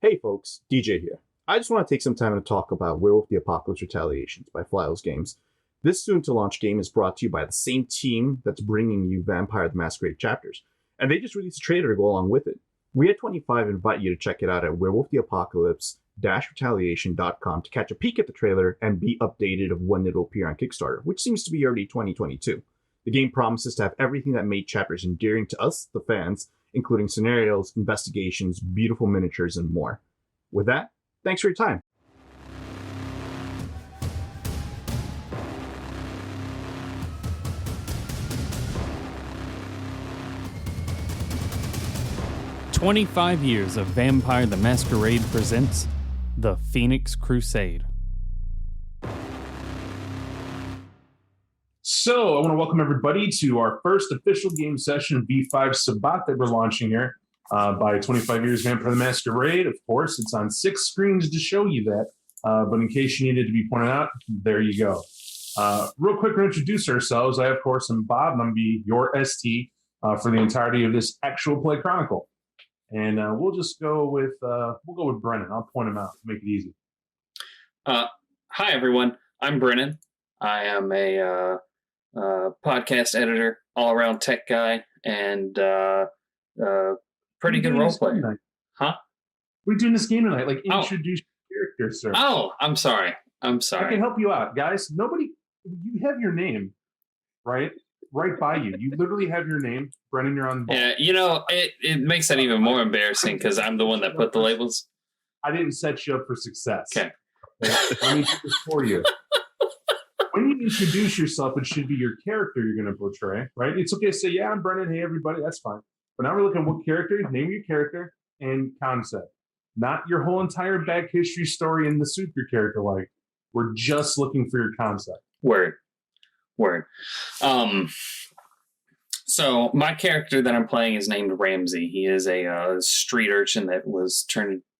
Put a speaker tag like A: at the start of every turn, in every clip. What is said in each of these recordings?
A: Hey folks, DJ here. I just want to take some time to talk about Werewolf the Apocalypse Retaliations by Flyos Games. This soon-to-launch game is brought to you by the same team that's bringing you Vampire the Masquerade chapters, and they just released a trailer to go along with it. We at 25 invite you to check it out at werewolftheapocalypse-retaliation.com to catch a peek at the trailer and be updated of when it'll appear on Kickstarter, which seems to be early 2022. The game promises to have everything that made chapters endearing to us, the fans, including scenarios, investigations, beautiful miniatures, and more. With that, thanks for your time.
B: "25 years of Vampire the Masquerade presents The Phoenix Crusade."
C: So, I want to welcome everybody to our first official game session of V5 Sabbat that we're launching here by 25 Years Vampire the Masquerade. Of course, it's on 6 screens to show you that, but in case you needed to be pointed out, there you go. Real quick, to introduce ourselves, I, of course, am Bob, and I'm be your ST for the entirety of this actual play chronicle. And we'll just go with Brennan. I'll point him out to make it easy.
D: Hi, everyone. I'm Brennan. I am a podcast editor, all-around tech guy, and pretty good role player. Huh?
C: We're doing this game tonight. Like, introduce your character, sir.
D: Oh, I'm sorry.
C: I can help you out, guys. You have your name, right by you. You literally have your name. Brennan, you're on the ball.
D: Yeah, it makes that even more embarrassing because I'm the one that put the labels.
C: I didn't set you up for success.
D: Okay.
C: Let me do this for you. When you introduce yourself, it should be your character you're going to portray, right? It's okay to say, yeah, I'm Brennan. Hey, everybody. That's fine. But now we're looking at what character, name your character, and concept. Not your whole entire back history story in the suit your character like. We're just looking for your concept.
D: Word. So my character that I'm playing is named Ramsey. He is a street urchin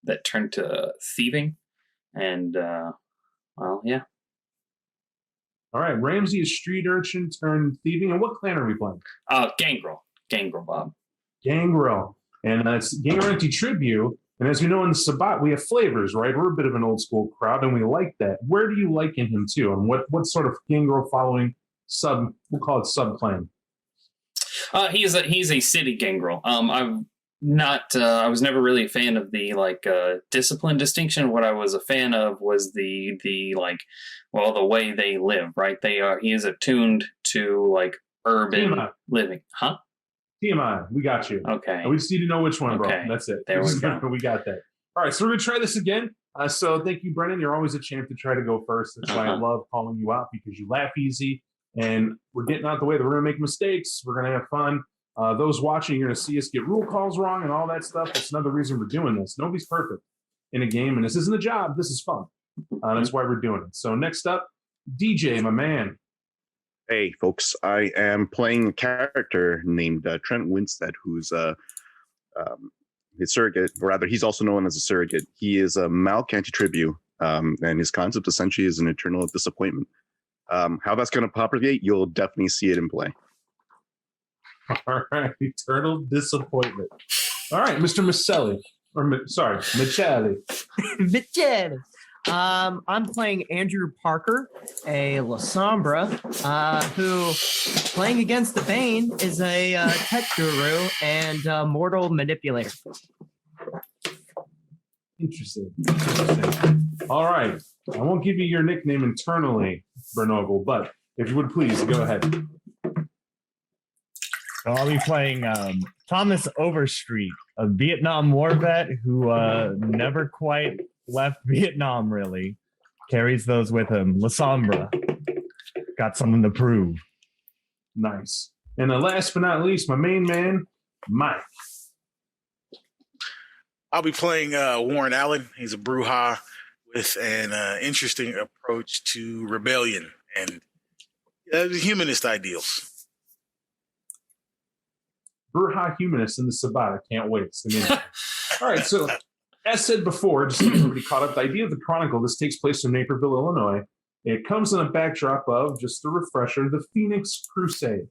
D: that turned to thieving, and yeah.
C: All right, Ramsey is street urchin turned thieving. And what clan are we playing?
D: Gangrel, Bob.
C: Gangrel, and that's Gangrel Anti-Tribute. And as we know in the Sabbat, we have flavors, right? We're a bit of an old school crowd, and we like that. Where do you liken him to, and what sort of Gangrel following we'll call it sub-clan?
D: He's a city Gangrel. I was never really a fan of the discipline distinction. What I was a fan of was the way they live, right? He is attuned to urban
C: TMI.
D: Living. Huh?
C: TMI, we got you.
D: Okay.
C: We just need to know which one, bro.
D: Okay.
C: That's it.
D: There we go.
C: We got that. All right, so we're going to try this again. So thank you, Brennan. You're always a champ to try to go first. That's why I love calling you out, because you laugh easy, and we're getting out the way. We're going to make mistakes. We're going to have fun. Those watching, you're going to see us get rule calls wrong and all that stuff. That's another reason we're doing this. Nobody's perfect in a game, and this isn't a job. This is fun. That's why we're doing it. So next up, DJ, my man.
A: Hey folks, I am playing a character named Trent Winstead, who's his surrogate, or rather he's also known as a surrogate. He is a Malk Anti-Tribute, and his concept essentially is an eternal disappointment. How that's going to propagate, you'll definitely see it in play.
C: All right, eternal disappointment. All right, Mr. Michelli. Michelli.
E: Michelli. I'm playing Andrew Parker, a La Sombra, who, playing against the Bane, is a tech guru and mortal manipulator.
C: Interesting. All right. I won't give you your nickname internally, Bernogle, but if you would please, go ahead.
F: So I'll be playing Thomas Overstreet, a Vietnam War vet who never quite left Vietnam, really. Carries those with him. La Sombra. Got something to prove.
C: Nice. And last but not least, my main man, Mike.
G: I'll be playing Warren Allen. He's a Bruja with an interesting approach to rebellion and humanist ideals.
C: Bruja humanist in the Sabbat. I can't wait. All right, so as said before, just to get everybody caught up, the idea of the Chronicle, this takes place in Naperville, Illinois. It comes in a backdrop of, just a refresher, the Phoenix Crusade.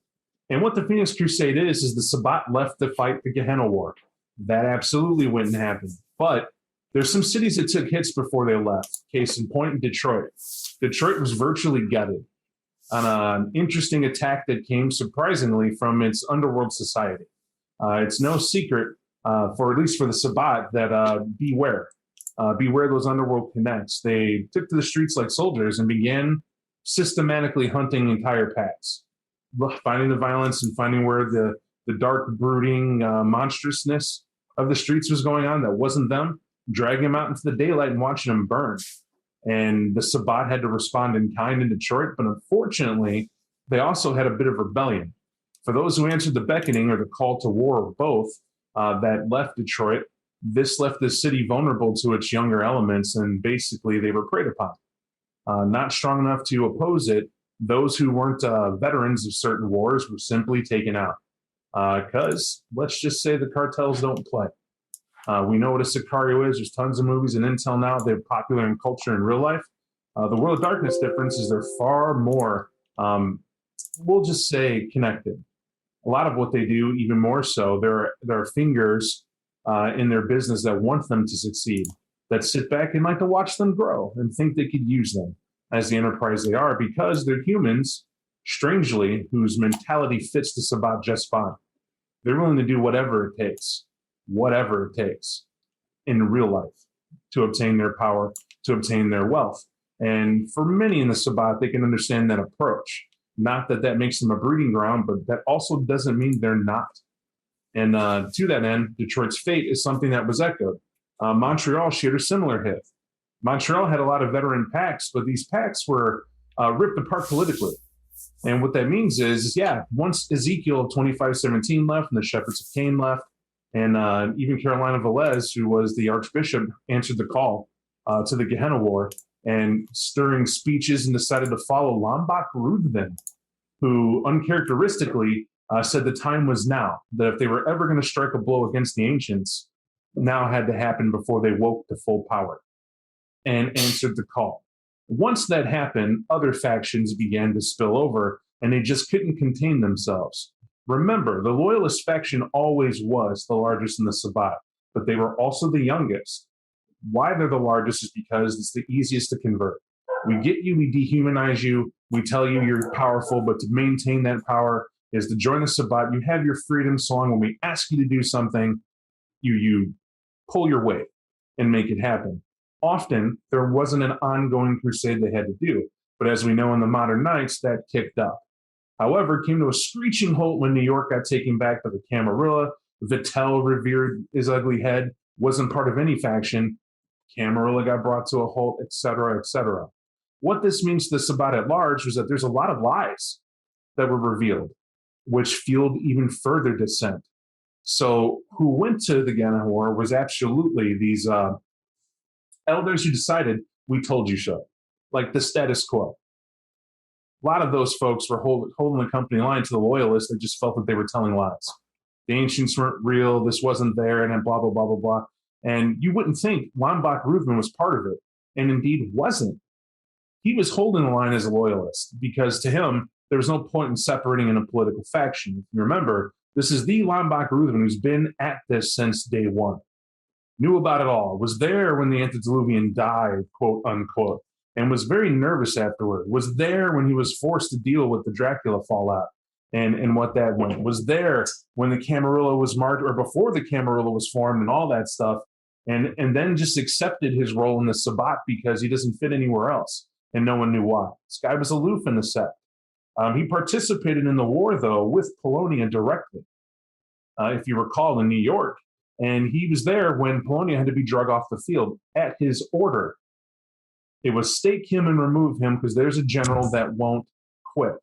C: And what the Phoenix Crusade is the Sabbat left to fight the Gehenna War. That absolutely wouldn't happen. But There's some cities that took hits before they left. Case in point, Detroit. Detroit was virtually gutted on an interesting attack that came surprisingly from its underworld society. It's no secret, for at least for the Sabbat, that beware those underworld connects. They took to the streets like soldiers and began systematically hunting entire packs, finding the violence and finding where the dark, brooding monstrousness of the streets was going on that wasn't them, dragging them out into the daylight and watching them burn. And the Sabbat had to respond in kind in Detroit, but unfortunately, they also had a bit of rebellion. For those who answered the beckoning or the call to war, or both, that left Detroit, this left the city vulnerable to its younger elements, and basically they were preyed upon. Not strong enough to oppose it, those who weren't veterans of certain wars were simply taken out. Because, let's just say the cartels don't play. We know what a Sicario is. There's tons of movies and intel now. They're popular in culture and real life. The World of Darkness difference is they're far more, we'll just say, connected. A lot of what they do, even more so, there are fingers in their business that want them to succeed, that sit back and like to watch them grow and think they could use them as the enterprise they are, because they're humans, strangely, whose mentality fits the Sabbat just fine. They're willing to do whatever it takes in real life to obtain their power, to obtain their wealth. And for many in the Sabbat, they can understand that approach. Not that that makes them a breeding ground, but that also doesn't mean they're not. And to that end, Detroit's fate is something that was echoed. Montreal shared a similar hit. Montreal had a lot of veteran packs, but these packs were ripped apart politically. And what that means is, once Ezekiel 25:17 left and the Shepherds of Cain left, and even Carolina Velez, who was the Archbishop, answered the call to the Gehenna War and stirring speeches and decided to follow Lombok Ruthven, who uncharacteristically said the time was now, that if they were ever going to strike a blow against the ancients, now had to happen before they woke to full power, and answered the call. Once that happened, other factions began to spill over, and they just couldn't contain themselves. Remember, the Loyalist faction always was the largest in the Sabbat, but they were also the youngest. Why they're the largest is because it's the easiest to convert. We get you, we dehumanize you, we tell you you're powerful, but to maintain that power is to join the Sabbat. You have your freedom so long when we ask you to do something, you pull your weight and make it happen. Often, there wasn't an ongoing crusade they had to do, but as we know in the modern nights, that kicked up. However, it came to a screeching halt when New York got taken back by the Camarilla. Vittel revered his ugly head, wasn't part of any faction. Camarilla got brought to a halt, etc., etc. What this means to the Sabbat at large was that there's a lot of lies that were revealed, which fueled even further dissent. So who went to the Gehenna War was absolutely these elders who decided, we told you so, like the status quo. A lot of those folks were holding the company line to the Loyalists that just felt that they were telling lies. The ancients weren't real, this wasn't there, and then blah, blah, blah, blah, blah. And you wouldn't think Lombok Ruthven was part of it, and indeed wasn't. He was holding the line as a loyalist because to him, there was no point in separating in a political faction. If you remember, this is the Lombok Ruthven who's been at this since day one. Knew about it all, was there when the antediluvian died, quote unquote, and was very nervous afterward, was there when he was forced to deal with the Dracula fallout and what that went, was there when the Camarilla was marked, or before the Camarilla was formed and all that stuff, and then just accepted his role in the Sabbat because he doesn't fit anywhere else, and no one knew why. This guy was aloof in the sect. He participated in the war, though, with Polonia directly, if you recall, in New York. And he was there when Polonia had to be drug off the field at his order. It was stake him and remove him because there's a general that won't quit.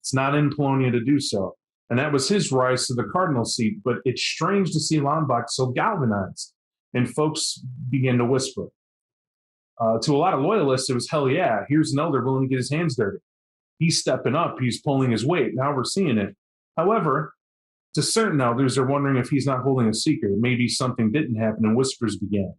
C: It's not in Polonia to do so. And that was his rise to the cardinal seat. But it's strange to see Lombok so galvanized. And folks began to whisper. To a lot of loyalists, it was, hell yeah, here's an elder willing to get his hands dirty. He's stepping up. He's pulling his weight. Now we're seeing it. However, to certain elders are wondering if he's not holding a secret. Maybe something didn't happen and whispers began.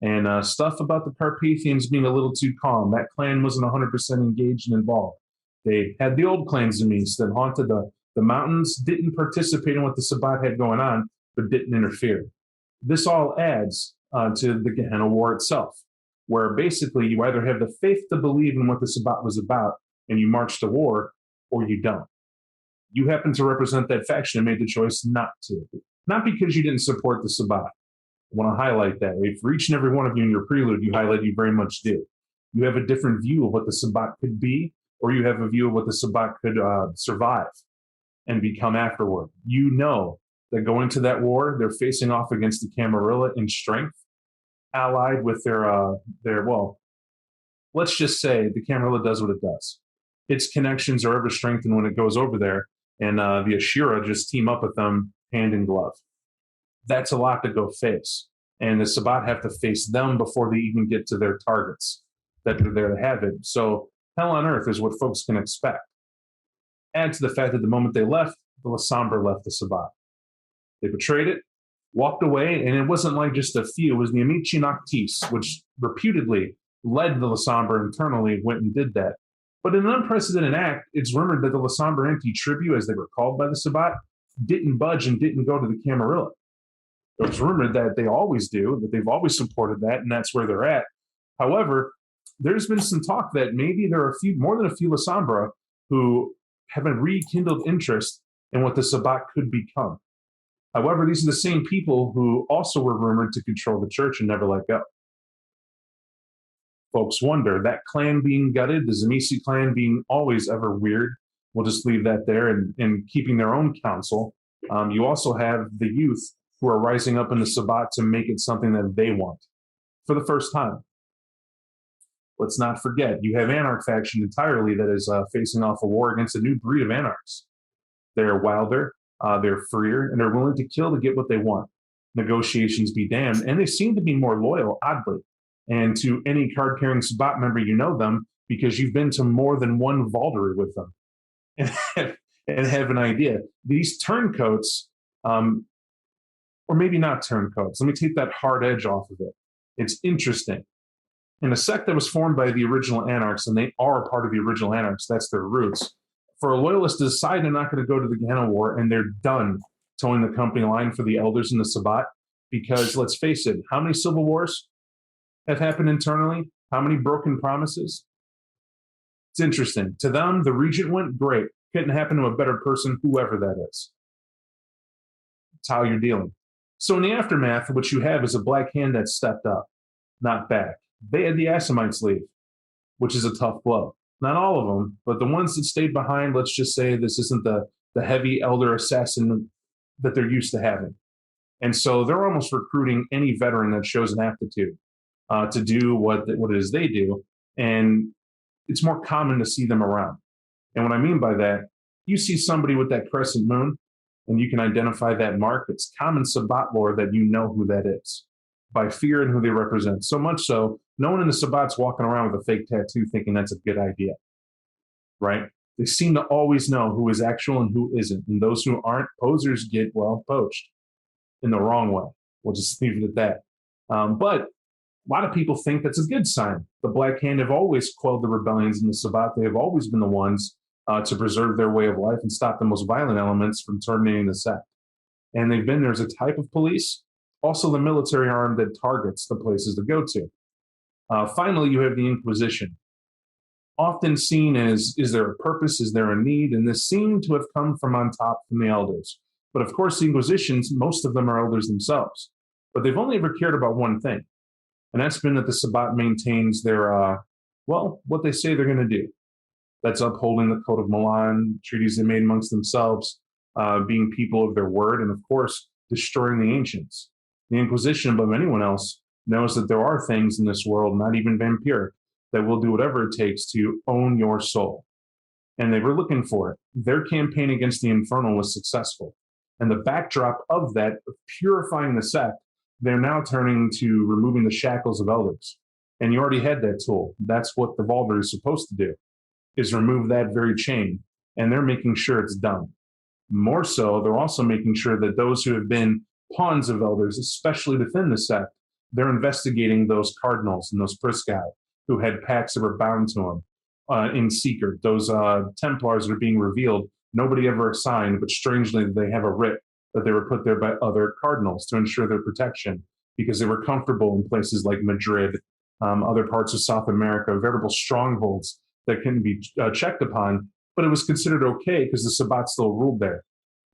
C: And stuff about the Carpathians being a little too calm. That clan wasn't 100% engaged and involved. They had the old clans in East that haunted the mountains, didn't participate in what the Sabbat had going on, but didn't interfere. This all adds to the Gehenna War itself, where basically you either have the faith to believe in what the Sabbat was about and you march to war, or you don't. You happen to represent that faction and made the choice not to. Not because you didn't support the Sabbat. I want to highlight that. For each and every one of you in your prelude, you highlight you very much do. You have a different view of what the Sabbat could be, or you have a view of what the Sabbat could survive and become afterward. You know that going to that war, they're facing off against the Camarilla in strength, allied with their well, let's just say the Camarilla does what it does. Its connections are ever strengthened when it goes over there, and the Ashura just team up with them hand in glove. That's a lot to go face. And the Sabbat have to face them before they even get to their targets that they're there to have it. So hell on earth is what folks can expect. Add to the fact that the moment they left, the Lasombra left the Sabbat. They betrayed it, walked away, and it wasn't like just a few. It was the Amici Noctis, which reputedly led the Lasombra internally, went and did that. But in an unprecedented act, it's rumored that the Lasombra Anti-Tribu, as they were called by the Sabbat, didn't budge and didn't go to the Camarilla. It was rumored that they always do, that they've always supported that, and that's where they're at. However, there's been some talk that maybe there are more than a few Lasombra who have a rekindled interest in what the Sabbat could become. However, these are the same people who also were rumored to control the church and never let go. Folks wonder, that clan being gutted, the Zemisi clan being always ever weird, we'll just leave that there and keeping their own counsel. You also have the youth who are rising up in the Sabbat to make it something that they want for the first time. Let's not forget, you have Anarch faction entirely that is facing off a war against a new breed of Anarchs. They're wilder, they're freer, and they're willing to kill to get what they want. Negotiations be damned, and they seem to be more loyal, oddly. And to any card-carrying Sabbat member, you know them because you've been to more than one Valdery with them and have an idea. These turncoats, or maybe not turncoats, let me take that hard edge off of it. It's interesting. In a sect that was formed by the original Anarchs, and they are part of the original Anarchs, that's their roots, for a loyalist to decide they're not going to go to the Gehenna War and they're done towing the company line for the elders in the Sabbat, because let's face it, how many civil wars have happened internally? How many broken promises? It's interesting. To them, the regent went great. Couldn't happen to a better person, whoever that is. It's how you're dealing. So in the aftermath, what you have is a black hand that stepped up, not back. They had the Assamites leave, which is a tough blow. Not all of them, but the ones that stayed behind, let's just say this isn't the heavy elder assassin that they're used to having. And so they're almost recruiting any veteran that shows an aptitude to do what it is they do. And it's more common to see them around. And what I mean by that, you see somebody with that crescent moon, and you can identify that mark. It's common Sabbat lore that you know who that is by fear and who they represent. So much so, no one in the Sabbat's walking around with a fake tattoo thinking that's a good idea, right? They seem to always know who is actual and who isn't. And those who aren't posers get, well, poached in the wrong way. We'll just leave it at that. But a lot of people think that's a good sign. The Black Hand have always quelled the rebellions in the Sabbat. They have always been the ones to preserve their way of life and stop the most violent elements from terminating the sect. And they've been there as a type of police, also the military arm that targets the places to go to. Finally, you have the Inquisition, often seen as, is there a purpose, is there a need? And this seemed to have come from on top from the elders. But of course, the Inquisitions, most of them are elders themselves. But they've only ever cared about one thing, and that's been that the Sabbat maintains their, what they say they're going to do. That's upholding the Code of Milan, treaties they made amongst themselves, being people of their word, and of course, destroying the ancients. The Inquisition, above anyone else, knows that there are things in this world, not even vampiric, that will do whatever it takes to own your soul. And they were looking for it. Their campaign against the Infernal was successful. And the backdrop of that, of purifying the sect, they're now turning to removing the shackles of elders. And you already had that tool. That's what the Valder is supposed to do, is remove that very chain. And they're making sure it's done. More so, they're also making sure that those who have been pawns of elders, especially within the sect, they're investigating those cardinals and those prisci who had pacts that were bound to them in secret. Those Templars that are being revealed, nobody ever assigned, but strangely they have a writ that they were put there by other cardinals to ensure their protection. because they were comfortable in places like Madrid, other parts of South America, veritable strongholds that can be checked upon. But it was considered okay because the Sabbat still ruled there.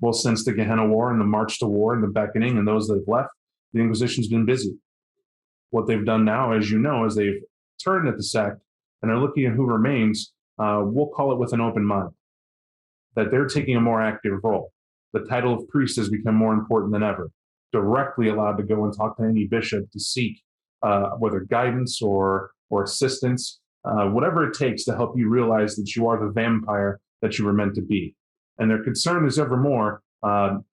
C: Well, since the Gehenna War and the March to War and the Beckoning and those that have left, the Inquisition's been busy. What they've done now, as you know, is they've turned at the sect and are looking at who remains. We'll call it with an open mind, that they're taking a more active role. The title of priest has become more important than ever. Directly allowed to go and talk to any bishop to seek whether guidance or assistance, whatever it takes to help you realize that you are the vampire that you were meant to be. And their concern is ever more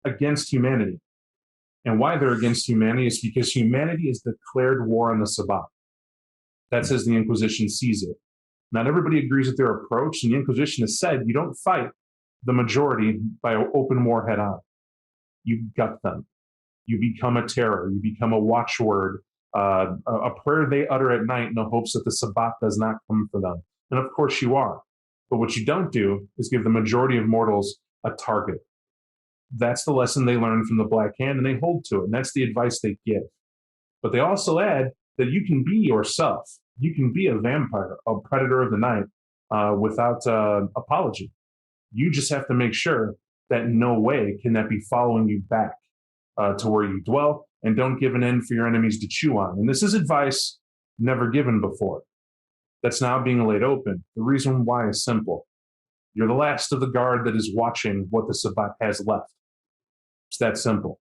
C: against humanity. And why they're against humanity is because humanity has declared war on the Sabbat. That's as the Inquisition sees it. Not everybody agrees with their approach, and the Inquisition has said you don't fight the majority by open war head on. You gut them. You become a terror. You become a watchword, a prayer they utter at night in the hopes that the Sabbat does not come for them. And of course you are. But what you don't do is give the majority of mortals a target. That's the lesson they learned from the Black Hand, and they hold to it. And that's the advice they give. But they also add that you can be yourself. You can be a vampire, a predator of the night, without apology. You just have to make sure that in no way can that be following you back to where you dwell, and don't give an end for your enemies to chew on. And this is advice never given before. That's now being laid open. The reason why is simple. You're the last of the guard that is watching what the Sabbat has left. It's that simple.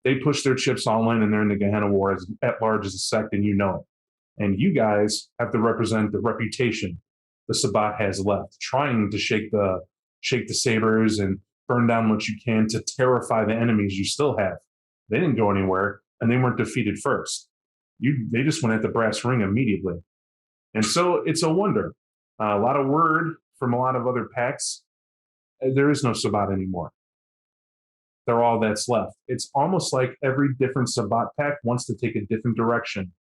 C: They push their chips all in, and they're in the Gehenna War at large as a sect, and you know it. And you guys have to represent the reputation the Sabbat has left, trying to shake the sabers and burn down what you can to terrify the enemies you still have. They didn't go anywhere, and they weren't defeated first. They just went at the brass ring immediately. And so it's a wonder. A lot of word from a lot of other pacts. There is no Sabbat anymore. They're all that's left. It's almost like every different Sabbat pact wants to take a different direction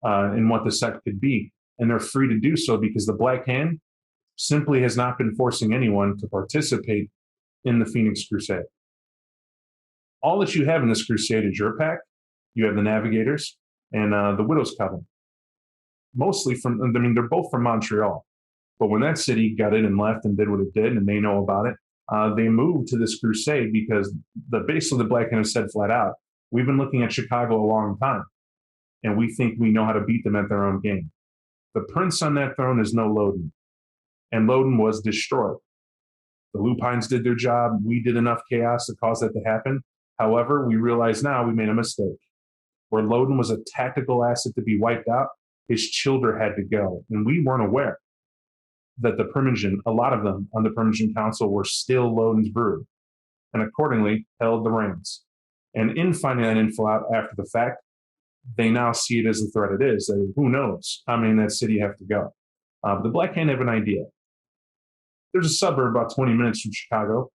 C: in what the sect could be. And they're free to do so because the Black Hand simply has not been forcing anyone to participate in the Phoenix Crusade. All that you have in this crusade is your pact. You have the Navigators and the Widow's Coven. Mostly they're both from Montreal. But when that city got in and left and did what it did, and they know about it, they moved to this crusade because basically the Black Hand have said flat out, we've been looking at Chicago a long time, and we think we know how to beat them at their own game. The prince on that throne is no Loden, and Loden was destroyed. The Lupines did their job. We did enough chaos to cause that to happen. However, we realize now we made a mistake. Where Loden was a tactical asset to be wiped out, his children had to go, and we weren't aware that the Primogen, a lot of them on the Primogen Council were still Loden's brood, and accordingly held the reins. And in finding that info out after the fact, they now see it as the threat it is. That who knows how many in that city have to go. The Black Hand have an idea. There's a suburb about 20 minutes from Chicago,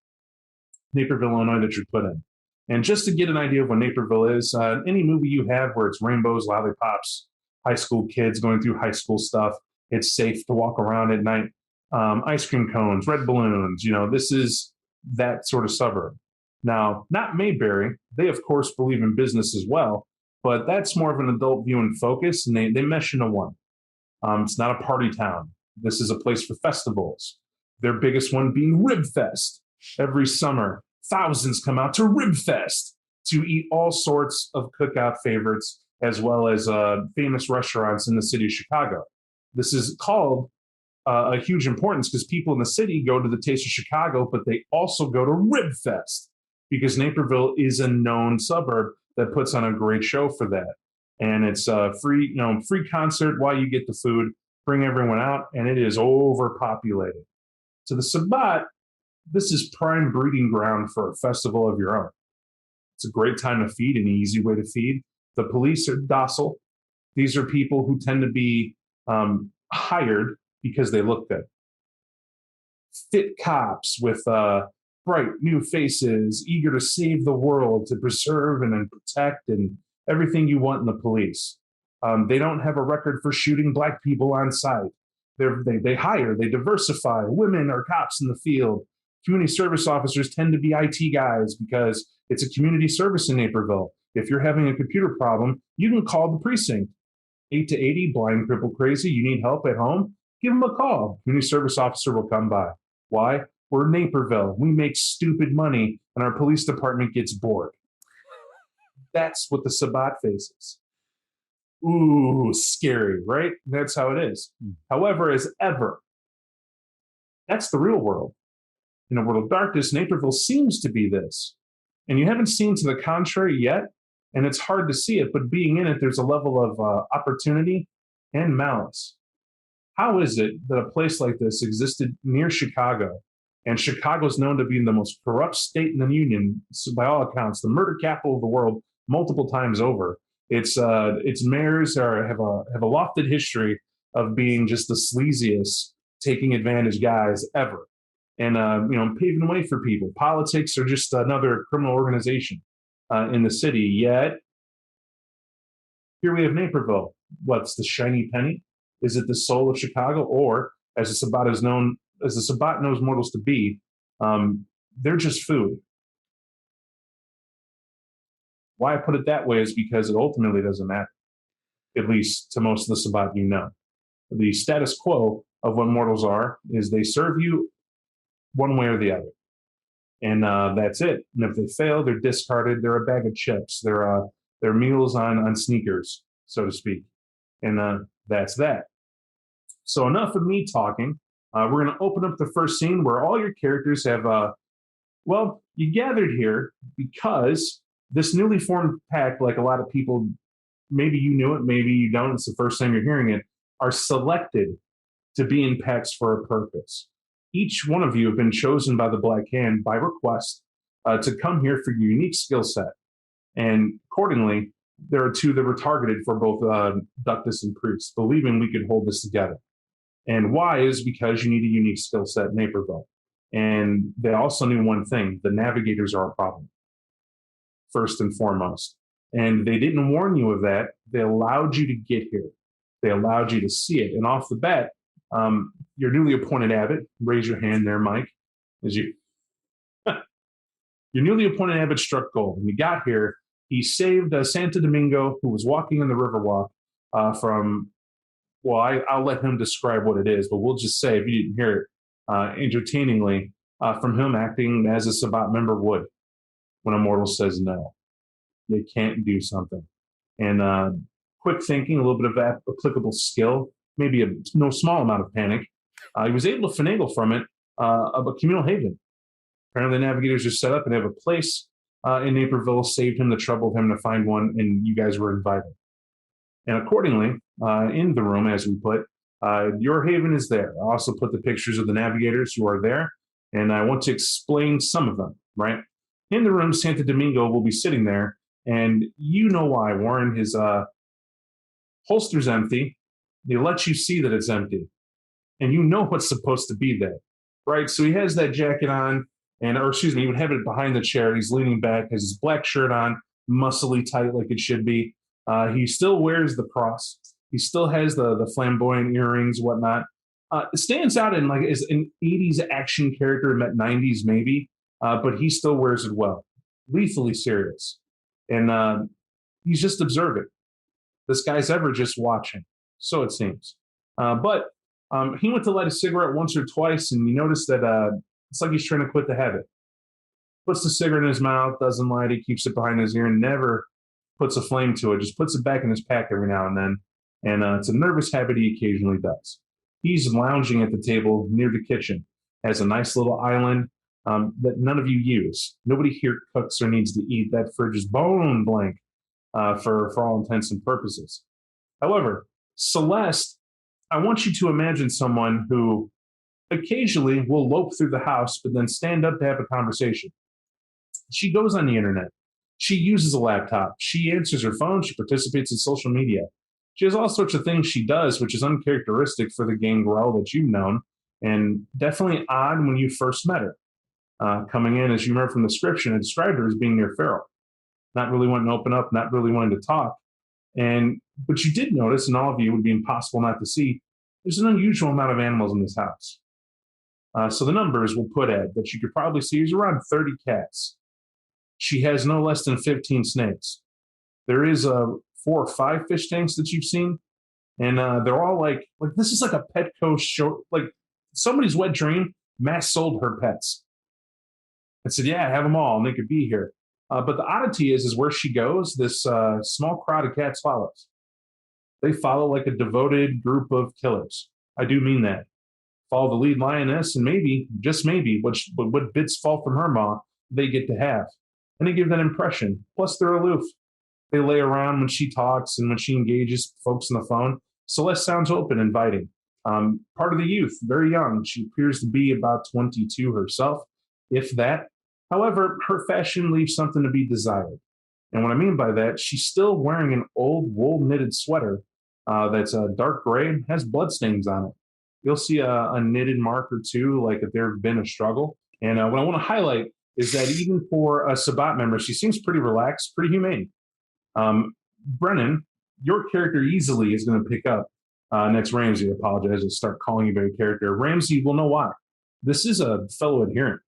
C: Naperville, Illinois, that you're put in. And just to get an idea of what Naperville is, any movie you have where it's rainbows, lollipops, high school kids going through high school stuff, it's safe to walk around at night, ice cream cones, red balloons, this is that sort of suburb. Now, not Mayberry. They, of course, believe in business as well, but that's more of an adult view and focus, and they mesh into one. It's not a party town. This is a place for festivals. Their biggest one being Rib Fest. Every summer, thousands come out to Rib Fest to eat all sorts of cookout favorites, as well as famous restaurants in the city of Chicago. This is called a huge importance because people in the city go to the Taste of Chicago, but they also go to Rib Fest because Naperville is a known suburb that puts on a great show for that. And it's free concert while you get the food, bring everyone out, and it is overpopulated. So the Sabbat, this is prime breeding ground for a festival of your own. It's a great time to feed, an easy way to feed. The police are docile. These are people who tend to be hired because they look good. Fit cops with bright new faces, eager to save the world, to preserve and protect and everything you want in the police. They don't have a record for shooting black people on sight. They hire, they diversify. Women are cops in the field. Community service officers tend to be IT guys because it's a community service in Naperville. If you're having a computer problem, you can call the precinct. 8 to 80, blind, crippled, crazy. You need help at home? Give them a call. Community service officer will come by. Why? We're Naperville. We make stupid money, and our police department gets bored. That's what the Sabbat faces. Ooh, scary, right? That's how it is. However, as ever, that's the real world. In a world of darkness, Naperville seems to be this. And you haven't seen to the contrary yet, and it's hard to see it, but being in it, there's a level of opportunity and malice. How is it that a place like this existed near Chicago, and Chicago's known to be the most corrupt state in the Union, so by all accounts, the murder capital of the world multiple times over? Its mayors have a lofted history of being just the sleaziest, taking advantage guys ever, and paving the way for people. Politics are just another criminal organization in the city. Yet here we have Naperville. What's the shiny penny? Is it the soul of Chicago, or as the Sabbat knows mortals to be, they're just food? Why I put it that way is because it ultimately doesn't matter, at least to most of the Sabbat you know. The status quo of what mortals are is they serve you one way or the other. And that's it. And if they fail, they're discarded. They're a bag of chips. They're meals on sneakers, so to speak. And that's that. So enough of me talking. We're going to open up the first scene where all your characters have, you gathered here because this newly formed pack, like a lot of people, maybe you knew it, maybe you don't, it's the first time you're hearing it, are selected to be in packs for a purpose. Each one of you have been chosen by the Black Hand by request to come here for your unique skill set. And accordingly, there are two that were targeted for both Ductus and Priest, believing we could hold this together. And why is because you need a unique skill set in Naperville. And they also knew one thing: the navigators are a problem, first and foremost. And they didn't warn you of that. They allowed you to get here. They allowed you to see it. And off the bat, your newly appointed abbot, raise your hand there, Mike, as you. Your newly appointed abbot struck gold. When he got here, he saved Santo Domingo, who was walking in the Riverwalk, from, I'll let him describe what it is, but we'll just say, if you didn't hear it, entertainingly, from him acting as a Sabbat member would when a mortal says no. You can't do something. And quick thinking, a little bit of applicable skill, maybe no small amount of panic. He was able to finagle from it of a communal haven. Apparently the navigators are set up and have a place in Naperville, saved him the trouble of him to find one, and you guys were invited. And accordingly, in the room, as we put, your haven is there. I also put the pictures of the navigators who are there, and I want to explain some of them, right? In the room, Santo Domingo will be sitting there, and you know why, Warren. His holster's empty. They let you see that it's empty, and you know what's supposed to be there, right? So he has that jacket on, he would have it behind the chair. He's leaning back, has his black shirt on, muscly tight like it should be. He still wears the cross. He still has the flamboyant earrings, whatnot. It stands out in like as an 80s action character, met 90s maybe, but he still wears it well. Lethally serious. And he's just observing. This guy's ever just watching, so it seems. But he went to light a cigarette once or twice, and you notice that it's like he's trying to quit the habit. Puts the cigarette in his mouth, doesn't light it, keeps it behind his ear, and never puts a flame to it, just puts it back in his pack every now and then. And it's a nervous habit he occasionally does. He's lounging at the table near the kitchen, has a nice little island that none of you use. Nobody here cooks or needs to eat. That fridge is bone blank for all intents and purposes. However, Celeste, I want you to imagine someone who occasionally will lope through the house, but then stand up to have a conversation. She goes on the internet. She uses a laptop. She answers her phone. She participates in social media. She has all sorts of things she does, which is uncharacteristic for the gangrel that you've known, and definitely odd when you first met her. Coming in, as you remember from the description, I described her as being near feral. Not really wanting to open up, not really wanting to talk. But you did notice, and all of you, it would be impossible not to see, there's an unusual amount of animals in this house. So the numbers we'll put at that you could probably see is around 30 cats. She has no less than 15 snakes. There is 4 or 5 fish tanks that you've seen, and they're all like this is like a Petco show, like somebody's wet dream. Mass sold her pets. I said, yeah, have them all, and they could be here. But the oddity is where she goes, this small crowd of cats follows. They follow like a devoted group of killers. I do mean that. Follow the lead lioness, and maybe, just maybe, what bits fall from her maw, they get to have. And they give that impression. Plus, they're aloof. They lay around when she talks and when she engages folks on the phone. Celeste sounds open, inviting. Part of the youth, very young. She appears to be about 22 herself, if that. However, her fashion leaves something to be desired. And what I mean by that, she's still wearing an old wool knitted sweater that's dark gray, has bloodstains on it. You'll see a knitted mark or two, like if there have been a struggle. And what I want to highlight is that even for a Sabbat member, she seems pretty relaxed, pretty humane. Brennan, your character easily is going to pick up. Next, Ramsey, I apologize. I'll start calling you by your character. Ramsey will know why. This is a fellow adherent.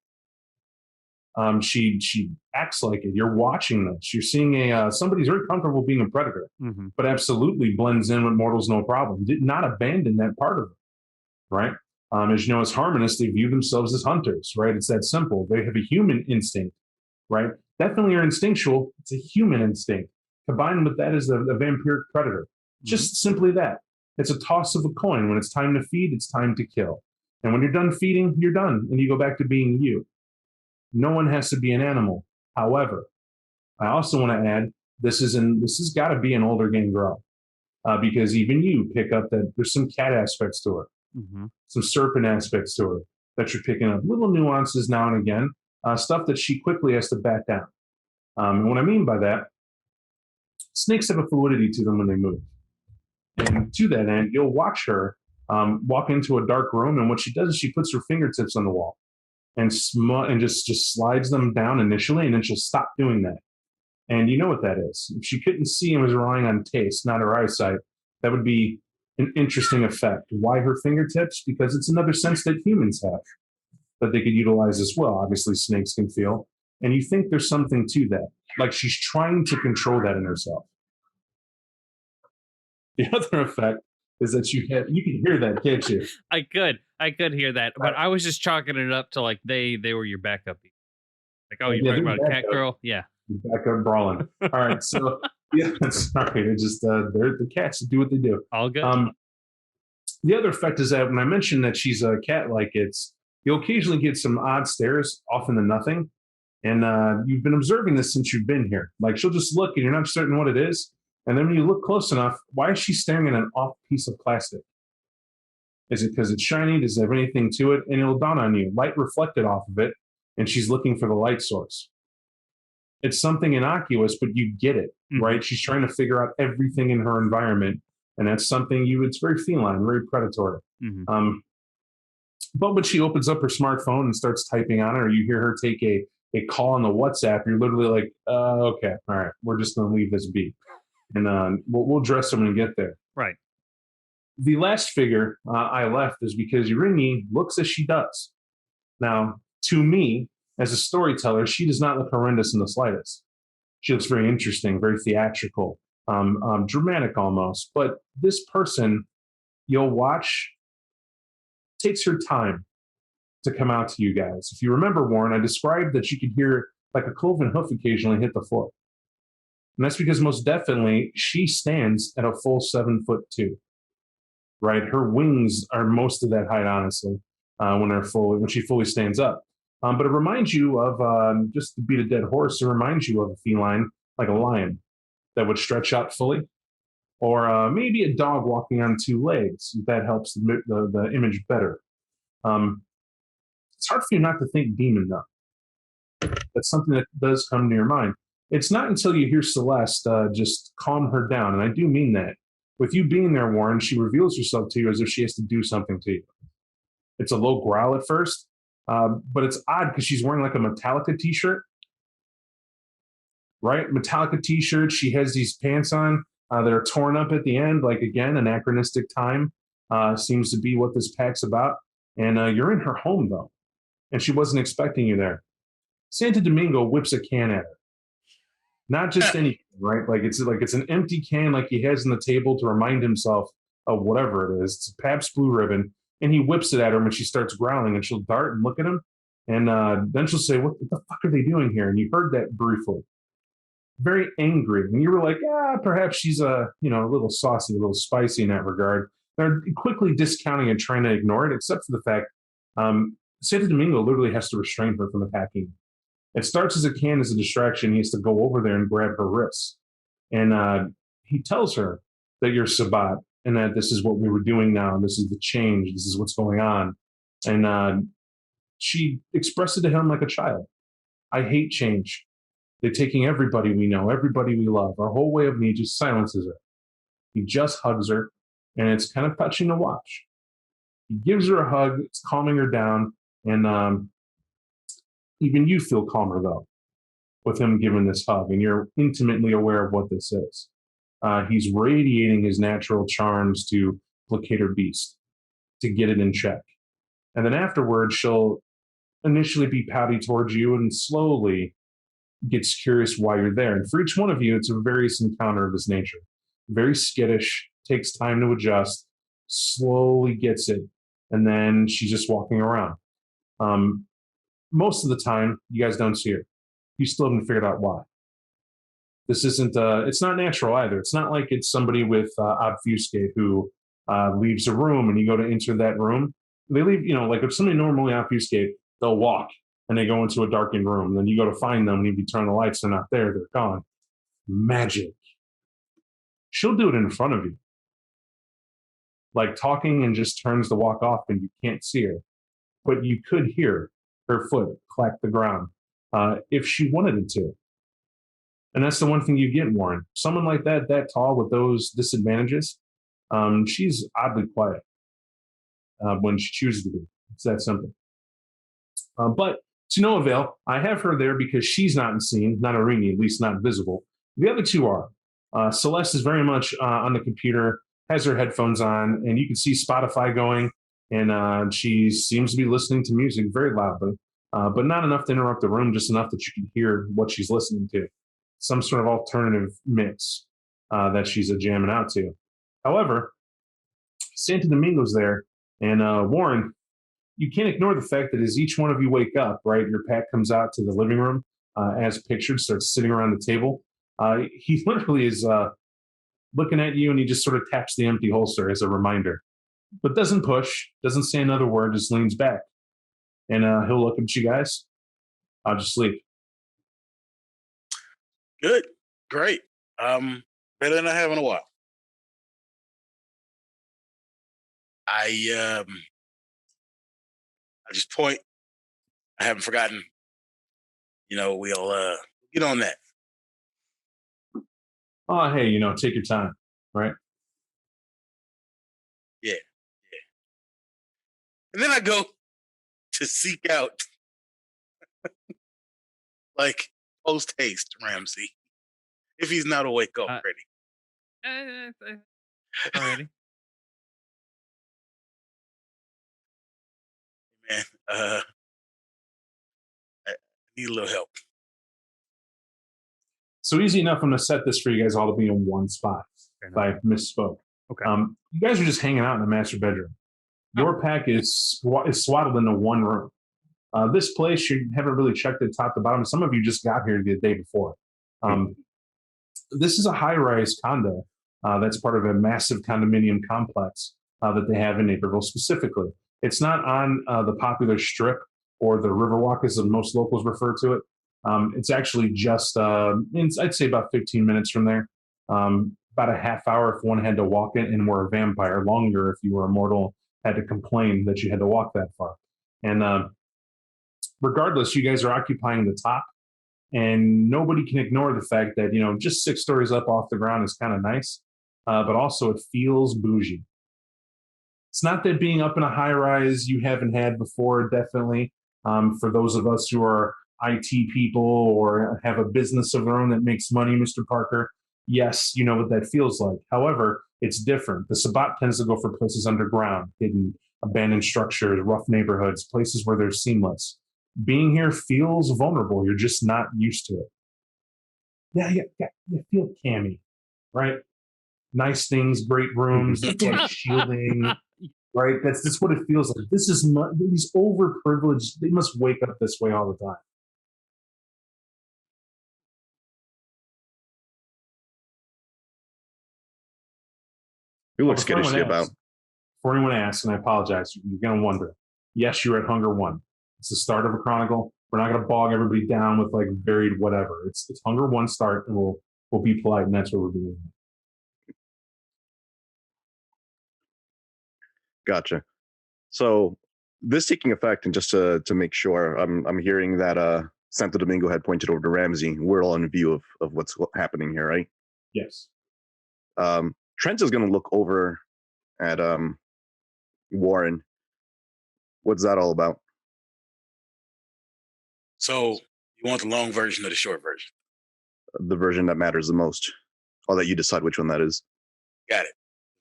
C: She acts like it. You're watching this. You're seeing somebody's very comfortable being a predator, but absolutely blends in with mortals no problem. Did not abandon that part of it, right? As you know, as harmonists, they view themselves as hunters, right? It's that simple. They have a human instinct, right? Definitely are instinctual. It's a human instinct. Combined with that is a vampiric predator. Just simply that. It's a toss of a coin. When it's time to feed, it's time to kill. And when you're done feeding, you're done, and you go back to being you. No one has to be an animal. However, I also want to add this has got to be an older game girl, because even you pick up that there's some cat aspects to her, some serpent aspects to her that you're picking up, little nuances now and again, stuff that she quickly has to bat down. And what I mean by that, snakes have a fluidity to them when they move, and to that end, you'll watch her walk into a dark room, and what she does is she puts her fingertips on the wall and just slides them down initially, and then she'll stop doing that. And you know what that is. If she couldn't see and was relying on taste, not her eyesight, that would be an interesting effect. Why her fingertips? Because it's another sense that humans have that they could utilize as well. Obviously, snakes can feel. And you think there's something to that. Like she's trying to control that in herself. The other effect is that you can hear that, can't you?
B: I could hear that, but I was just chalking it up to like they were your backup. Like, oh, you're talking about a cat girl? Yeah.
C: Backup brawling. All right, so yeah, sorry, they're just they're the cats that do what they do.
B: All good.
C: The other effect is that when I mentioned that she's a cat, like you'll occasionally get some odd stares, often than nothing, and you've been observing this since you've been here. Like she'll just look, and you're not certain what it is. And then when you look close enough, why is she staring at an off piece of plastic? Is it because it's shiny? Does it have anything to it? And it'll dawn on you. Light reflected off of it, and she's looking for the light source. It's something innocuous, but you get it, right? She's trying to figure out everything in her environment, and that's something it's very feline, very predatory. But when she opens up her smartphone and starts typing on it, or you hear her take a call on the WhatsApp, you're literally like, okay, all right, we're just going to leave this be. And we'll address them when we get there.
B: Right.
C: The last figure I left is because Yurini looks as she does. Now, to me, as a storyteller, she does not look horrendous in the slightest. She looks very interesting, very theatrical, dramatic almost. But this person, you'll watch, takes her time to come out to you guys. If you remember, Warren, I described that you could hear like a cloven hoof occasionally hit the floor. And that's because most definitely she stands at a full 7'2", right? Her wings are most of that height, honestly, when she fully stands up. But it reminds you of, just to beat a dead horse, it reminds you of a feline, like a lion, that would stretch out fully. Or maybe a dog walking on 2 legs. That helps the image better. It's hard for you not to think demon, though. That's something that does come to your mind. It's not until you hear Celeste just calm her down, and I do mean that. With you being there, Warren, she reveals herself to you as if she has to do something to you. It's a low growl at first, but it's odd because she's wearing like a Metallica t-shirt, right? Metallica t-shirt. She has these pants on that are torn up at the end, like, again, anachronistic time seems to be what this pack's about. And you're in her home, though, and she wasn't expecting you there. Santo Domingo whips a can at her. Not just any, right? Like it's an empty can like he has on the table to remind himself of whatever it is. It's a Pabst Blue Ribbon, and he whips it at her when she starts growling, and she'll dart and look at him, and then she'll say, "What the fuck are they doing here?" And you heard that briefly. Very angry, and you were like, "Ah, perhaps she's a little saucy, a little spicy in that regard." They're quickly discounting and trying to ignore it, except for the fact Santo Domingo literally has to restrain her from attacking. It starts as a can as a distraction. He has to go over there and grab her wrists. And he tells her that you're Sabat and that this is what we were doing now. And this is the change. This is what's going on. And she expressed it to him like a child. I hate change. They're taking everybody we know, everybody we love. Our whole way of me just silences her. He just hugs her, and it's kind of touching to watch. He gives her a hug. It's calming her down. And even you feel calmer, though, with him giving this hug. And you're intimately aware of what this is. He's radiating his natural charms to placate her beast, to get it in check. And then afterwards, she'll initially be pouty towards you and slowly gets curious why you're there. And for each one of you, it's a various encounter of this nature. Very skittish, takes time to adjust, slowly gets it, and then she's just walking around. Most of the time, you guys don't see her. You still haven't figured out why. This isn't, it's not natural either. It's not like it's somebody with obfuscate who leaves a room and you go to enter that room. They leave, like if somebody normally obfuscate, they'll walk and they go into a darkened room. Then you go to find them, and if you turn the lights, they're not there, they're gone. Magic. She'll do it in front of you. Like talking and just turns to walk off and you can't see her. But you could hear her foot clack the ground if she wanted it to. And that's the one thing you get, Warren. Someone like that tall with those disadvantages, she's oddly quiet when she chooses to be. It's that simple. But to no avail, I have her there because she's not seen, not Arini, at least not visible. The other two are. Celeste is very much on the computer, has her headphones on, and you can see Spotify going, and she seems to be listening to music very loudly, but not enough to interrupt the room, just enough that you can hear what she's listening to. Some sort of alternative mix that she's jamming out to. However, Santo Domingo's there, and Warren, you can't ignore the fact that as each one of you wake up, right, your pack comes out to the living room as pictured, starts sitting around the table. He literally is looking at you, and he just sort of taps the empty holster as a reminder, but doesn't push, doesn't say another word, just leans back. And he'll look at you guys. I'll just sleep.
G: Good. Great. Better than I have in a while. I just point. I haven't forgotten. We'll get on that.
C: Oh, hey, take your time, right?
G: Yeah. And then I go to seek out, like, post haste Ramsey, if he's not awake already.
B: Already.
G: Man, I need a little help.
C: So easy enough. I'm going to set this for you guys all to be in one spot. If I misspoke.
B: Okay.
C: You guys are just hanging out in the master bedroom. Your pack is swaddled into one room. This place, you haven't really checked it top to bottom. Some of you just got here the day before. This is a high-rise condo that's part of a massive condominium complex that they have in Naperville specifically. It's not on the popular strip or the Riverwalk, as most locals refer to it. It's actually just, I'd say about 15 minutes from there. About a half hour if one had to walk it and were a vampire. Longer if you were a mortal, had to complain that you had to walk that far. And regardless, you guys are occupying the top, and nobody can ignore the fact that, just 6 stories up off the ground is kind of nice, but also it feels bougie. It's not that being up in a high rise you haven't had before, definitely. For those of us who are IT people or have a business of their own that makes money, Mr. Parker, yes, you know what that feels like. However, it's different. The Sabat tends to go for places underground, hidden, abandoned structures, rough neighborhoods, places where they're seamless. Being here feels vulnerable. You're just not used to it. You feel cammy, right? Nice things, great rooms, like shielding, right? That's what it feels like. This is these overprivileged. They must wake up this way all the time.
A: Who looks
C: Before anyone
A: skittishly about?
C: Before anyone asks, and I apologize, you're going to wonder. Yes, you're at Hunger 1. It's the start of a chronicle. We're not going to bog everybody down with like varied whatever. It's Hunger 1 start, and we'll be polite, and that's what we're doing.
A: Gotcha. So this taking effect, and just to make sure, I'm hearing that Santo Domingo had pointed over to Ramsey. We're all in view of what's happening here, right?
C: Yes.
A: Trent is going to look over at Warren. What's that all about?
G: So you want the long version or the short version?
A: The version that matters the most. I'll let you decide which one that is.
G: Got it.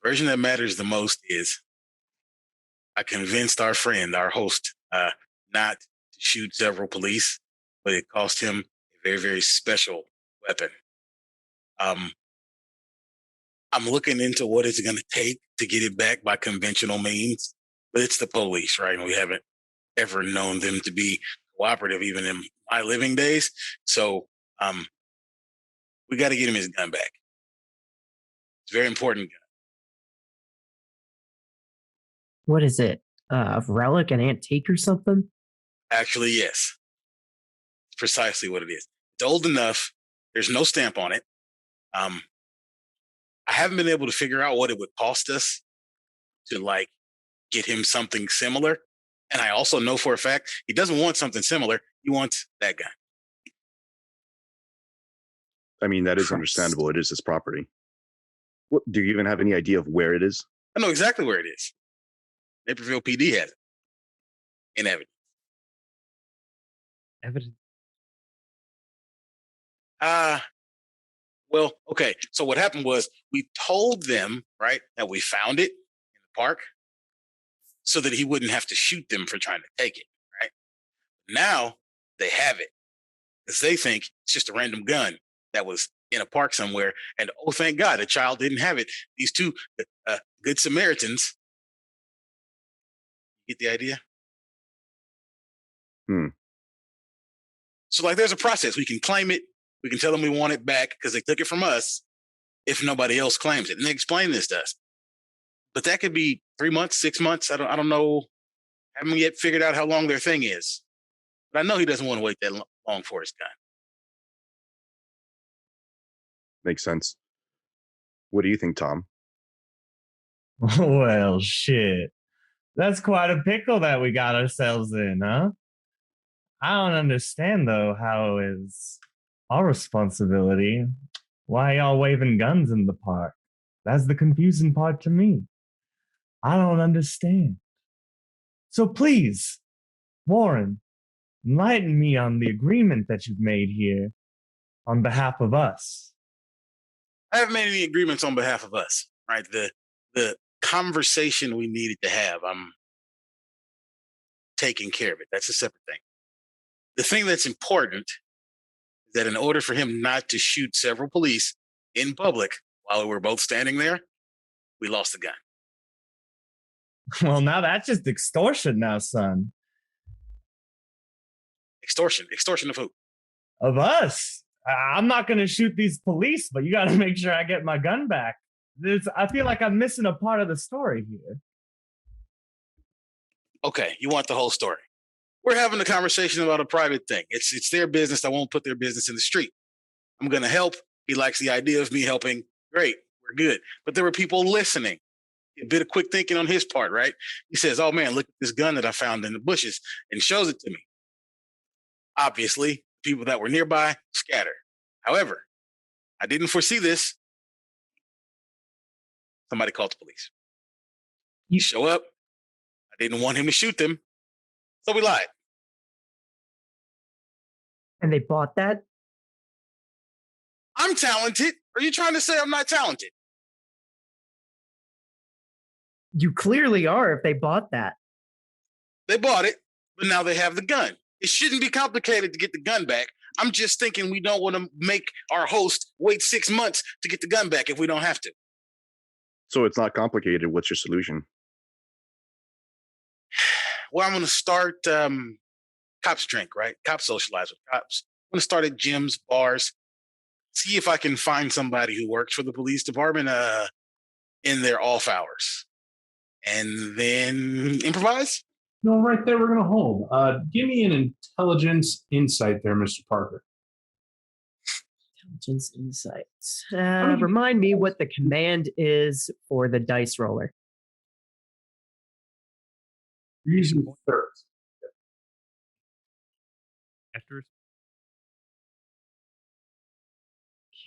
G: The version that matters the most is I convinced our friend, our host, not to shoot several police, but it cost him a very, very special weapon. I'm looking into what it's going to take to get it back by conventional means, but it's the police, right? And we haven't ever known them to be cooperative, even in my living days. So we got to get him his gun back. It's a very important gun.
E: What is it? A relic, an antique, or something?
G: Actually, yes. It's precisely what it is. It's old enough. There's no stamp on it. I haven't been able to figure out what it would cost us to like get him something similar. And I also know for a fact he doesn't want something similar. He wants that gun.
A: I mean, that is understandable. It is his property. What, do you even have any idea of where it is?
G: I know exactly where it is. Naperville PD has it in evidence.
F: Evidence.
G: Well, okay. So what happened was we told them, right, that we found it in the park so that he wouldn't have to shoot them for trying to take it, right? Now they have it because they think it's just a random gun that was in a park somewhere. And oh, thank God, the child didn't have it. These two good Samaritans. Get the idea? So like there's a process. We can claim it. We can tell them we want it back because they took it from us if nobody else claims it. And they explain this to us. But that could be 3 months, 6 months. I don't know. Haven't yet figured out how long their thing is. But I know he doesn't want to wait that long for his gun.
A: Makes sense. What do you think, Tom?
F: Well, shit. That's quite a pickle that we got ourselves in, huh? I don't understand, though, how is our responsibility. Why y'all waving guns in the park? That's the confusing part to me. I don't understand. So please, Warren, enlighten me on the agreement that you've made here on behalf of us.
G: I haven't made any agreements on behalf of us, right? The conversation we needed to have, I'm taking care of it. That's a separate thing. The thing that's important is that in order for him not to shoot several police in public while we were both standing there, we lost the gun.
F: Well, now that's just extortion now, son.
G: Extortion? Extortion of who?
F: Of us. I'm not going to shoot these police, but you got to make sure I get my gun back. I feel like I'm missing a part of the story here.
G: Okay, you want the whole story. We're having a conversation about a private thing. It's their business. I won't put their business in the street. I'm going to help. He likes the idea of me helping. Great, we're good. But there were people listening. A bit of quick thinking on his part, right? He says, oh man, look at this gun that I found in the bushes, and shows it to me. Obviously, people that were nearby scatter. However, I didn't foresee this. Somebody called the police. You show up. I didn't want him to shoot them, so we lied.
E: And they bought that?
G: I'm talented. Are you trying to say I'm not talented?
E: You clearly are if they bought that.
G: They bought it, but now they have the gun. It shouldn't be complicated to get the gun back. I'm just thinking we don't want to make our host wait 6 months to get the gun back if we don't have to.
A: So it's not complicated. What's your solution?
G: Well, I'm going to start cops drink, right? Cops socialize with cops. I'm going to start at gyms, bars, see if I can find somebody who works for the police department in their off hours, and then improvise.
C: No, right there, we're going to hold. Give me an intelligence insight there, Mr. Parker.
E: Intelligence insights. Remind me what the command is for the dice roller.
C: You're using thirds.
F: After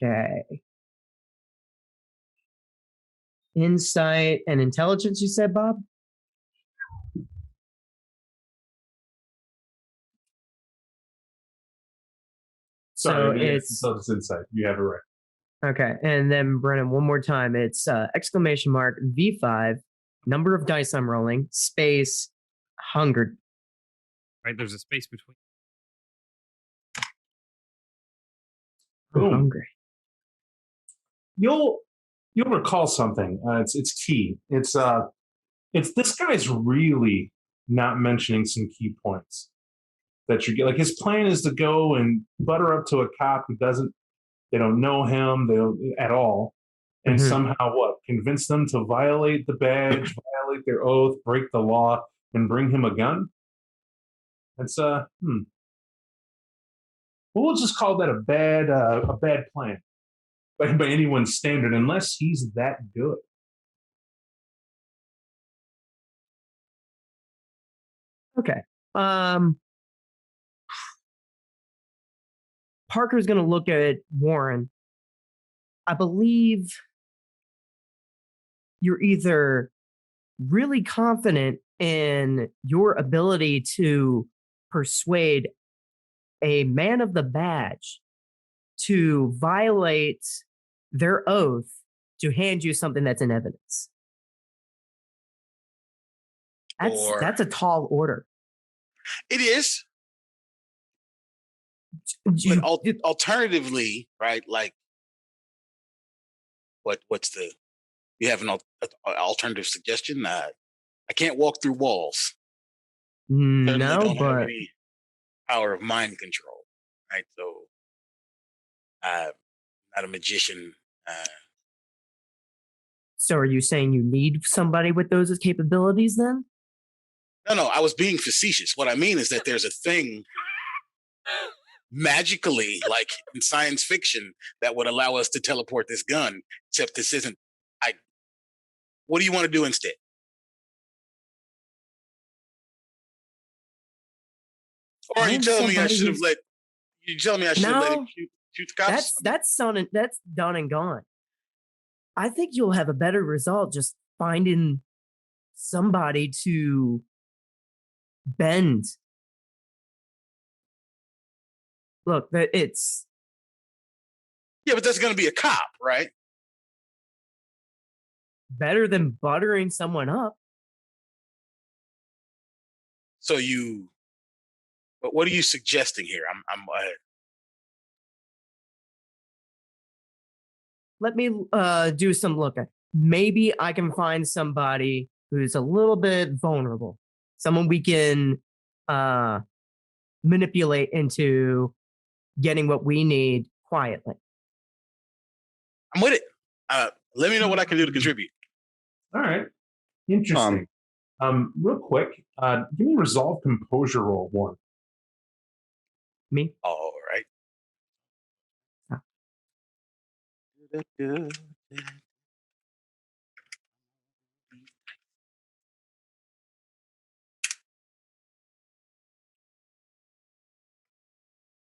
E: Okay. Insight and intelligence, you said, Bob?
C: Sorry,
E: So it's
C: intelligence insight. You have it right.
E: okay. And then Brennan, one more time. It's exclamation mark V5, number of dice I'm rolling, space, hunger.
B: Right, there's a space between.
E: I'm
C: Boom.
E: hungry.
C: You'll recall something. It's key. It's this guy's really not mentioning some key points that you get. Like his plan is to go and butter up to a cop who they don't know him at all, and
E: Mhm.
C: somehow convince them to violate the badge, violate their oath, break the law, and bring him a gun. That's We'll just call that a bad plan by anyone's standard, unless he's that good.
E: Okay. Parker's going to look at Warren. I believe you're either really confident in your ability to persuade a man of the badge to violate their oath to hand you something that's in evidence. That's a tall order.
G: It is.
E: You-
G: But alternatively, right? Like, what's the? You have an alternative suggestion? I can't walk through walls. Certainly
E: no,
G: don't have
E: but
G: any power of mind control, right? So, not a magician.
E: so are you saying you need somebody with those capabilities then?
G: No, I was being facetious. What I mean is that there's a thing magically, like in science fiction, that would allow us to teleport this gun, except this isn't. What do you want to do instead? Or are you telling me I should have let? You telling me I should have let him shoot the cops?
E: That's done and gone. I think you'll have a better result just finding somebody to bend. Look, it's
G: Yeah, but that's going to be a cop, right?
E: better than buttering someone up.
G: So but what are you suggesting here? I'm
E: Let me do some looking. Maybe I can find somebody who's a little bit vulnerable, someone we can manipulate into getting what we need quietly.
G: I'm with it. Let me know what I can do to contribute.
C: All right. Interesting. Real quick, give me resolve composure roll 1.
E: Me?
G: All right.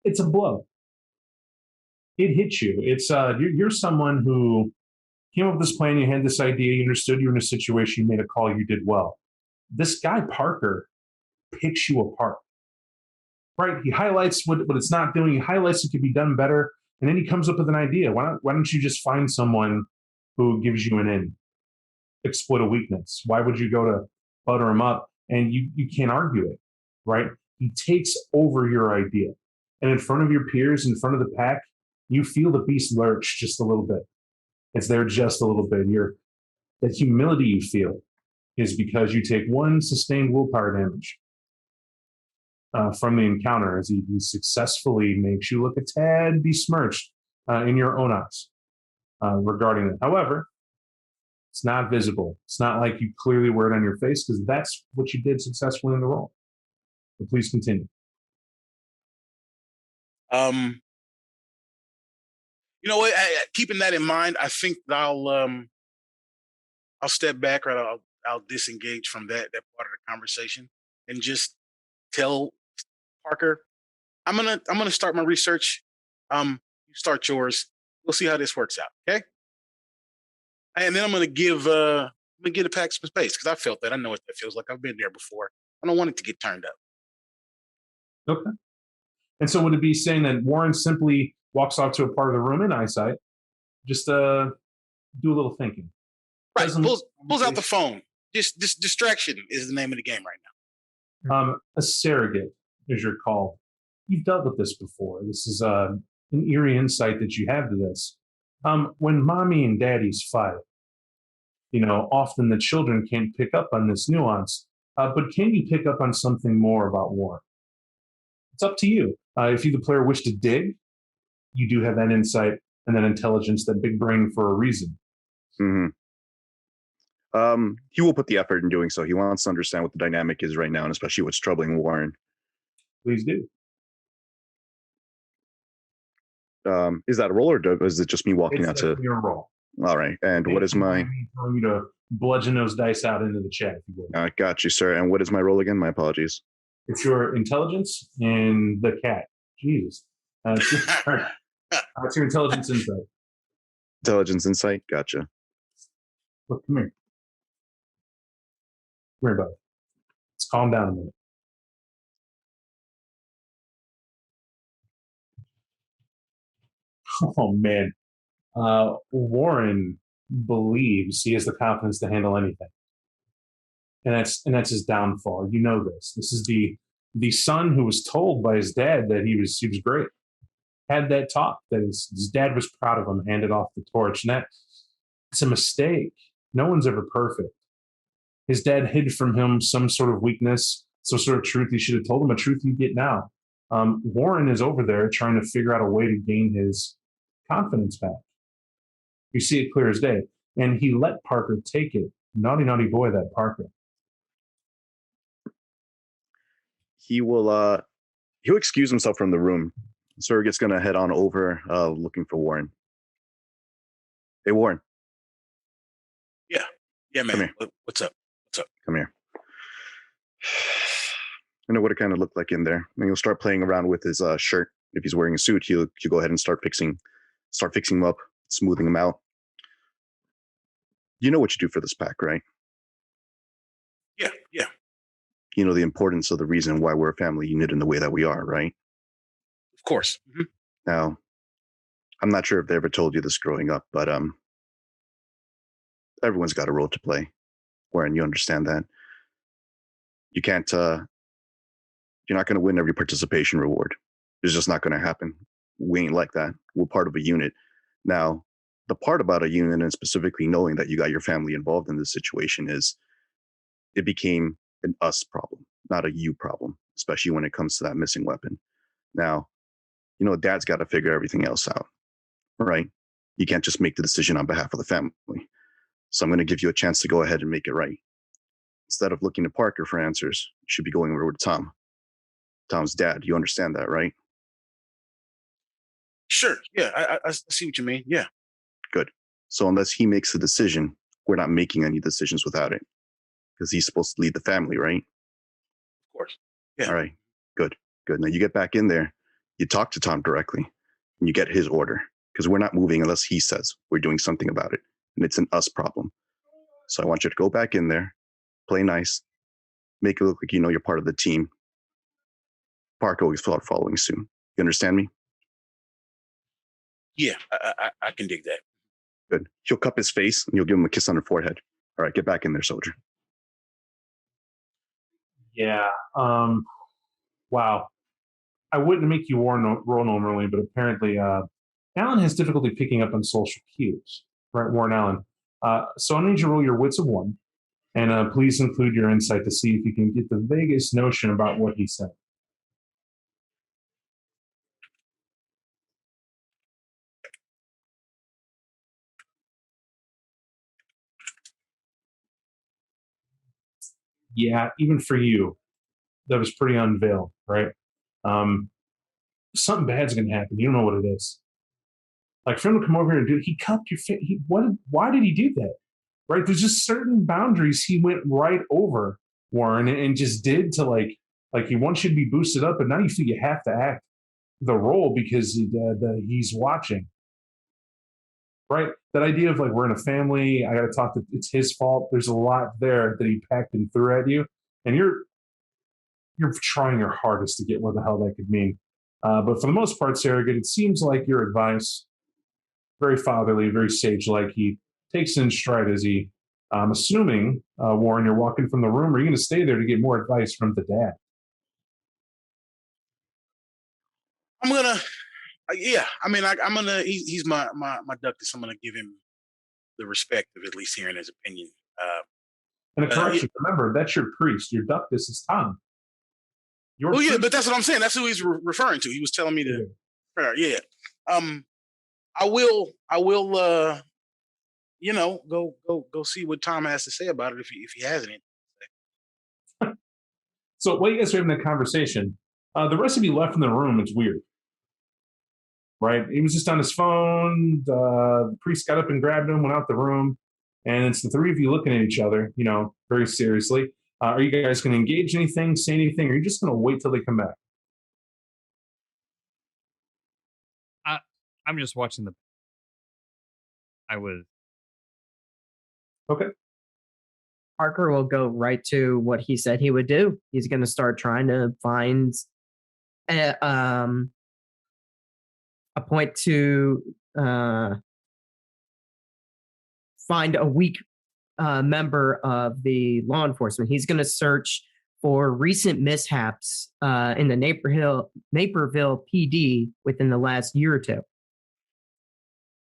C: It's a blow. It hits you. It's you're someone who came up with this plan. You had this idea. You understood you were in a situation. You made a call. You did well. This guy Parker picks you apart. Right? He highlights what it's not doing. He highlights it could be done better, and then he comes up with an idea. Why don't you just find someone who gives you an in? Exploit a weakness. Why would you go to butter him up? And you can't argue it, right? He takes over your idea. And in front of your peers, in front of the pack, you feel the beast lurch just a little bit. It's there just a little bit. That humility you feel is because you take one sustained willpower damage from the encounter as he successfully makes you look a tad besmirched in your own eyes regarding it. However, it's not visible. It's not like you clearly wear it on your face because that's what you did successfully in the roll. But please continue.
G: You know what? Keeping that in mind, I think I'll step back or I'll disengage from that part of the conversation and just tell Parker, I'm gonna start my research. You start yours. We'll see how this works out. Okay. And then I'm gonna give the pack some space because I felt that. I know what that feels like. I've been there before. I don't want it to get turned up.
C: Okay. And so would it be saying that Warren simply walks off to a part of the room in eyesight, just do a little thinking?
G: Right. Pulls out the phone. Just distraction is the name of the game right
C: now. A surrogate is your call. You've dealt with this before. This is an eerie insight that you have to this. When mommy and daddies fight, often the children can't pick up on this nuance. But can you pick up on something more about Warren? It's up to you. If you, the player, wish to dig, you do have that insight and that intelligence, that big brain for a reason.
A: Mm-hmm. He will put the effort in doing so. He wants to understand what the dynamic is right now, and especially what's troubling Warren.
C: Please do.
A: Is that a roll, or is it just me walking out to
C: your roll?
A: All right. And what is my?
C: Telling you to bludgeon those dice out into the chat. If you will.
A: Got you, sir. And what is my roll again? My apologies.
C: It's your intelligence and the cat. Jesus. It's your intelligence insight.
A: Intelligence insight. Gotcha.
C: Look, come here. Come here, buddy. Let's calm down a minute. Oh, man. Warren believes he has the confidence to handle anything. And that's his downfall. You know this. This is the son who was told by his dad that he was great. Had that talk that his dad was proud of him, handed off the torch. And it's a mistake. No one's ever perfect. His dad hid from him some sort of weakness, some sort of truth he should have told him, a truth you get now. Warren is over there trying to figure out a way to gain his confidence back. You see it clear as day. And he let Parker take it. Naughty, naughty boy, that Parker.
A: He'll excuse himself from the room. Surrogate's going to head on over looking for Warren. Hey, Warren.
G: Yeah, man.
A: Come here.
G: What's up?
A: Come here. I know what it kind of looked like in there. And he'll start playing around with his shirt. If he's wearing a suit, he'll go ahead and start fixing him up, smoothing him out. You know what you do for this pack, right?
G: Yeah.
A: You know the importance of the reason why we're a family unit in the way that we are, right?
G: Of course. Mm-hmm.
A: Now, I'm not sure if they ever told you this growing up, but everyone's got a role to play. Warren, you understand that. You can't, you're not going to win every participation reward. It's just not going to happen. We ain't like that. We're part of a unit. Now, the part about a unit, and specifically knowing that you got your family involved in this situation, is it became an us problem, not a you problem, especially when it comes to that missing weapon. Now, dad's got to figure everything else out, right? You can't just make the decision on behalf of the family. So I'm going to give you a chance to go ahead and make it right. Instead of looking to Parker for answers, you should be going over to Tom. Tom's dad. You understand that, right?
G: Sure. Yeah, I see what you mean. Yeah.
A: Good. So unless he makes a decision, we're not making any decisions without it. Because he's supposed to lead the family, right?
G: Of course. Yeah.
A: All right. Good. Now you get back in there. You talk to Tom directly. And you get his order. Because we're not moving unless he says we're doing something about it. And it's an us problem. So I want you to go back in there, play nice, make it look like you're part of the team. Parker always following suit. You understand me?
G: Yeah, I can dig that.
A: Good. He'll cup his face and you'll give him a kiss on the forehead. All right, get back in there, soldier.
C: Yeah. Wow. I wouldn't make you roll normally, but apparently Alan has difficulty picking up on social cues. Right, Warren Allen. So I need you to roll your wits of 1, and please include your insight to see if you can get the vaguest notion about what he said. Yeah, even for you, that was pretty unveiled, right? Um, Something bad's gonna happen. You don't know what it is. Like for him to come over here and do it, he cupped your face. Why did he do that? Right? There's just certain boundaries he went right over, Warren, and just did to like he wants you to be boosted up, but now you feel you have to act the role because he's watching. Right? That idea of like we're in a family, I got to talk to. It's his fault. There's a lot there that he packed and threw at you, and you're trying your hardest to get what the hell that could mean. But for the most part, Surrogate, it seems like your advice, very fatherly, very sage-like. He takes it in stride as he, I'm assuming, Warren, you're walking from the room. Are you going to stay there to get more advice from the dad?
G: I'm gonna, yeah. I mean, I'm gonna. He's my ductus. I'm gonna give him the respect of at least hearing his opinion.
C: And a correction, remember, that's your priest. Your ductus is Tom.
G: Well, yeah, but that's what I'm saying. That's who he's referring to. He was telling me to. Yeah. I will. Go see what Tom has to say about it if he has any.
C: So while you guys are having that conversation, the rest of you left in the room. It's weird, right? He was just on his phone. The priest got up and grabbed him, went out the room, and it's the three of you looking at each other, very seriously. Are you guys going to engage anything, say anything, or are you just going to wait till they come back?
H: I'm just watching
C: Okay.
E: Parker will go right to what he said he would do. He's going to start trying to find a point to find a weak member of the law enforcement. He's going to search for recent mishaps in the Naperville PD within the last year or two.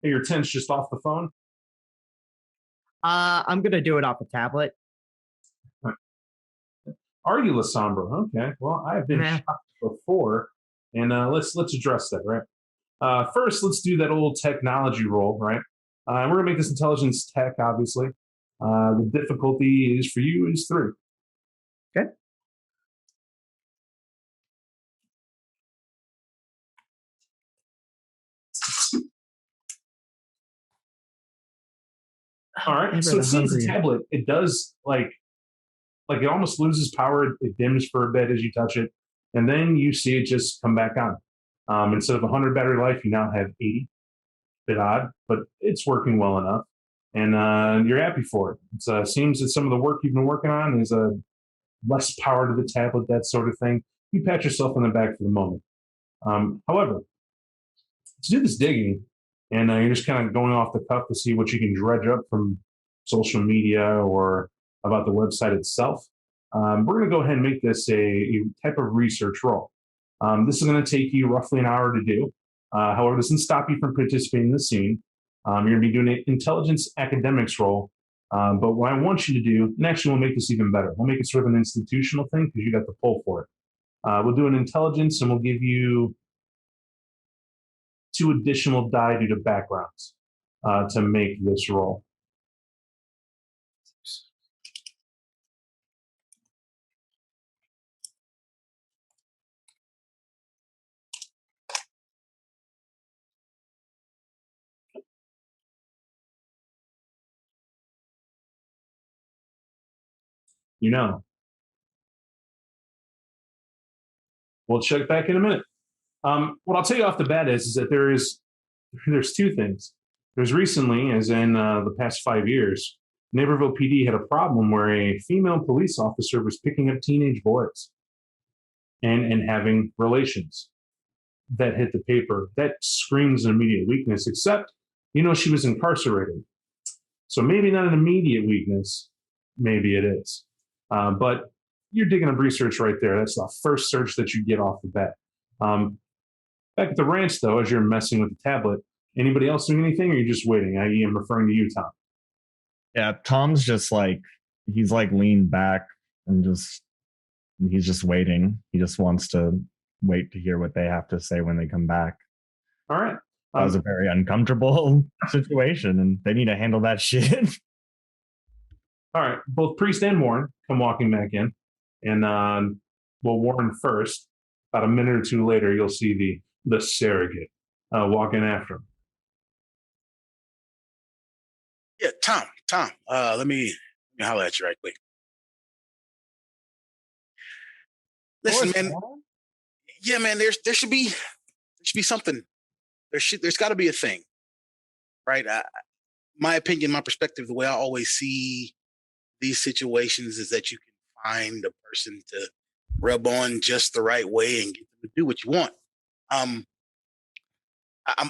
C: Hey, your 10's just off the phone?
E: I'm going to do it off the tablet.
C: Are you Lasombra? Okay. Well, I've been shocked before, and let's address that, right? First, let's do that old technology roll, right? We're going to make this intelligence tech, obviously. The difficulty is for you is 3.
E: Okay.
C: All right. So it seems the tablet, it does like it almost loses power. It dims for a bit as you touch it, and then you see it just come back on. Instead of 100 battery life, you now have 80. Bit odd, but it's working well enough, and you're happy for it. It seems that some of the work you've been working on is less power to the tablet, that sort of thing. You pat yourself on the back for the moment. However, to do this digging, and you're just kind of going off the cuff to see what you can dredge up from social media or about the website itself, we're going to go ahead and make this a type of research roll. This is going to take you roughly an hour to do. However, this doesn't stop you from participating in the scene. You're going to be doing an intelligence academics roll. But what I want you to do, and actually we'll make this even better. We'll make it sort of an institutional thing because you got the pull for it. We'll do an intelligence and we'll give you 2 additional die due to backgrounds to make this roll. We'll check back in a minute. What I'll tell you off the bat is that there's 2 things. There's recently, as in the past 5 years, Naperville PD had a problem where a female police officer was picking up teenage boys and having relations. That hit the paper. That screams an immediate weakness, except, she was incarcerated. So maybe not an immediate weakness. Maybe it is. But you're digging up research right there. That's the first search that you get off the bat. Back at the ranch, though, as you're messing with the tablet, anybody else doing anything, or are you just waiting? I am referring to you, Tom.
F: Yeah, Tom's just like he's like leaned back and he's just waiting. He just wants to wait to hear what they have to say when they come back.
C: All right.
F: That was a very uncomfortable situation, and they need to handle that shit.
C: All right. Both Priest and Warren come walking back in. And well, Warren first. About a minute or two later, you'll see the surrogate walking after him.
G: Yeah, Tom. Let me holler at you right quick. Listen, man. Yeah, man. There should be something. There's got to be a thing, right? My opinion, my perspective, the way I always see these situations is that you can find a person to rub on just the right way and get them to do what you want. I'm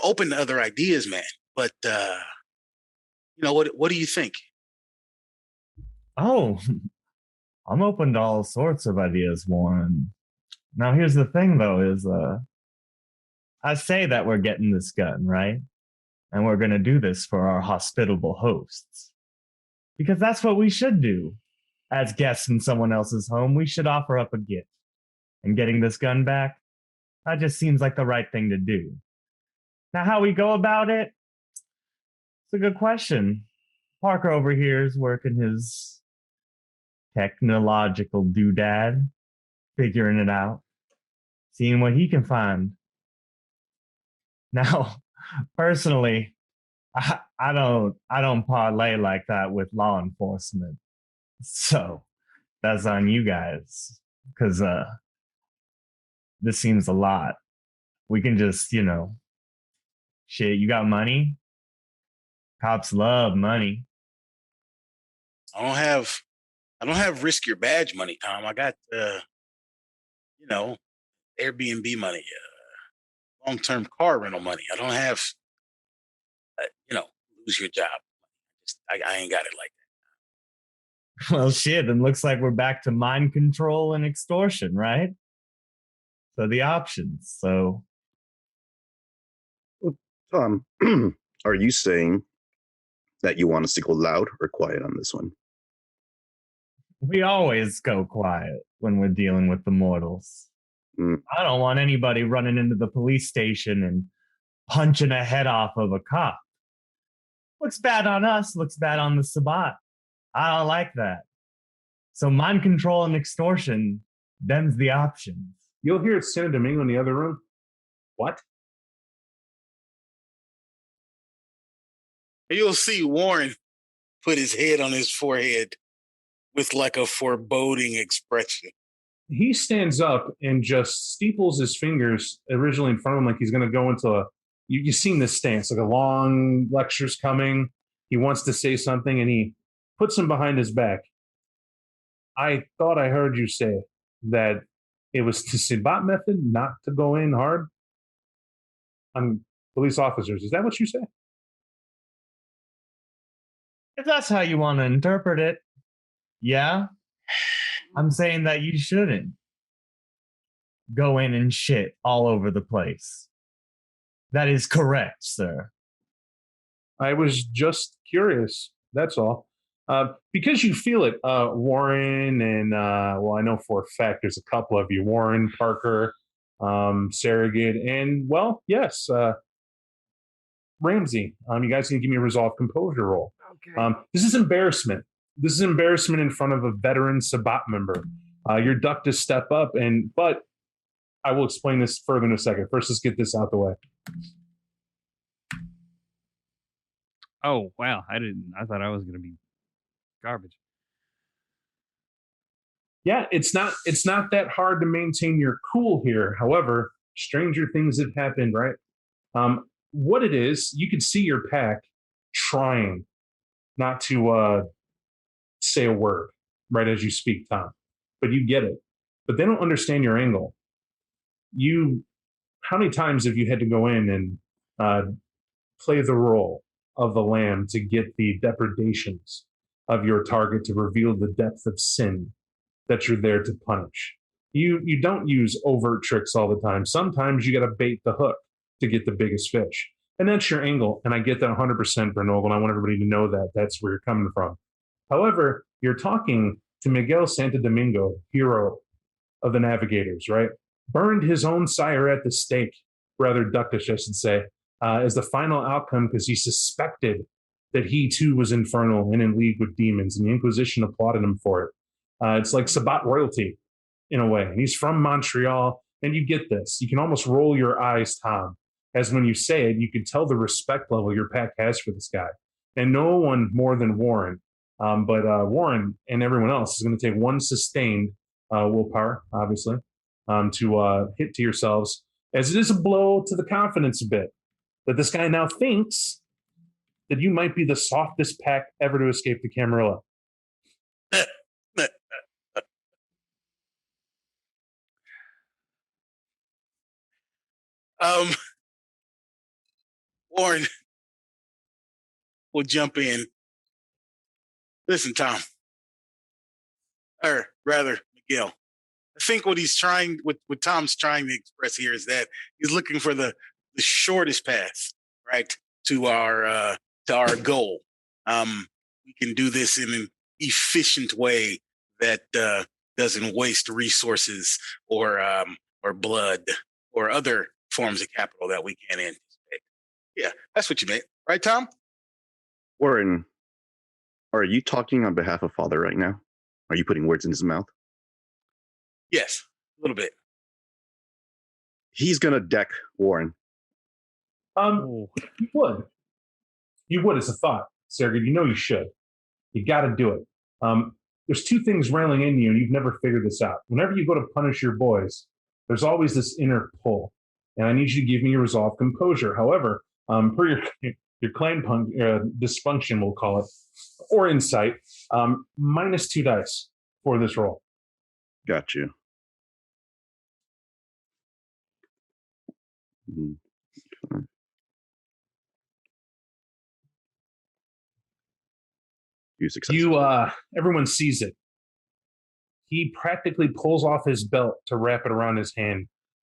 G: open to other ideas, man, but what do you think?
F: Oh, I'm open to all sorts of ideas, Warren. Now, here's the thing, though, is I say that we're getting this gun, right? And we're going to do this for our hospitable hosts. Because that's what we should do. As guests in someone else's home, we should offer up a gift. And getting this gun back, that just seems like the right thing to do. Now, how we go about it? It's a good question. Parker over here is working his technological doodad, figuring it out, seeing what he can find. Now, personally, I don't parlay like that with law enforcement. So that's on you guys, because this seems a lot. We can just, shit, you got money? Cops love money.
G: I don't have risk your badge money, Tom. I got Airbnb money, long-term car rental money. I don't have lose your job. I ain't got it like that.
F: Well, shit, it looks like we're back to mind control and extortion, right? So the options. So,
A: Tom, are you saying that you want us to go loud or quiet on this one?
F: we always go quiet when we're dealing with the mortals. I don't want anybody running into the police station and punching a head off of a cop. Looks bad on us, looks bad on the Sabbat. I don't like that. So mind control and extortion, them's the options.
C: You'll hear San Domingo in the other room. What?
G: You'll see Warren put his head on his forehead with like a foreboding expression.
C: He stands up and just steeples his fingers originally in front of him like he's going to go into a... You've seen this stance, like a long lecture's coming. He wants to say something, and he puts him behind his back. I thought I heard you say that it was the Sabbat method not to go in hard on police officers. Is that what you say?
F: If that's how you want to interpret it, yeah. I'm saying that you shouldn't go in and shit all over the place. That is correct, sir.
C: I was just curious. That's all. Because you feel it, Warren, and I know for a fact there's a couple of you, Warren, Parker, Surrogate, and yes, Ramsey. You guys can give me a resolve composure roll. Okay. This is embarrassment. This is embarrassment in front of a veteran Sabbat member. You're ducked to step up, but I will explain this further in a second. First, let's get this out the way.
B: Oh wow! I thought I was going to be garbage.
C: Yeah, it's not that hard to maintain your cool here. However, stranger things have happened, right? What it is, you can see your pack trying not to say a word right as you speak, Tom, but you get it. But they don't understand your angle. How many times have you had to go in and play the role of the lamb to get the depredations of your target to reveal the depth of sin that you're there to punish? You don't use overt tricks all the time. Sometimes you got to bait the hook to get the biggest fish. And that's your angle. And I get that 100%, Bernold, and I want everybody to know that that's where you're coming from. However, you're talking to Miguel Santo Domingo, hero of the Navigators, right? Burned his own sire at the stake, rather duckish, I should say, as the final outcome because he suspected that he too was infernal and in league with demons, and the Inquisition applauded him for it. It's like Sabat royalty in a way. And he's from Montreal, and you get this. You can almost roll your eyes, Tom, as when you say it, you can tell the respect level your pack has for this guy. And no one more than Warren. But Warren and everyone else is going to take one sustained willpower, obviously, to hit to yourselves, as it is a blow to the confidence a bit that this guy now thinks that you might be the softest pack ever to escape the Camarilla.
G: Warren will jump in. Listen, Tom, or rather, Miguel. I think what Tom's trying to express here is that he's looking for the shortest path, right, to our goal. We can do this in an efficient way that doesn't waste resources or blood or other forms of capital that we can't anticipate. Yeah, that's what you meant, right, Tom?
A: Warren, are you talking on behalf of Father right now? Are you putting words in his mouth?
G: Yes, a little bit.
A: He's gonna deck Warren.
C: You would. You would as a thought, Sergey. You know you should. You got to do it. There's two things railing in you, and you've never figured this out. Whenever you go to punish your boys, there's always this inner pull, and I need you to give me your resolve, composure. However, per your clan dysfunction, we'll call it, or insight, -2 dice for this roll.
A: Got you. Mm-hmm. You successful.
C: Everyone sees it. He practically pulls off his belt to wrap it around his hand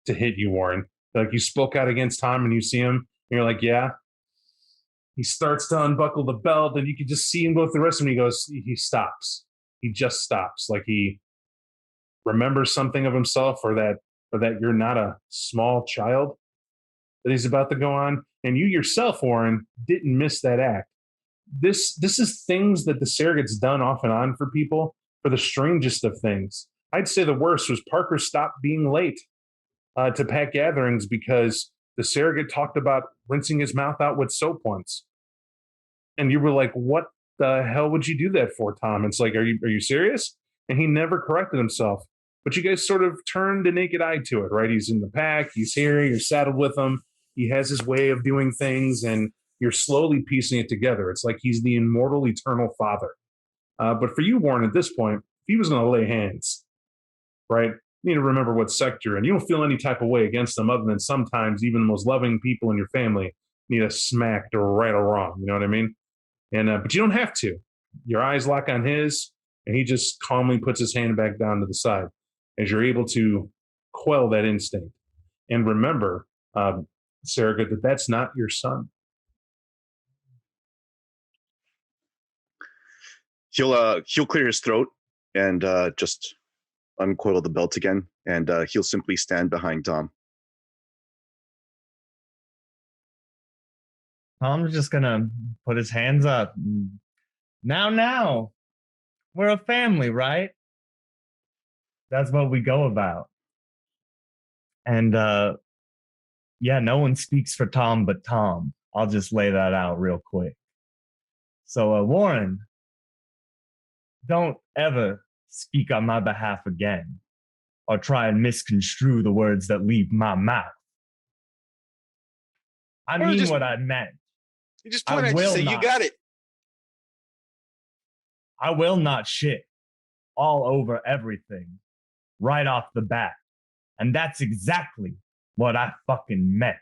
C: to hit you, Warren. Like you spoke out against Tom and you see him, and you're like, yeah. He starts to unbuckle the belt, and you can just see him go through the rest of him. He stops. He just stops. Like he remembers something of himself, or that you're not a small child that he's about to go on. And you yourself, Warren, didn't miss that act. This is things that the surrogate's done off and on for people for the strangest of things. I'd say the worst was Parker stopped being late to pack gatherings because the surrogate talked about rinsing his mouth out with soap once. And you were like, what the hell would you do that for, Tom? It's like, are you serious? And he never corrected himself. But you guys sort of turned a naked eye to it, right? He's in the pack, he's here, you're saddled with him, he has his way of doing things, and you're slowly piecing it together. It's like he's the immortal, eternal father. But for you, Warren, at this point, if he was going to lay hands, right, you need to remember what sector, and you don't feel any type of way against them other than sometimes even the most loving people in your family need a smack to right or wrong. You know what I mean? And but you don't have to. Your eyes lock on his, and he just calmly puts his hand back down to the side as you're able to quell that instinct. And remember, Sarah, that that's not your son.
A: He'll clear his throat and just uncoil the belt again, and he'll simply stand behind Tom.
F: Tom's just gonna put his hands up. Now, we're a family, right? That's what we go about. And yeah, no one speaks for Tom but Tom. I'll just lay that out real quick. So Warren, don't ever speak on my behalf again or try and misconstrue the words that leave my mouth. I mean what I meant.
G: You just point at you and say, you got it.
F: I will not shit all over everything right off the bat. And that's exactly what I fucking meant.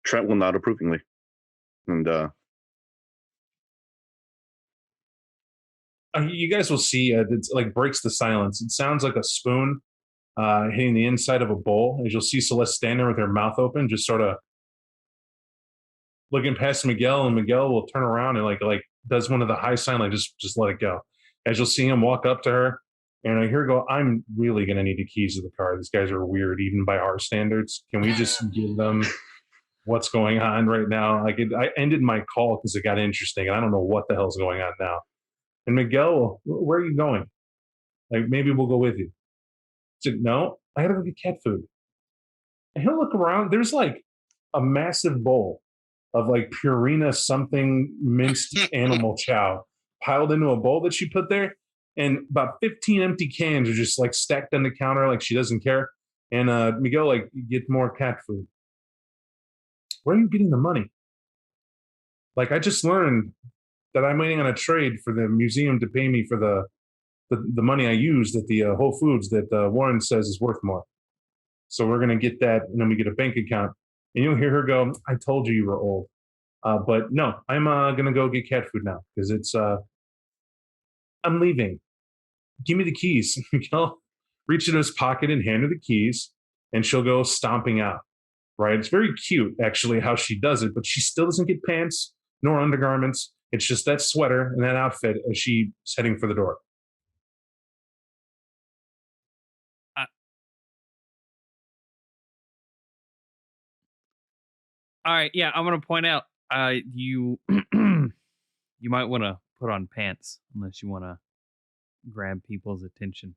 A: Trent will nod approvingly. And
C: You guys will see it's like breaks the silence. It sounds like a spoon hitting the inside of a bowl. As you'll see Celeste stand there with her mouth open, just sort of looking past Miguel, and Miguel will turn around and like does one of the high sign, like just let it go. As you'll see him walk up to her, and I hear her go, I'm really gonna need the keys to the car. These guys are weird, even by our standards. Can we just give them what's going on right now? Like I ended my call because it got interesting, and I don't know what the hell's going on now. And Miguel, where are you going? Like maybe we'll go with you. I said, no, I gotta go get cat food. And he'll look around. There's like a massive bowl of like Purina something minced animal chow piled into a bowl that she put there. And about 15 empty cans are just like stacked on the counter like she doesn't care. And Miguel, like, get more cat food. Where are you getting the money? Like, I just learned that I'm waiting on a trade for the museum to pay me for the money I used at the Whole Foods that Warren says is worth more. So we're going to get that, and then we get a bank account. And you'll hear her go, I told you were old. But no, I'm going to go get cat food now because it's, I'm leaving. Give me the keys. He'll reach into his pocket and hand her the keys, and she'll go stomping out, right? It's very cute, actually, how she does it, but she still doesn't get pants nor undergarments. It's just that sweater and that outfit as she's heading for the door.
B: All right, yeah, I'm gonna point out you you might want to put on pants unless you want to grab people's attention.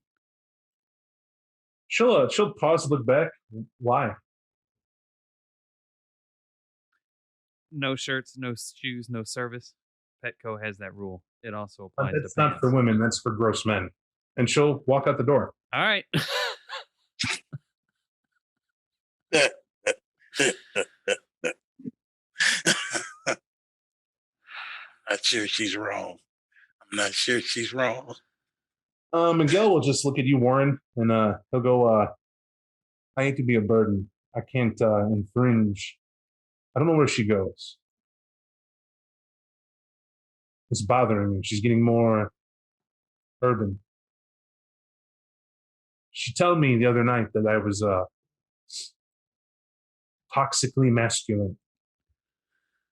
C: She'll pause to look back. Why?
B: No shirts, no shoes, no service. Petco has that rule. It also applies
C: That's
B: to
C: not
B: pants.
C: for women. That's for gross men. And she'll walk out the door.
B: All right.
G: Not sure she's wrong. I'm not sure she's wrong.
C: Miguel will just look at you, Warren, and he'll go, I hate to be a burden. I can't infringe. I don't know where she goes. It's bothering me. She's getting more urban. She told me the other night that I was toxically masculine.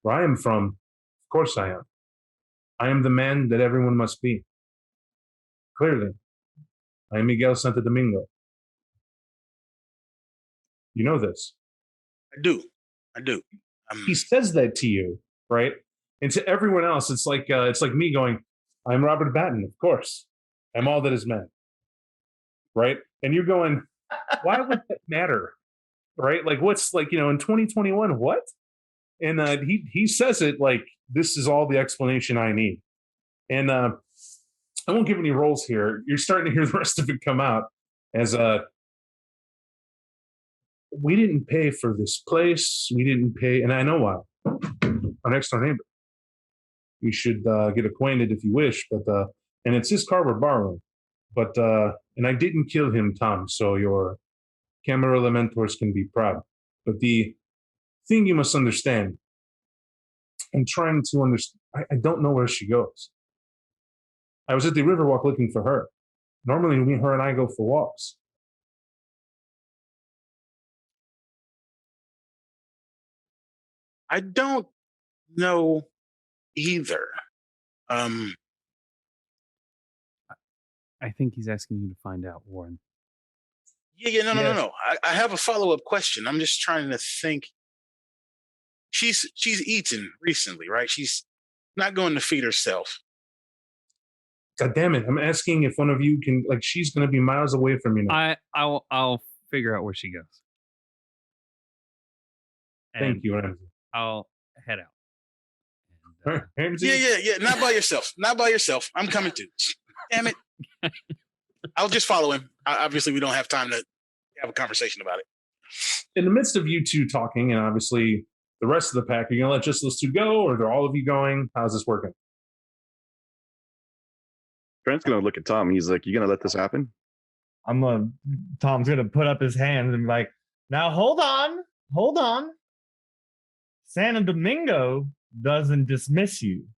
C: Where I am from, of course I am. I am the man that everyone must be. Clearly, I am Miguel Santo Domingo. You know this.
G: I do.
C: He says that to you, right? And to everyone else, it's like me going, "I'm Robert Batten, of course. I'm all that is men." Right? And you're going, "Why would that matter?" Right? Like, what's like, in 2021, what? And he says it like this is all the explanation I need. And I won't give any roles here. You're starting to hear the rest of it come out as we didn't pay for this place. We didn't pay, and I know why. Our next door neighbor. You should get acquainted if you wish, but and it's his car we're borrowing. But and I didn't kill him, Tom. So your Camarilla mentors can be proud. But the thing you must understand, I'm trying to understand. I don't know where she goes. I was at the Riverwalk looking for her. Normally, her and I go for walks.
G: I don't know either.
B: I think he's asking you to find out, Warren.
G: No. I have a follow-up question. I'm just trying to think. She's eaten recently, right? She's not going to feed herself.
C: God damn it! I'm asking if one of you can. Like, she's going to be miles away from you now.
B: I'll figure out where she goes.
C: Thank you, Ramsey.
B: I'll head out.
C: And, Ramsey?
G: Yeah. Not by yourself. Not by yourself. I'm coming too. Damn it. I'll just follow him. Obviously, we don't have time to have a conversation about it.
C: In the midst of you two talking, and obviously the rest of the pack, are you going to let just those two go, or are all of you going? How's this working?
A: Trent's gonna look at Tom. He's like, "You gonna let this happen?"
F: Tom's gonna put up his hands and be like, now hold on. Santo Domingo doesn't dismiss you.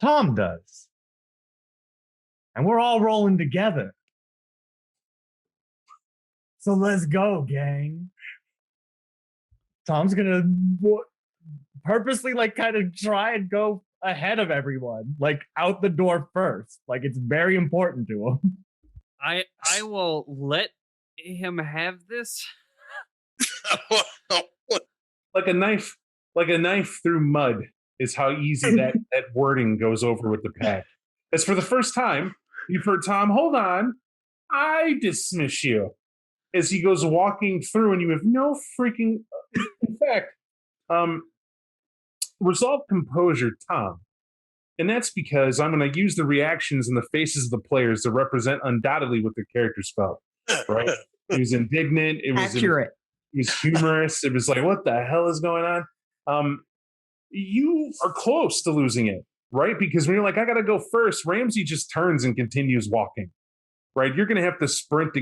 F: Tom does. and we're all rolling together. So let's go, gang. Tom's gonna purposely like kind of try and go ahead of everyone, like out the door first. Like it's very important to him.
B: I will let him have this.
C: Like a knife through mud is how easy that wording goes over with the pack. As for the first time, you've heard Tom, hold on, I dismiss you. As he goes walking through, and you have no freaking. In fact, resolve composure, Tom. And that's because I'm going to use the reactions and the faces of the players to represent undoubtedly what their characters felt. Right? It was indignant. It was
E: Accurate.
C: It was humorous. It was like, what the hell is going on? You are close to losing it, right? Because when you're like, I got to go first, Ramsey just turns and continues walking. Right, you're going to have to sprint to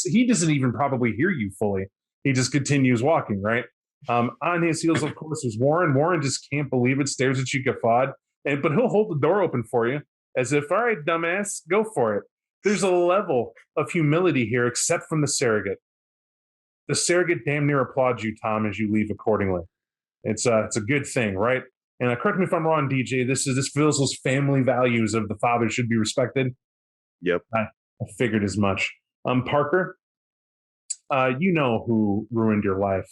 C: he doesn't even probably hear you fully. He just continues walking, right? On his heels, of course, is Warren. Warren just can't believe it, stares at you guffaw, but he'll hold the door open for you as if, all right, dumbass, go for it. There's a level of humility here, except from the surrogate. The surrogate damn near applauds you, Tom, as you leave accordingly. It's a good thing, right? And correct me if I'm wrong, DJ. This feels those family values of the father should be respected.
A: Yep.
C: I figured as much. Parker, you know who ruined your life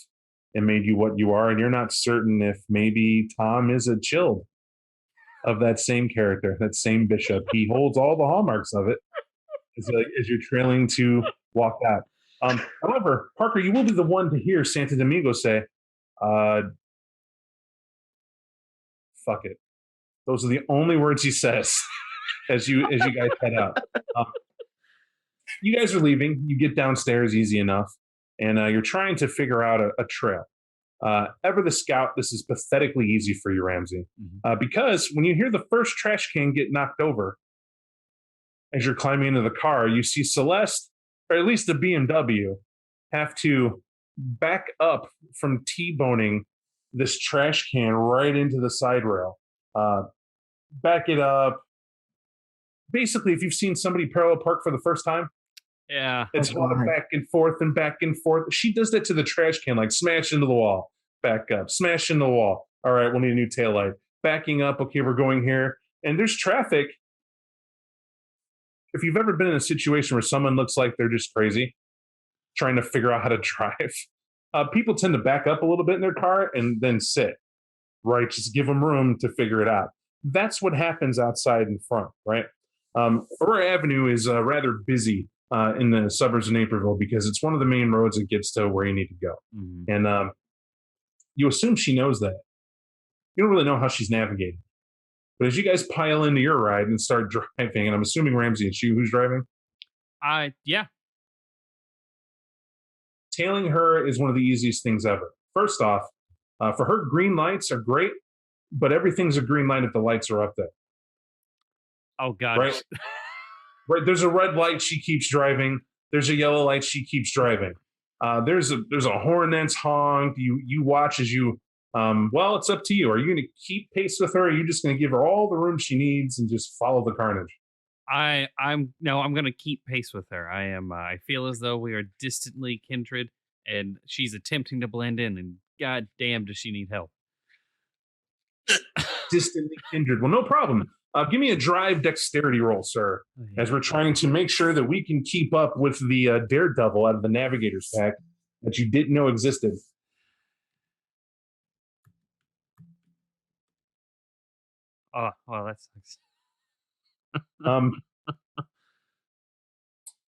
C: and made you what you are, and you're not certain if maybe Tom is a child of that same character, that same bishop. He holds all the hallmarks of it as you're trailing to walk out. However, Parker, you will be the one to hear Santo Domingo say, fuck it. Those are the only words he says as you guys head out. You guys are leaving. You get downstairs easy enough, and you're trying to figure out a trail. Ever the scout, this is pathetically easy for you, Ramsey, because when you hear the first trash can get knocked over, as you're climbing into the car, you see Celeste, or at least the BMW, have to back up from T-boning this trash can right into the side rail. Back it up. Basically, if you've seen somebody parallel park for the first time,
B: Yeah.
C: it's back and forth and back and forth. She does that to the trash can, like smash into the wall, back up, smash into the wall. All right, we'll need a new taillight. Backing up, okay, we're going here. And there's traffic. If you've ever been in a situation where someone looks like they're just crazy, trying to figure out how to drive, people tend to back up a little bit in their car and then sit, right? Just give them room to figure it out. That's what happens outside in front, right? Aurora Avenue is rather busy in the suburbs of Naperville because it's one of the main roads that gets to where you need to go.
B: Mm-hmm.
C: And you assume she knows that. You don't really know how she's navigating. But as you guys pile into your ride and start driving, and I'm assuming Ramsey, it's you who's driving?
B: Yeah.
C: Tailing her is one of the easiest things ever. First off, for her, green lights are great, but everything's a green light if the lights are up there.
B: Oh, God.
C: Right? Right. There's a red light, she keeps driving. There's a yellow light, she keeps driving. There's a horn that's honked. You watch as you, well, it's up to you. Are you going to keep pace with her? Or are you just going to give her all the room she needs and just follow the carnage?
B: I'm going to keep pace with her. I feel as though we are distantly kindred, and she's attempting to blend in, and god damn does she need help.
C: Distantly kindred. Well, no problem. Give me a drive dexterity roll, sir, as we're trying to make sure that we can keep up with the daredevil out of the Navigator's pack that you didn't know existed.
B: Oh, well, that sucks.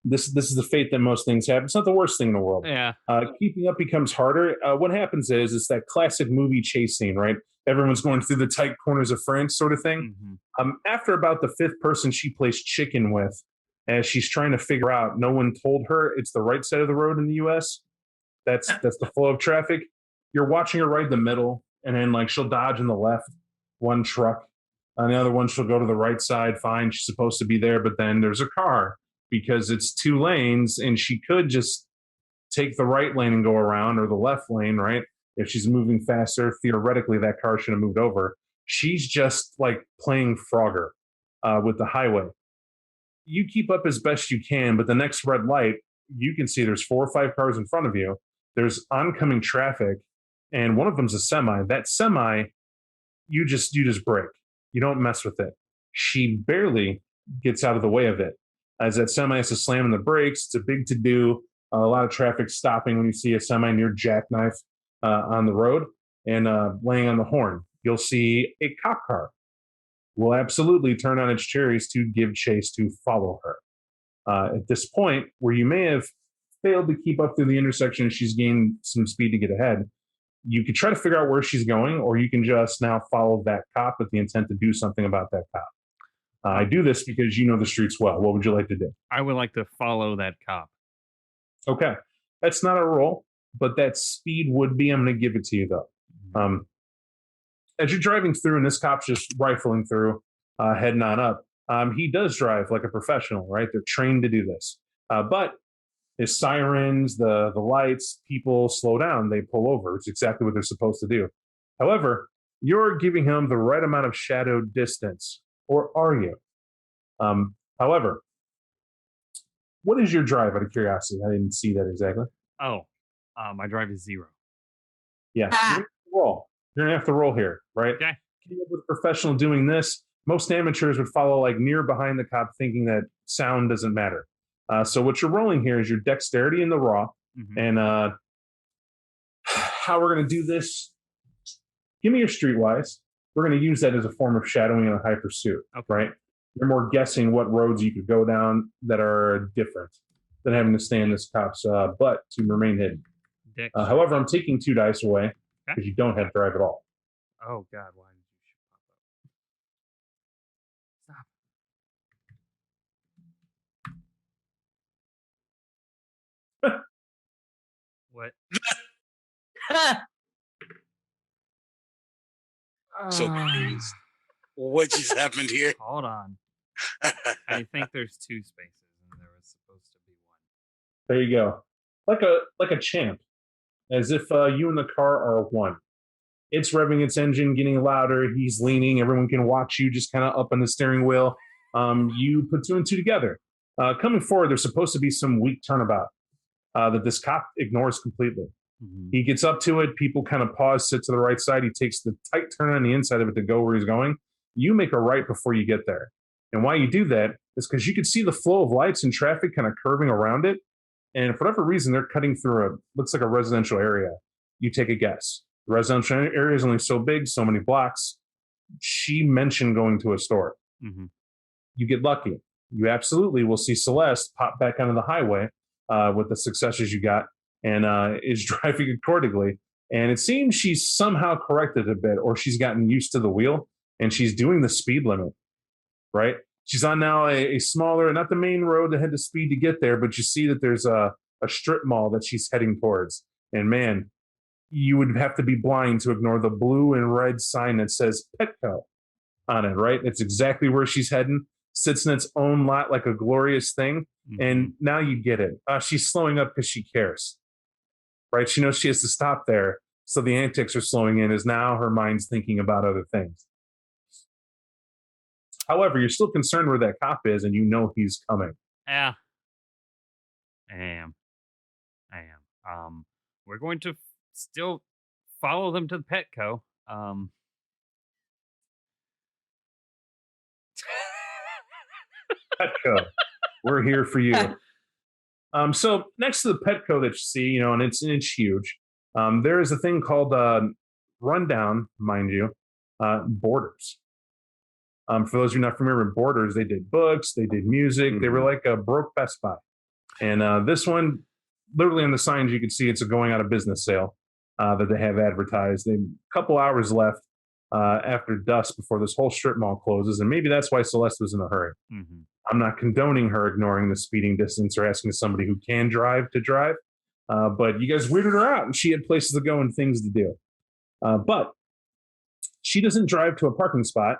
C: This is the fate that most things have. It's not the worst thing in the world.
B: Yeah.
C: Keeping up becomes harder. What happens is it's that classic movie chase scene, right? Everyone's going through the tight corners of France sort of thing.
B: Mm-hmm.
C: After about the fifth person she plays chicken with, as she's trying to figure out, no one told her it's the right side of the road in the U.S. That's the flow of traffic. You're watching her ride the middle, and then like she'll dodge in the left, one truck. On the other one, she'll go to the right side. Fine, she's supposed to be there, but then there's a car because it's 2 lanes, and she could just take the right lane and go around, or the left lane, right? If she's moving faster, theoretically, that car should have moved over. She's just like playing Frogger with the highway. you keep up as best you can, but the next red light, you can see there's 4 or 5 cars in front of you. There's oncoming traffic, and one of them's a semi. That semi, you just brake. You don't mess with it. She barely gets out of the way of it. As that semi has to slam in the brakes, it's a big to-do. A lot of traffic stopping when you see a semi near jackknife on the road and laying on the horn. You'll see a cop car will absolutely turn on its cherries to give chase to follow her. At this point, where you may have failed to keep up through the intersection and she's gained some speed to get ahead, you could try to figure out where she's going, or you can just now follow that cop with the intent to do something about that cop. I do this because you know the streets well. What would you like to do?
B: I would like to follow that cop.
C: Okay. That's not a roll, but that speed would be. I'm going to give it to you, though. As you're driving through, and this cop's just rifling through, heading on up, he does drive like a professional, right? They're trained to do this. But his sirens, the lights, people slow down. They pull over. It's exactly what they're supposed to do. However, you're giving him the right amount of shadow distance, or are you? However, what is your drive, out of curiosity? I didn't see that exactly.
B: Oh, my drive is 0.
C: Yeah. Roll. You're going to have to roll here, right?
B: Okay.
C: With a professional doing this, most amateurs would follow like near behind the cop, thinking that sound doesn't matter. So what you're rolling here is your dexterity in the raw. And how we're going to do this, give me your streetwise. We're going to use that as a form of shadowing in a high pursuit, right? You're more guessing what roads you could go down that are different than having to stay in this cop's butt to remain hidden. However, I'm taking 2 dice away because you don't have drive at all.
B: Oh, God. Why did you pop up? Stop. What?
G: So confused. What just happened here?
B: Hold on. I think there's 2 spaces, and there was supposed to be 1.
C: There you go. Like a champ. As if you and the car are one. It's revving its engine, getting louder. He's leaning. Everyone can watch you just kind of up on the steering wheel. You put 2 and 2 together. Coming forward, there's supposed to be some weak turnabout that this cop ignores completely. He gets up to it. People kind of pause, sit to the right side. He takes the tight turn on the inside of it to go where he's going. You make a right before you get there. And why you do that is because you can see the flow of lights and traffic kind of curving around it. And for whatever reason, they're cutting through looks like a residential area. You take a guess. The residential area is only so big, so many blocks. She mentioned going to a store. You get lucky. You absolutely will see Celeste pop back onto the highway with the successes you got, and is driving accordingly. And it seems she's somehow corrected a bit, or she's gotten used to the wheel, and she's doing the speed limit, right? She's on now a smaller, not the main road that had the speed to get there, but you see that there's a strip mall that she's heading towards. And man, you would have to be blind to ignore the blue and red sign that says Petco on it, right? It's exactly where she's heading. Sits in its own lot like a glorious thing. And now you get it. She's slowing up because she cares, right? She knows she has to stop there. So the antics are slowing in as now her mind's thinking about other things. However, you're still concerned where that cop is, and you know he's coming.
B: Yeah. I am. We're going to still follow them to the Petco.
C: Petco, we're here for you. So next to the Petco that you see, and it's huge. There is a thing called Rundown, mind you, Borders. For those who are not familiar with Borders, they did books, they did music. They were like a broke Best Buy. And this one, literally on the signs, you can see it's a going out of business sale that they have advertised. They a couple hours left after dusk before this whole strip mall closes. And maybe that's why Celeste was in a hurry. I'm not condoning her ignoring the speeding distance or asking somebody who can drive to drive. But you guys weirded her out, and she had places to go and things to do. But she doesn't drive to a parking spot.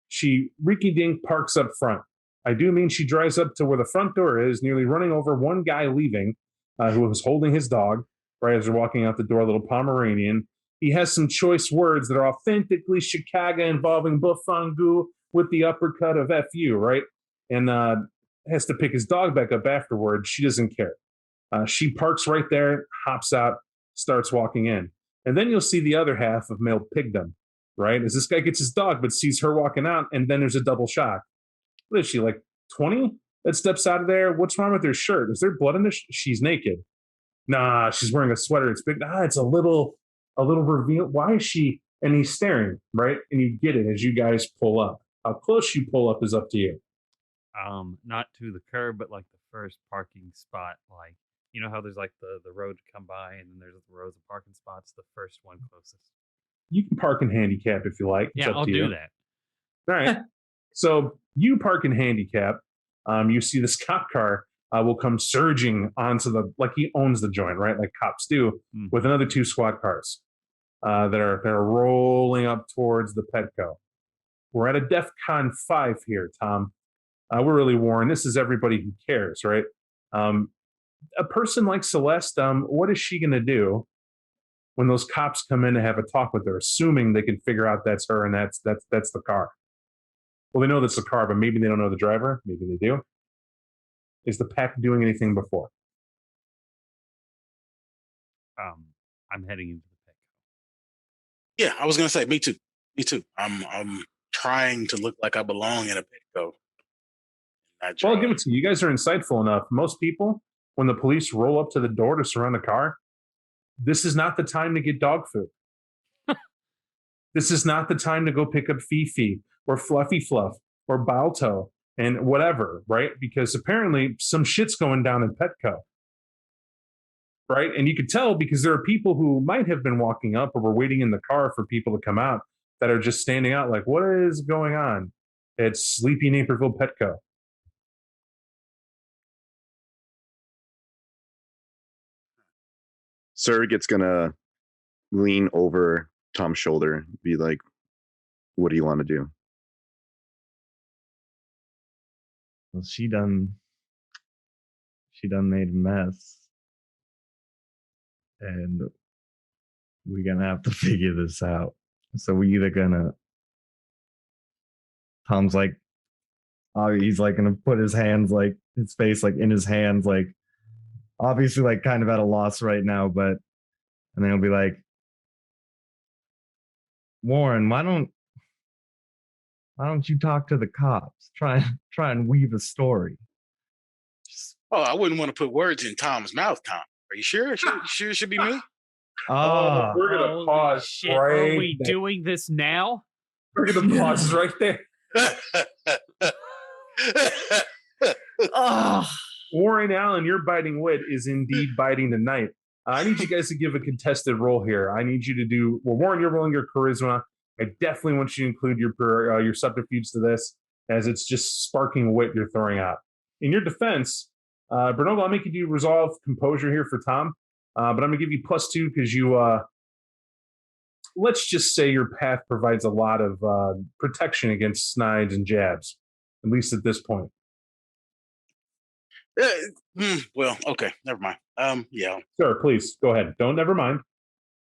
C: She rinky-dink parks up front. I do mean she drives up to where the front door is, nearly running over one guy leaving who was holding his dog, right as they're walking out the door, a little Pomeranian. He has some choice words that are authentically Chicago involving Bufangu with the uppercut of FU, right? And has to pick his dog back up afterwards. She doesn't care. She parks right there, hops out, starts walking in. And then you'll see the other half of male pigdom, right? As this guy gets his dog, but sees her walking out, and then there's a double shock. What is she, like 20 that steps out of there? What's wrong with her shirt? Is there blood in this? She's naked. Nah, she's wearing a sweater. It's big. It's a little reveal. Why is she? And he's staring, right? And you get it as you guys pull up. How close you pull up is up to you.
B: Not to the curb, but like the first parking spot. Like, you know how there's like the road to come by, and then there's the rows of parking spots. The first one closest.
C: You can park in handicap if you like.
B: Yeah, I'll do that.
C: All right. So you park in handicap. You see this cop car will come surging onto like he owns the joint, right? Like cops do, with another 2 SWAT cars that are rolling up towards the Petco. We're at a DEFCON 5 here, Tom. We're really warned. This is everybody who cares, right? A person like Celeste, what is she going to do when those cops come in to have a talk with her, assuming they can figure out that's her and that's the car? Well, they know that's the car, but maybe they don't know the driver. Maybe they do. Is the pack doing anything before?
B: I'm heading into the Petco.
G: Yeah, I was gonna say, me too. Me too. I'm trying to look like I belong in a Petco.
C: Well, I'll give it to you. You guys are insightful enough. Most people, when the police roll up to the door to surround the car, this is not the time to get dog food. This is not the time to go pick up Fifi or Fluffy Fluff or Balto and whatever, right? Because apparently some shit's going down in Petco, right? And you could tell because there are people who might have been walking up or were waiting in the car for people to come out that are just standing out like, what is going on? It's Sleepy Naperville Petco.
A: Surrogate's gonna lean over Tom's shoulder and be like, what do you want to do?
F: Well, she done made a mess. And we're gonna have to figure this out. So we either gonna Tom's like, he's like gonna put his hands, like his face like in his hands, like obviously like kind of at a loss right now, but and then he'll be like, Warren, why don't you talk to the cops? Try and weave a story.
G: Oh, I wouldn't want to put words in Tom's mouth, Tom. Are you sure? You sure it should be me?
C: We're gonna
B: Holy
C: pause.
B: shit,
C: Right
B: are we
C: there.
B: doing this now?
C: We're gonna pause right there. Warren Allen, your biting wit is indeed biting tonight. I need you guys to give a contested roll here. I need you to do well. Warren, you're rolling your charisma. I definitely want you to include your subterfuge to this, as it's just sparking wit you're throwing out. In your defense, Bernogo, I'll make you do resolve composure here for Tom, but I'm gonna give you +2 because you. Let's just say your path provides a lot of protection against snides and jabs, at least at this point.
G: Well, okay, never mind. Yeah.
C: Sir, please go ahead. Don't never mind.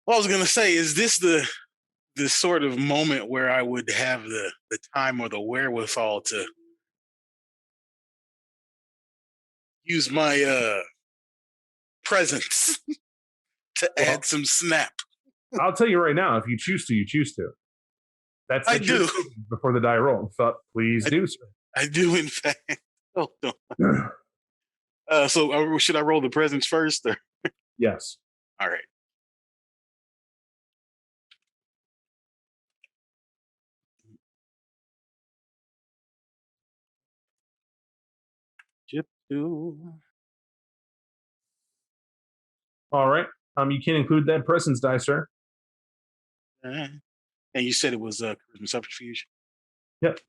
G: Well, I was gonna say, is this the sort of moment where I would have the time or the wherewithal to use my presence to add some snap?
C: I'll tell you right now, if you choose to, you choose to. That's
G: I do.
C: Before the die roll. So please do, sir.
G: I do, in fact. Hold on. So should I roll the presence first? Or?
C: Yes.
G: All right.
C: All right. You can include that presence die, sir.
G: And you said it was charisma subterfuge?
C: Yep.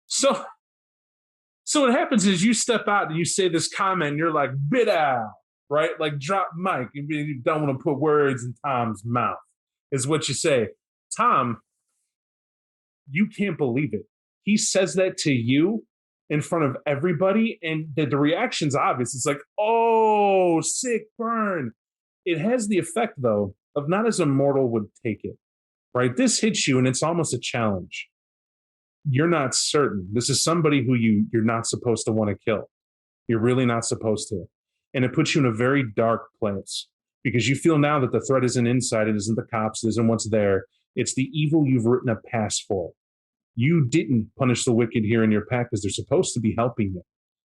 C: So what happens is you step out and you say this comment, and you're like, bitter, right? Like drop mic. You don't want to put words in Tom's mouth, is what you say. Tom, you can't believe it. He says that to you in front of everybody, and the reaction's obvious. It's like, oh, sick burn. It has the effect, though, of not as a mortal would take it, right? This hits you and it's almost a challenge. You're not certain. This is somebody who you're not supposed to want to kill. You're really not supposed to. And it puts you in a very dark place because you feel now that the threat isn't inside, it isn't the cops, it isn't what's there. It's the evil you've written a pass for. You didn't punish the wicked here in your pack because they're supposed to be helping you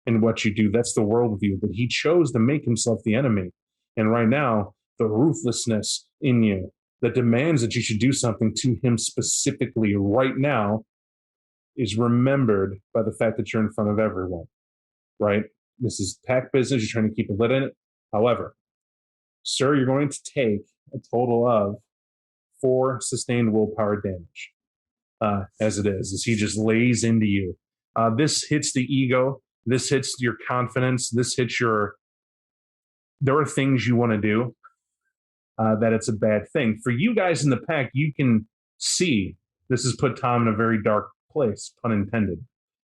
C: in what you do. That's the worldview. But he chose to make himself the enemy. And right now, the ruthlessness in you that demands that you should do something to him specifically right now is remembered by the fact that you're in front of everyone, right? This is pack business. You're trying to keep a lid in it. However, sir, you're going to take a total of 4 sustained willpower damage as it is, as he just lays into you. This hits the ego. This hits your confidence. This hits your... There are things you want to do that it's a bad thing. For you guys in the pack, you can see this has put Tom in a very dark place, pun intended.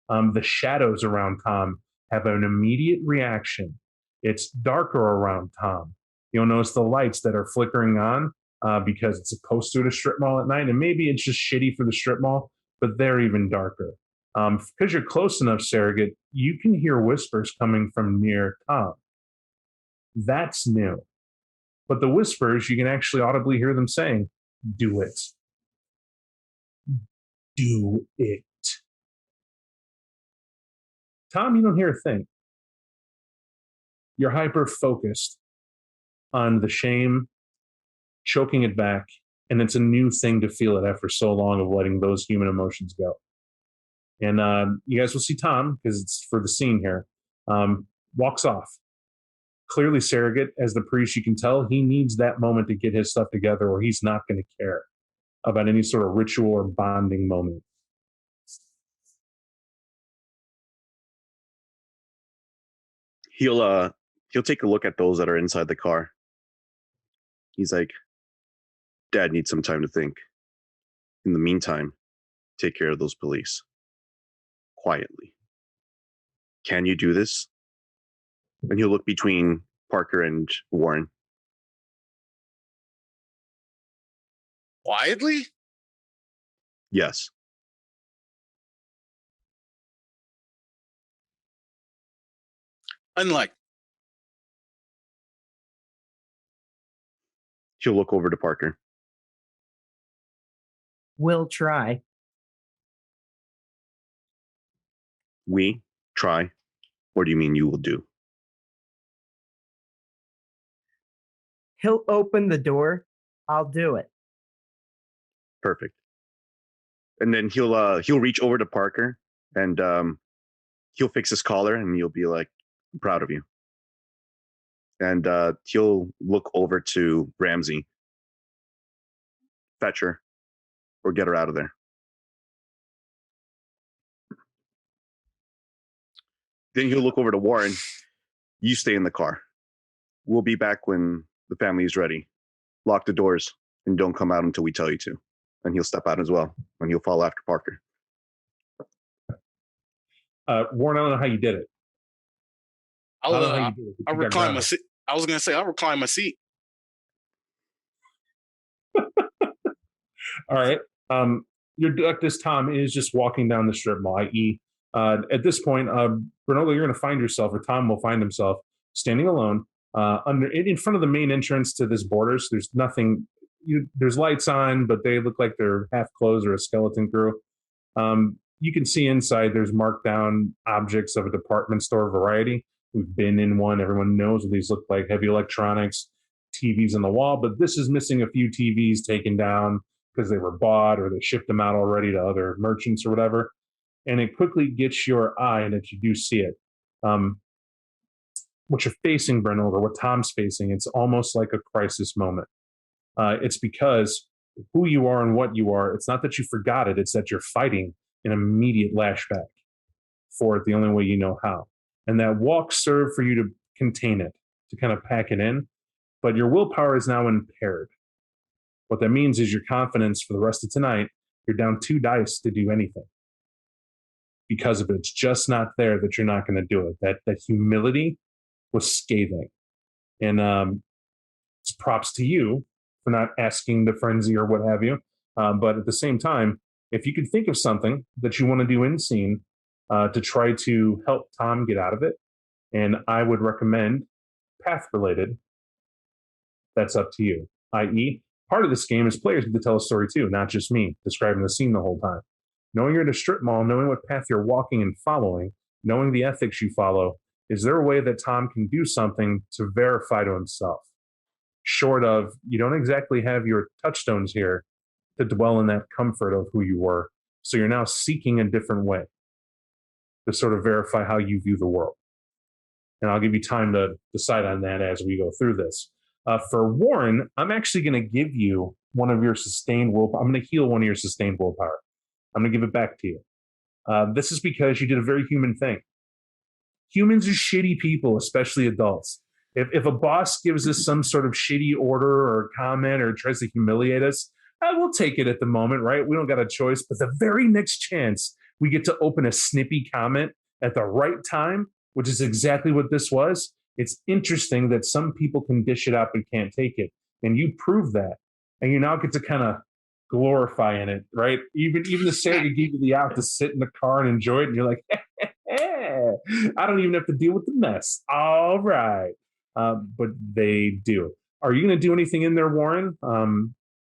C: The shadows around Tom have an immediate reaction. It's darker around Tom. You'll notice the lights that are flickering on because it's supposed to at a strip mall at night, and maybe it's just shitty for the strip mall, but they're even darker. Because you're close enough, Surrogate, you can hear whispers coming from near Tom. That's new. But the whispers, you can actually audibly hear them saying, "Do it. Do it." Tom, you don't hear a thing. You're hyper-focused on the shame, choking it back, and it's a new thing to feel it after so long of letting those human emotions go. And you guys will see Tom, because it's for the scene here, walks off. Clearly, Surrogate, as the priest, you can tell he needs that moment to get his stuff together, or he's not going to care about any sort of ritual or bonding moment.
A: He'll take a look at those that are inside the car. He's like, "Dad needs some time to think. In the meantime, take care of those police. Quietly. Can you do this?" And he'll look between Parker and Warren.
G: Quietly?
A: Yes.
G: Unlike.
A: He'll look over to Parker.
E: We'll try.
A: We try. Or do you mean you will do?
E: He'll open the door. I'll do it.
A: Perfect. And then he'll reach over to Parker and he'll fix his collar and he'll be like, "I'm proud of you." And he'll look over to Ramsey. "Fetch her or get her out of there." Then he'll look over to Warren. "You stay in the car. We'll be back when the family is ready. Lock the doors and don't come out until we tell you to." And he'll step out as well, and he'll follow after Parker.
C: Warren, I don't know how you did it.
G: I'll recline my seat. I was going to say, I'll recline my seat.
C: All right. Your ductus Tom is just walking down the strip mall, i.e., at this point, Granola, you're going to find yourself, or Tom will find himself, standing alone in front of the main entrance to this Borders. There's nothing. There's lights on, but they look like they're half closed or a skeleton crew. You can see inside there's marked down objects of a department store variety. We've been in one. Everyone knows what these look like. Heavy electronics, TVs on the wall, but this is missing a few TVs taken down because they were bought or they shipped them out already to other merchants or whatever. And it quickly gets your eye that you do see it. What you're facing, Brenold, what Tom's facing, it's almost like a crisis moment. It's because who you are and what you are, it's not that you forgot it, it's that you're fighting an immediate lashback for it the only way you know how. And that walk served for you to contain it, to kind of pack it in, but your willpower is now impaired. What that means is your confidence for the rest of tonight, you're down 2 dice to do anything. Because of it, it's just not there that you're not going to do it. That humility was scathing. And it's props to you for not asking to frenzy or what have you. But at the same time, if you could think of something that you want to do in scene to try to help Tom get out of it, and I would recommend path related, that's up to you. I.e., part of this game is players get to tell a story too, not just me describing the scene the whole time. Knowing you're at a strip mall, knowing what path you're walking and following, knowing the ethics you follow, is there a way that Tom can do something to verify to himself? Short of, you don't exactly have your touchstones here to dwell in that comfort of who you were. So you're now seeking a different way to sort of verify how you view the world. And I'll give you time to decide on that as we go through this. For Warren, I'm actually going to give you one of your sustained willpower. I'm going to heal one of your sustained willpower. I'm going to give it back to you. This is because you did a very human thing. Humans are shitty people, especially adults. If a boss gives us some sort of shitty order or comment or tries to humiliate us, we'll take it at the moment, right? We don't got a choice. But the very next chance we get to open a snippy comment at the right time, which is exactly what this was, it's interesting that some people can dish it up and can't take it. And you prove that. And you now get to kind of glorify in it, right? Even the Sarah gave you the out to sit in the car and enjoy it. And you're like, I don't even have to deal with the mess. All right. But they do. Are you going to do anything in there, Warren?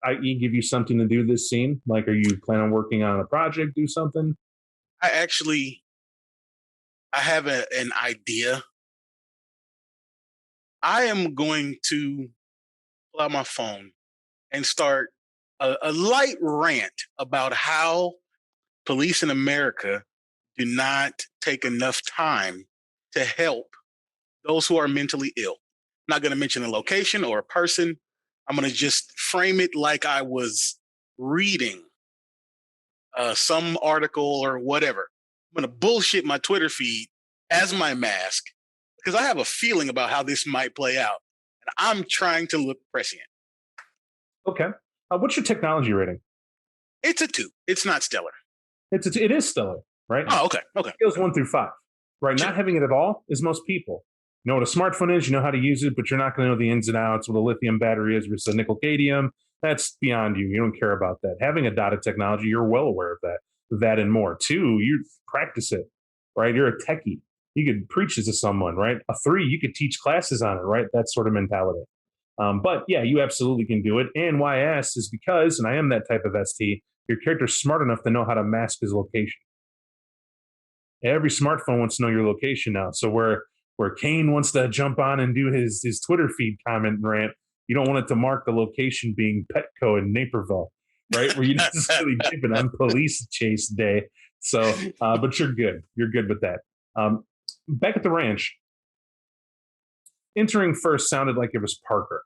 C: I.e., give you something to do this scene? Like, are you planning on working on a project, do something?
G: I have an idea. I am going to pull out my phone and start a light rant about how police in America do not take enough time to help those who are mentally ill. I'm not going to mention a location or a person. I'm going to just frame it like I was reading some article or whatever. I'm going to bullshit my Twitter feed as my mask because I have a feeling about how this might play out. And I'm trying to look prescient.
C: Okay. What's your technology rating?
G: It's a 2. It's not stellar.
C: It is stellar, right?
G: Oh, okay. Okay.
C: Scales 1 through 5. Right. Not having it at all is most people. You know what a smartphone is, you know how to use it, but you're not going to know the ins and outs, what a lithium battery is versus a nickel cadmium. That's beyond you. You don't care about that. Having a dotted technology, you're well aware of that and more. 2, you practice it, right? You're a techie. You could preach this to someone, right? A 3, you could teach classes on it, right? That sort of mentality. But yeah, you absolutely can do it. And why I asked is because, and I am that type of ST, your character's smart enough to know how to mask his location. Every smartphone wants to know your location now. So where Kane wants to jump on and do his Twitter feed comment and rant, you don't want it to mark the location being Petco in Naperville, right? Where you necessarily dip it on police chase day. So, but you're good. You're good with that. Back at the ranch, entering first sounded like it was Parker.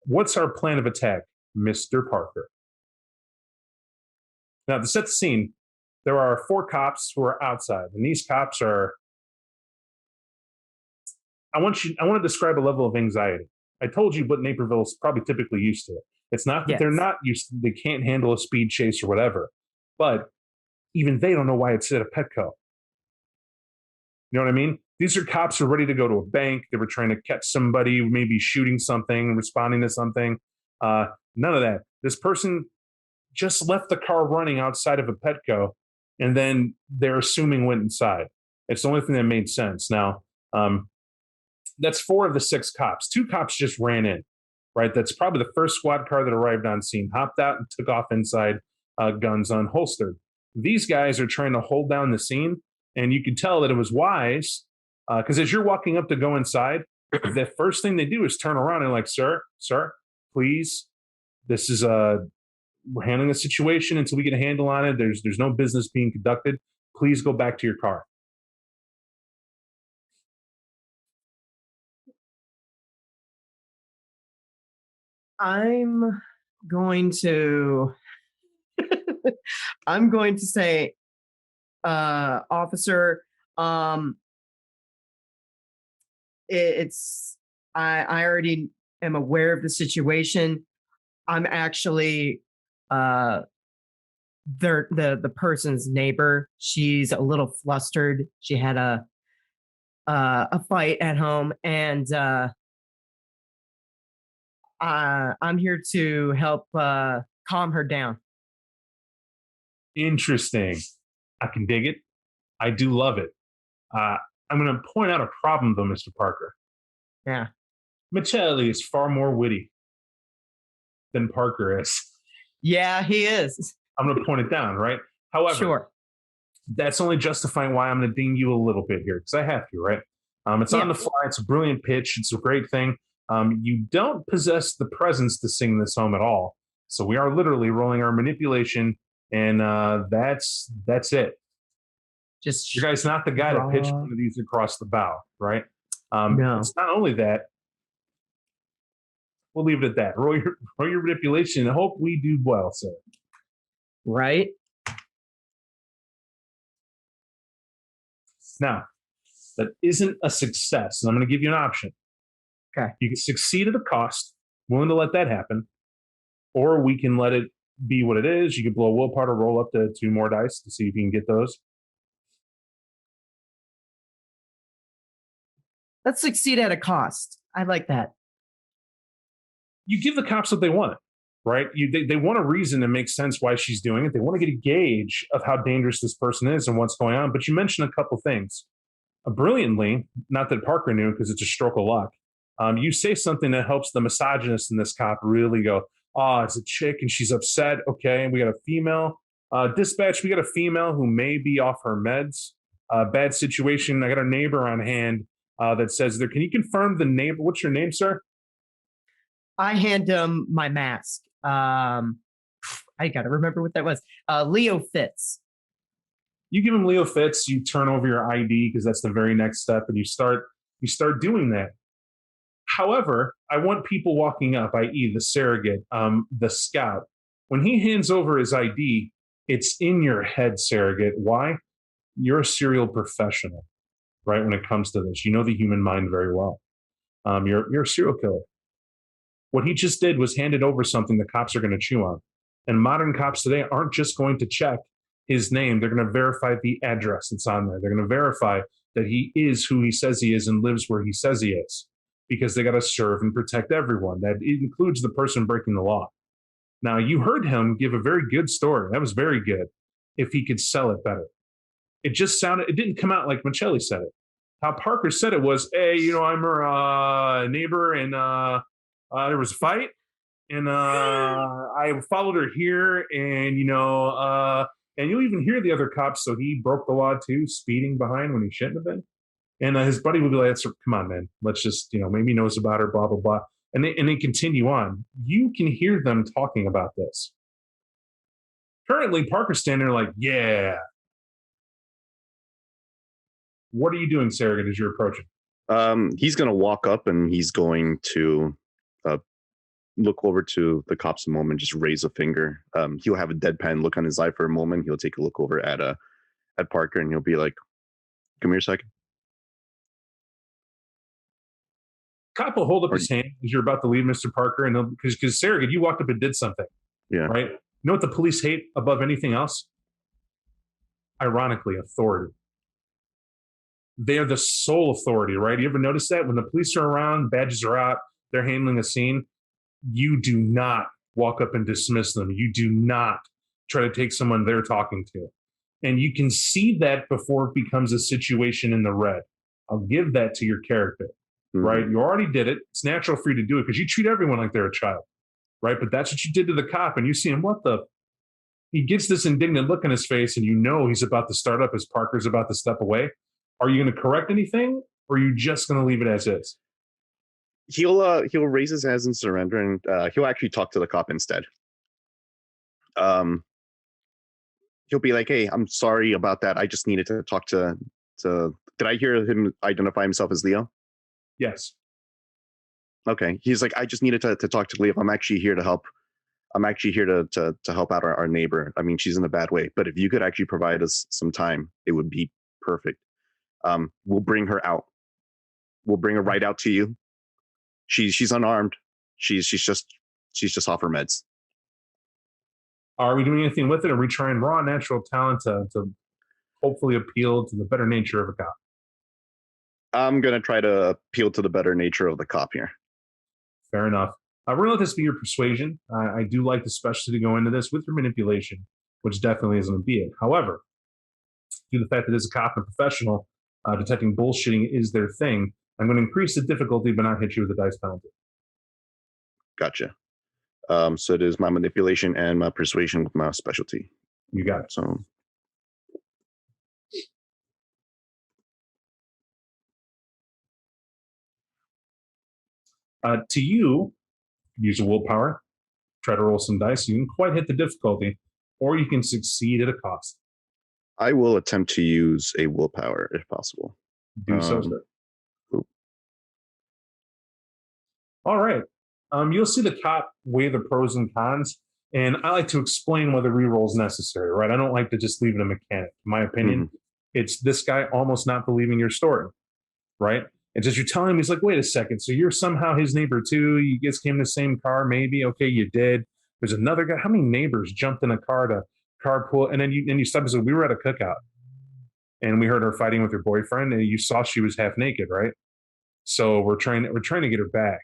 C: What's our plan of attack, Mr. Parker? Now, to set the scene, there are 4 cops who are outside, and these cops are. I want to describe a level of anxiety. I told you what Naperville is probably typically used to. It's not that they're not used to, they can't handle a speed chase or whatever, but even they don't know why it's at a Petco. You know what I mean? These are cops who are ready to go to a bank. They were trying to catch somebody, maybe shooting something, responding to something. None of that. This person just left the car running outside of a Petco, and then they're assuming went inside. It's the only thing that made sense. Now, that's 4 of the 6 cops. 2 cops just ran in, right? That's probably the first squad car that arrived on scene, hopped out and took off inside, guns unholstered. These guys are trying to hold down the scene, and you could tell that it was wise because as you're walking up to go inside, the first thing they do is turn around and like, sir, please, this is we're handling the situation until we get a handle on it. There's no business being conducted. Please go back to your car.
E: I'm going to say, officer, it's I already am aware of the situation. I'm actually the person's neighbor. She's a little flustered. She had a fight at home, and I'm here to help calm her down.
C: Interesting. I can dig it. I do love it. I'm going to point out a problem, though, Mr. Parker.
E: Yeah.
C: Michelli is far more witty than Parker is.
E: Yeah, he is.
C: I'm going to point it down, right? However,
E: Sure.
C: that's only justifying why I'm going to ding you a little bit here, because I have to, right? It's on the fly. It's a brilliant pitch. It's a great thing. You don't possess the presence to sing this home at all. So we are literally rolling our manipulation, and that's it.
E: Just
C: Your guy's not the guy to pitch one of these across the bow, right?
E: No.
C: It's not only that. We'll leave it at that. Roll your manipulation and hope we do well, sir.
E: Right.
C: Now, that isn't a success, and I'm going to give you an option.
E: Okay.
C: You can succeed at a cost, willing to let that happen, or we can let it be what it is. You can blow a willpower, roll up to 2 more dice to see if you can get those.
E: Let's succeed at a cost. I like that.
C: You give the cops what they want, right? They want a reason that makes sense why she's doing it. They want to get a gauge of how dangerous this person is and what's going on. But you mentioned a couple things. Brilliantly, not that Parker knew because it's a stroke of luck, you say something that helps the misogynist in this cop really go, oh, it's a chick and she's upset. Okay, we got a female. Dispatch, we got a female who may be off her meds. Bad situation. I got a neighbor on hand that says there. Can you confirm the neighbor? What's your name, sir?
E: I hand him my mask. I got to remember what that was. Leo Fitz.
C: You give him Leo Fitz. You turn over your ID because that's the very next step, and you start doing that. However, I want people walking up, i.e., the surrogate, the scout. When he hands over his ID, it's in your head, surrogate. Why? You're a serial professional, right? When it comes to this, you know the human mind very well. You're a serial killer. What he just did was handed over something the cops are going to chew on. And modern cops today aren't just going to check his name. They're going to verify the address that's on there. They're going to verify that he is who he says he is and lives where he says he is, because they got to serve and protect everyone. That includes the person breaking the law. Now, you heard him give a very good story. That was very good. If he could sell it better. It didn't come out like Michelli said it. How Parker said it was, hey, I'm her neighbor, and there was a fight, and I followed her here, and and you'll even hear the other cops. So he broke the law too, speeding behind when he shouldn't have been. And his buddy would be like, "Come on, man, let's just maybe he knows about her, blah blah blah." And they continue on. You can hear them talking about this. Currently, Parker's standing there like, "Yeah." What are you doing, surrogate, as you're approaching?
A: He's going to walk up and he's going to look over to the cops a moment, just raise a finger. He'll have a deadpan look on his eye for a moment. He'll take a look over at Parker and he'll be like, "Come here a second."
C: Cop will hold up his hand as you're about to leave, Mr. Parker, and because surrogate, you walked up and did something.
A: Yeah.
C: Right? You know what the police hate above anything else? Ironically, authority. They are the sole authority, right? You ever notice that? When the police are around, badges are out, they're handling a scene, you do not walk up and dismiss them. You do not try to take someone they're talking to. And you can see that before it becomes a situation in the red. I'll give that to your character, right? You already did it. It's natural for you to do it because you treat everyone like they're a child, right? But that's what you did to the cop, and you see him, he gets this indignant look on his face, and he's about to start up as Parker's about to step away. Are you going to correct anything, or are you just going to leave it as is?
A: He'll raise his hands in surrender, and he'll actually talk to the cop instead. He'll be like, "Hey, I'm sorry about that. I just needed to talk to." Did I hear him identify himself as Leo?
C: Yes.
A: Okay. He's like, "I just needed to talk to Leo. I'm actually here to help. I'm actually here to help out our neighbor. I mean, she's in a bad way, but if you could actually provide us some time, it would be perfect. We'll bring her out. We'll bring her right out to you. She's unarmed. She's just off her meds."
C: Are we doing anything with it? Or are we trying raw natural talent to hopefully appeal to the better nature of a cop?
A: I'm gonna try to appeal to the better nature of the cop here.
C: Fair enough. We're going to let this be your persuasion. I do like the specialty to go into this with your manipulation, which definitely isn't going to be it. However, due to the fact that it's a cop and professional, detecting bullshitting is their thing, I'm going to increase the difficulty but not hit you with a dice penalty.
A: Gotcha. So it is my manipulation and my persuasion with my specialty.
C: You got it.
A: So
C: to you, use a willpower, try to roll some dice. You can quite hit the difficulty, or you can succeed at a cost.
A: I will attempt to use a willpower if possible.
C: Do so, sir.
A: Cool.
C: All right. You'll see the cop weigh the pros and cons, and I like to explain whether reroll is necessary, right? I don't like to just leave it a mechanic. In my opinion, it's this guy almost not believing your story, right? And as you're telling him, he's like, wait a second, so you're somehow his neighbor too? You guys came in the same car, maybe? Okay, you did. There's another guy. How many neighbors jumped in a car to carpool? And then you stopped and said, we were at a cookout, and we heard her fighting with her boyfriend, and you saw she was half naked, right? So we're trying to get her back.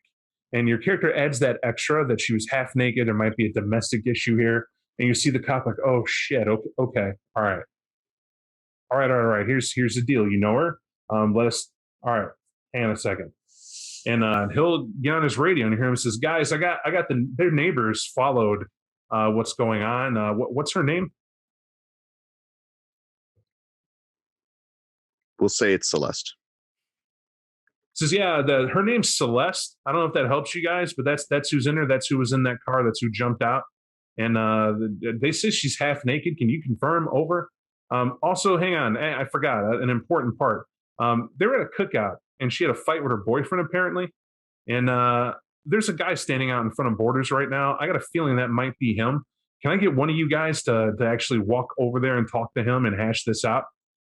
C: And your character adds that extra that she was half naked. There might be a domestic issue here. And you see the cop like, oh shit, okay, all right. Here's the deal. You know her. All right, hang on a second. And he'll get on his radio and hear him says, guys, I got their neighbors followed what's going on. What's her name?
A: We'll say it's Celeste.
C: Says, yeah, her name's Celeste. I don't know if that helps you guys, but that's who's in there. That's who was in that car. That's who jumped out. And they say she's half naked. Can you confirm? Over. Also, hang on. I forgot an important part. They were at a cookout, and she had a fight with her boyfriend, apparently. And there's a guy standing out in front of Borders right now. I got a feeling that might be him. Can I get one of you guys to actually walk over there and talk to him and hash this out?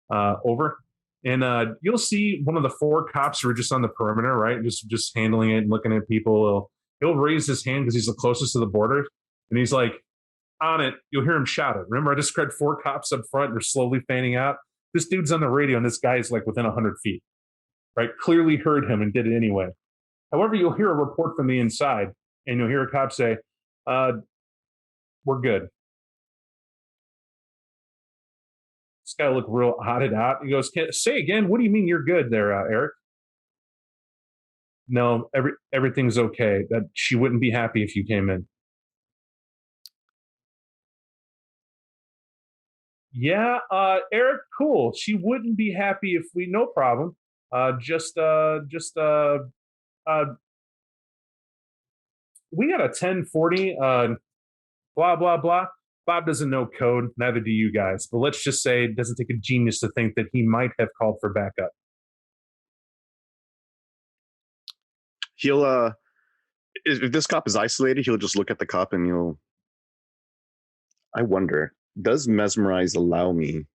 C: Over. And you'll see one of the 4 cops who are just on the perimeter, right? Just handling it and looking at people. He'll raise his hand because he's the closest to the border. And he's like, on it. You'll hear him shout it. Remember, I described 4 cops up front. They're slowly fanning out. This dude's on the radio, and this guy's like within 100 feet, right? Clearly heard him and did it anyway. However, you'll hear a report from the inside, and you'll hear a cop say, we're good. This guy looked real hotted out. He goes, say again, what do you mean you're good there, Eric? No, everything's okay. That she wouldn't be happy if you came in. Yeah, Eric, cool. She wouldn't be happy if we, no problem. We got a 1040, blah, blah, blah. Bob doesn't know code, neither do you guys. But let's just say it doesn't take a genius to think that he might have called for backup.
A: He'll, if this cop is isolated, he'll just look at the cop and I wonder, does Mesmerize allow me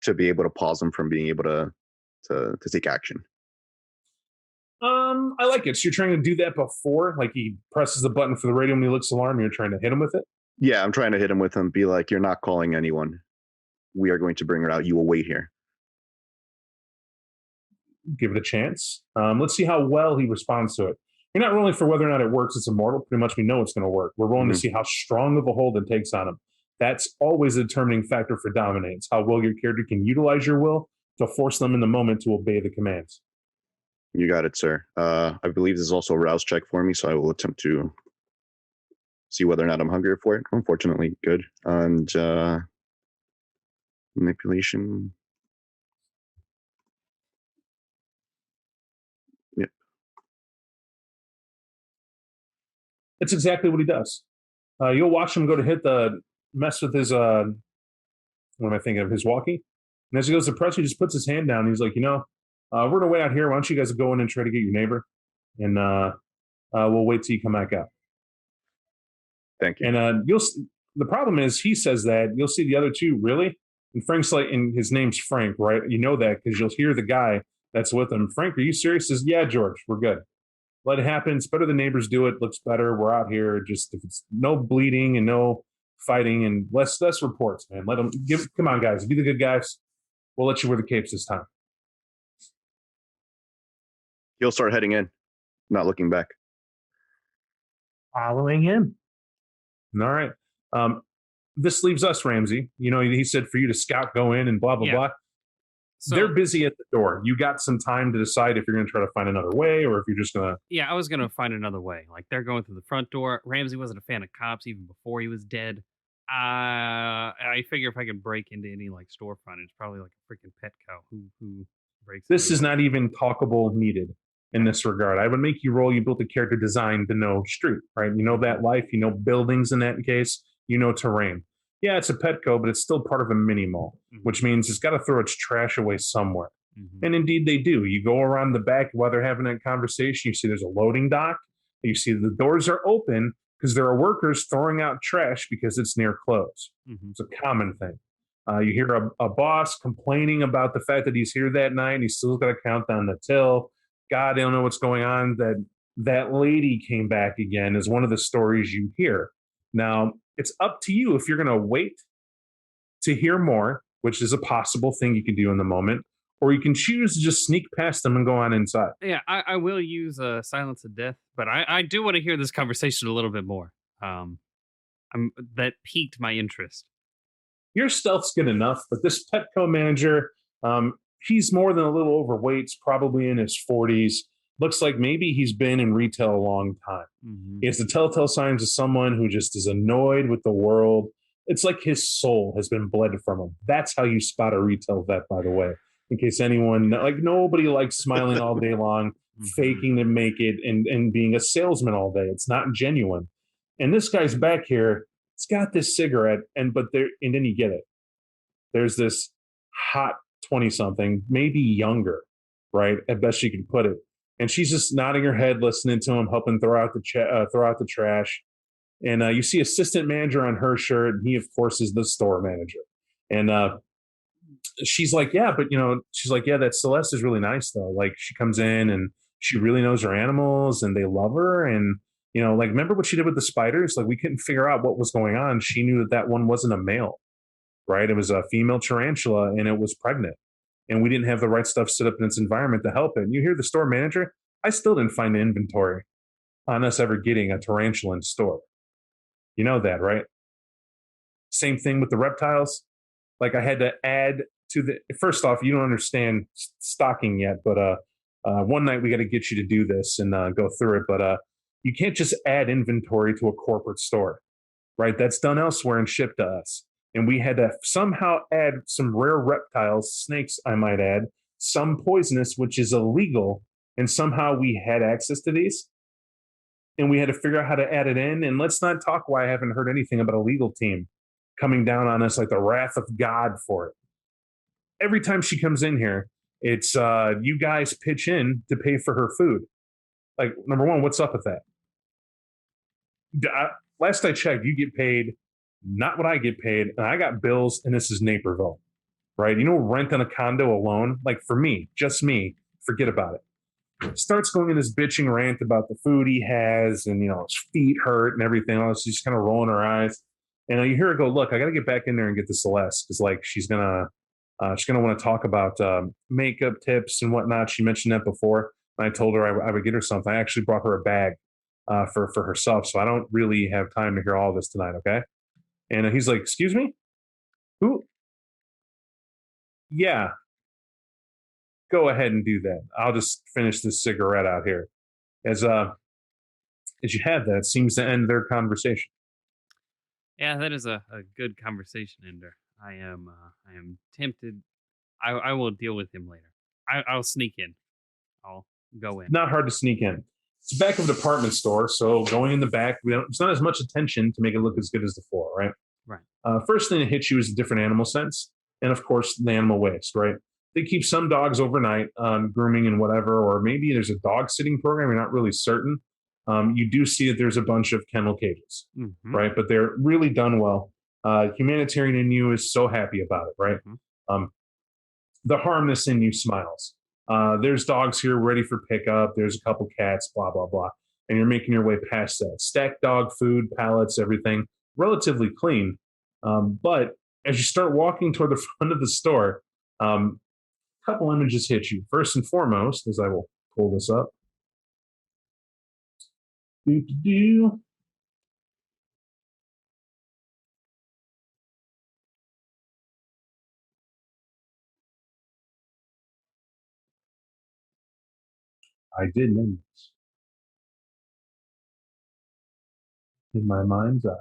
A: to be able to pause him from being able to take action?
C: I like it. So you're trying to do that before, like he presses the button for the radio when he looks alarm, you're trying to hit him with it?
A: Yeah, I'm trying to hit him with him. Be like, you're not calling anyone. We are going to bring her out. You will wait here.
C: Give it a chance. Let's see how well he responds to it. You're not rolling for whether or not it works. It's immortal. Pretty much we know it's going to work. We're rolling to see how strong of a hold it takes on him. That's always a determining factor for dominance, how well your character can utilize your will to force them in the moment to obey the commands.
A: You got it, sir. I believe this is also a rouse check for me, so I will attempt to see whether or not I'm hungry for it. Unfortunately, good. And manipulation. Yep.
C: That's exactly what he does. You'll watch him go to mess with his, what am I thinking of, his walkie. And as he goes to press, he just puts his hand down. And he's like, we're going to wait out here. Why don't you guys go in and try to get your neighbor? And we'll wait till you come back out.
A: Thank you.
C: And the problem is he says that. You'll see the other two, really? And Frank's like, and his name's Frank, right? You know that because you'll hear the guy that's with him. Frank, are you serious? He says, yeah, George, we're good. Let it happen. It's better the neighbors do it. Looks better. We're out here. Just if it's no bleeding and no fighting and less reports, man. Let them come on, guys. Be the good guys. We'll let you wear the capes this time.
A: He'll start heading in. not looking back.
F: Following him.
C: All right. This leaves us, Ramsey. You know, he said for you to scout, go in, and blah blah
B: Yeah.
C: blah.
B: So,
C: They're busy at the door. You got some time to decide if you're going to try to find another way or if you're just going to.
B: yeah, I was gonna find another way. Like they're going through the front door. Ramsey wasn't a fan of cops even before he was dead. I figure if I could break into any like storefront, it's probably like a freaking Petco who breaks.
C: This
B: into
C: is not even talkable needed in this regard. I would make you roll. You built a character design to know street, right? You know that life. You know buildings in that case. You know terrain. Yeah, it's a Petco, but it's still part of a mini mall, which means it's got to throw its trash away somewhere.
B: Mhm.
C: And indeed they do. You go around the back while they're having that conversation, you see there's a loading dock. You see the doors are open because there are workers throwing out trash because it's near close.
B: Mhm.
C: It's a common thing. You hear a boss complaining about the fact that he's here that night and he's still got to count down the till. God, I don't know what's going on. That lady came back again is one of the stories you hear. Now, it's up to you if you're going to wait to hear more, which is a possible thing you can do in the moment, or you can choose to just sneak past them and go on inside.
B: Yeah, I will use Silence of Death, but I do want to hear this conversation a little bit more. That piqued my interest.
C: Your stealth's good enough, but this Petco manager, he's more than a little overweight. He's probably in his 40s. Looks like maybe he's been in retail a long time.
B: Mhm.
C: He has the telltale signs of someone who just is annoyed with the world. It's like his soul has been bled from him. That's how you spot a retail vet, by the way. In case anyone, like nobody likes smiling all day long, faking to make it, and being a salesman all day. It's not genuine. And this guy's back here. It's got this cigarette, and then you get it. There's this hot 20-something, maybe younger, right? At best you can put it. And she's just nodding her head, listening to him, helping throw out the trash. And you see assistant manager on her shirt, and he, of course, is the store manager. And she's like, yeah, but that Celeste is really nice though. Like she comes in and she really knows her animals, and they love her. And like remember what she did with the spiders? Like we couldn't figure out what was going on. She knew that one wasn't a male, right? It was a female tarantula, and it was pregnant. And we didn't have the right stuff set up in its environment to help it. And you hear the store manager, I still didn't find the inventory on us ever getting a tarantula in store. You know that, right? Same thing with the reptiles. Like I had to add to first off, you don't understand stocking yet, but one night we got to get you to do this and go through it. But you can't just add inventory to a corporate store, right? That's done elsewhere and shipped to us. And we had to somehow add some rare reptiles, snakes, I might add, some poisonous, which is illegal. And somehow we had access to these. And we had to figure out how to add it in. And let's not talk why I haven't heard anything about a legal team coming down on us like the wrath of God for it. Every time she comes in here, it's you guys pitch in to pay for her food. Like, number one, what's up with that? Last I checked, you get paid not what I get paid, and I got bills, and this is Naperville, right? Rent on a condo alone, like for me, just me, forget about it. Starts going in this bitching rant about the food he has, and his feet hurt and everything else. She's kind of rolling her eyes, and you hear her go, "Look, I got to get back in there and get the Celeste because like she's gonna want to talk about makeup tips and whatnot." She mentioned that before, and I told her I would get her something. I actually brought her a bag for herself, so I don't really have time to hear all this tonight. Okay. And he's like, "Excuse me? Who?" "Yeah. Go ahead and do that. I'll just finish this cigarette out here." As you have that, it seems to end their conversation.
B: Yeah, that is a good conversation ender. I am tempted. I will deal with him later. I'll sneak in. I'll go in.
C: Not hard to sneak in. It's the back of a department store, so going in the back, it's not as much attention to make it look as good as the floor, right?
B: Right.
C: First thing that hits you is the different animal scents, and of course the animal waste, right? They keep some dogs overnight grooming and whatever, or maybe there's a dog sitting program. You're not really certain. You do see that there's a bunch of kennel cages, right? But they're really done well. Humanitarian in you is so happy about it, right? The harmless in you smiles. There's dogs here ready for pickup. There's a couple cats, blah, blah, blah. And you're making your way past that. Stacked dog food, pallets, everything, relatively clean. But as you start walking toward the front of the store, a couple images hit you. First and foremost, as I will pull this up, Do-do-do. I did name this in my mind's eye.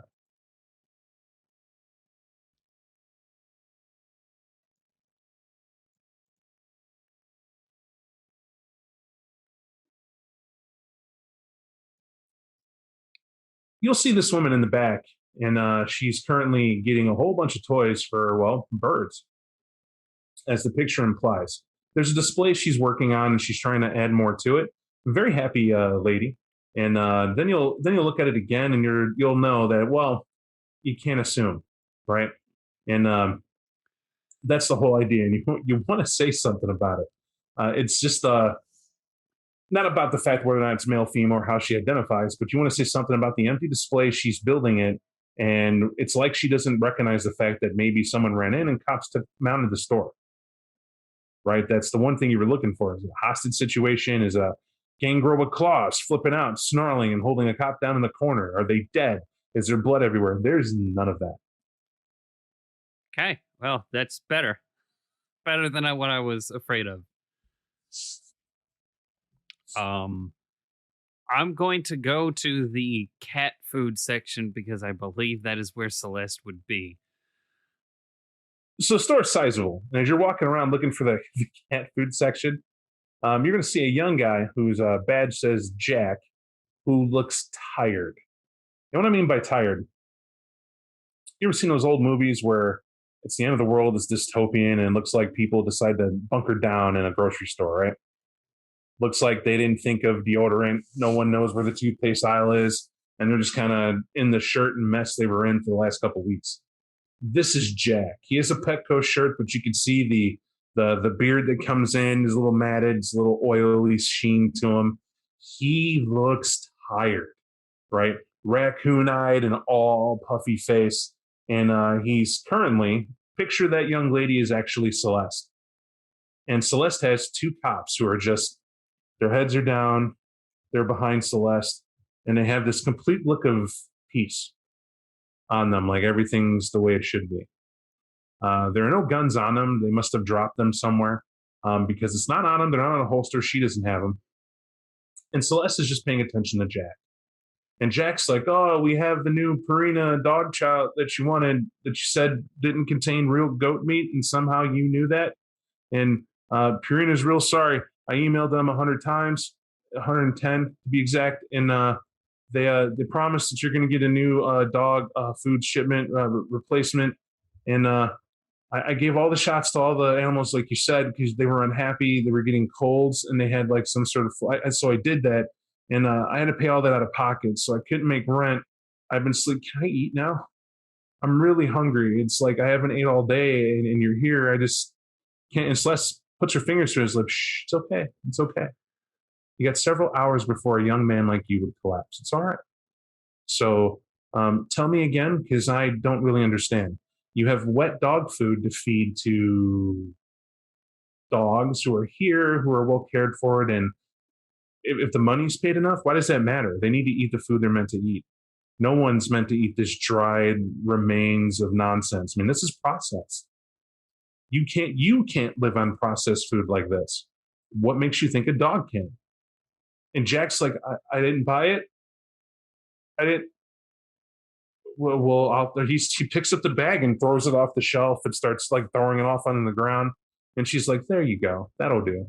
C: You'll see this woman in the back, and she's currently getting a whole bunch of toys for, well, birds, as the picture implies. There's a display she's working on, and she's trying to add more to it. Very happy lady. And then you'll look at it again, and you'll know that, well, you can't assume, right? And that's the whole idea. And you want to say something about it. It's just not about the fact whether or not it's male, female, or how she identifies, but you want to say something about the empty display she's building it. And it's like she doesn't recognize the fact that maybe someone ran in and cops mounted the store. Right? That's the one thing you were looking for. Is a hostage situation? Is a gangrel with claws flipping out, snarling, and holding a cop down in the corner? Are they dead? Is there blood everywhere? There's none of that.
B: Okay, well, that's better. Better than what I was afraid of. I'm going to go to the cat food section because I believe that is where Celeste would be.
C: So the store's sizable. And as you're walking around looking for the cat food section, you're going to see a young guy whose badge says Jack, who looks tired. And what I mean by tired, you ever seen those old movies where it's the end of the world, it's dystopian, and it looks like people decide to bunker down in a grocery store, right? Looks like they didn't think of deodorant. No one knows where the toothpaste aisle is. And they're just kind of in the shirt and mess they were in for the last couple of weeks. This is Jack. He has a Petco shirt, but you can see the beard that comes in is a little matted, it's a little oily sheen to him. He looks tired, right? Raccoon-eyed and all puffy face. And he's currently, picture that young lady is actually Celeste. And Celeste has two cops who are just, their heads are down, they're behind Celeste, and they have this complete look of peace on them, like everything's the way it should be. There are no guns on them. They must have dropped them somewhere because it's not on them. They're not on a holster. She doesn't have them. And Celeste is just paying attention to Jack. And Jack's like, oh, we have the new Purina dog chow that you wanted, that you said didn't contain real goat meat, and somehow you knew that. And Purina's real sorry. I emailed them 100 times, 110 to be exact, and they promised that you're going to get a new dog food shipment replacement. And I gave all the shots to all the animals, like you said, because they were unhappy. They were getting colds, and they had like some sort of flight. So I did that, and I had to pay all that out of pocket, so I couldn't make rent. I've been sleeping. Can I eat now? I'm really hungry. It's like I haven't ate all day, and you're here. I just can't. And Celeste puts her fingers to his lips. Shh, it's okay. It's okay. You got several hours before a young man like you would collapse. It's all right. So tell me again, because I don't really understand. You have wet dog food to feed to dogs who are here, who are well cared for. And if the money's paid enough, why does that matter? They need to eat the food they're meant to eat. No one's meant to eat this dried remains of nonsense. I mean, this is processed. You can't live on processed food like this. What makes you think a dog can? And Jack's like, I didn't buy it. I didn't. Well, he picks up the bag and throws it off the shelf and starts like throwing it off on the ground. And she's like, there you go. That'll do.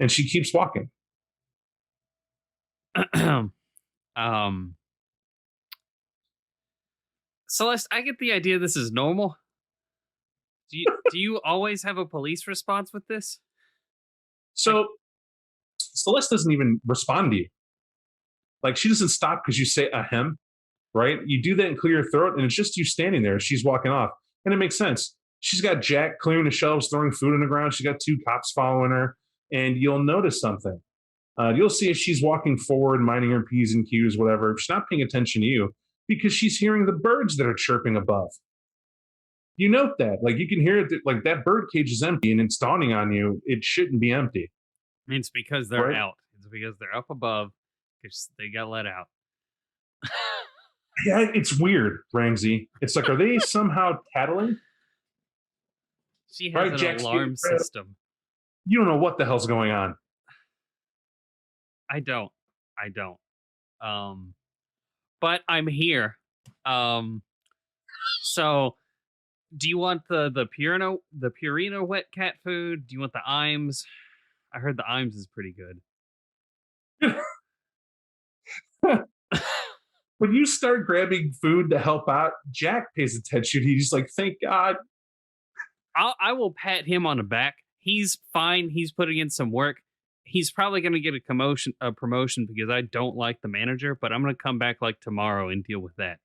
C: And she keeps walking.
B: Celeste, I get the idea this is normal. Do you always have a police response with this?
C: So Celeste doesn't even respond to you. Like, she doesn't stop because you say ahem, right? You do that and clear your throat, and it's just you standing there. She's walking off. And it makes sense. She's got Jack clearing the shelves, throwing food on the ground. She's got two cops following her. And you'll notice something. You'll see if she's walking forward, minding her P's and Q's, whatever. She's not paying attention to you because she's hearing the birds that are chirping above. You note that. Like, you can hear it. Like, that bird cage is empty, and it's dawning on you it shouldn't be empty.
B: It's because they're
C: Right.
B: out. It's because they're up above because they got let out.
C: Yeah, it's weird, Ramsey. It's like, are they somehow tattling?
B: She has
C: Right,
B: an
C: Jack,
B: alarm system.
C: You don't know what the hell's going on.
B: I don't. But I'm here. So do you want the Purina wet cat food? Do you want the Iams? I heard the Iams is pretty good.
C: When you start grabbing food to help out, Jack pays attention. He's like, thank God.
B: I will pat him on the back. He's fine. He's putting in some work. He's probably going to get a promotion because I don't like the manager, but I'm going to come back like tomorrow and deal with that.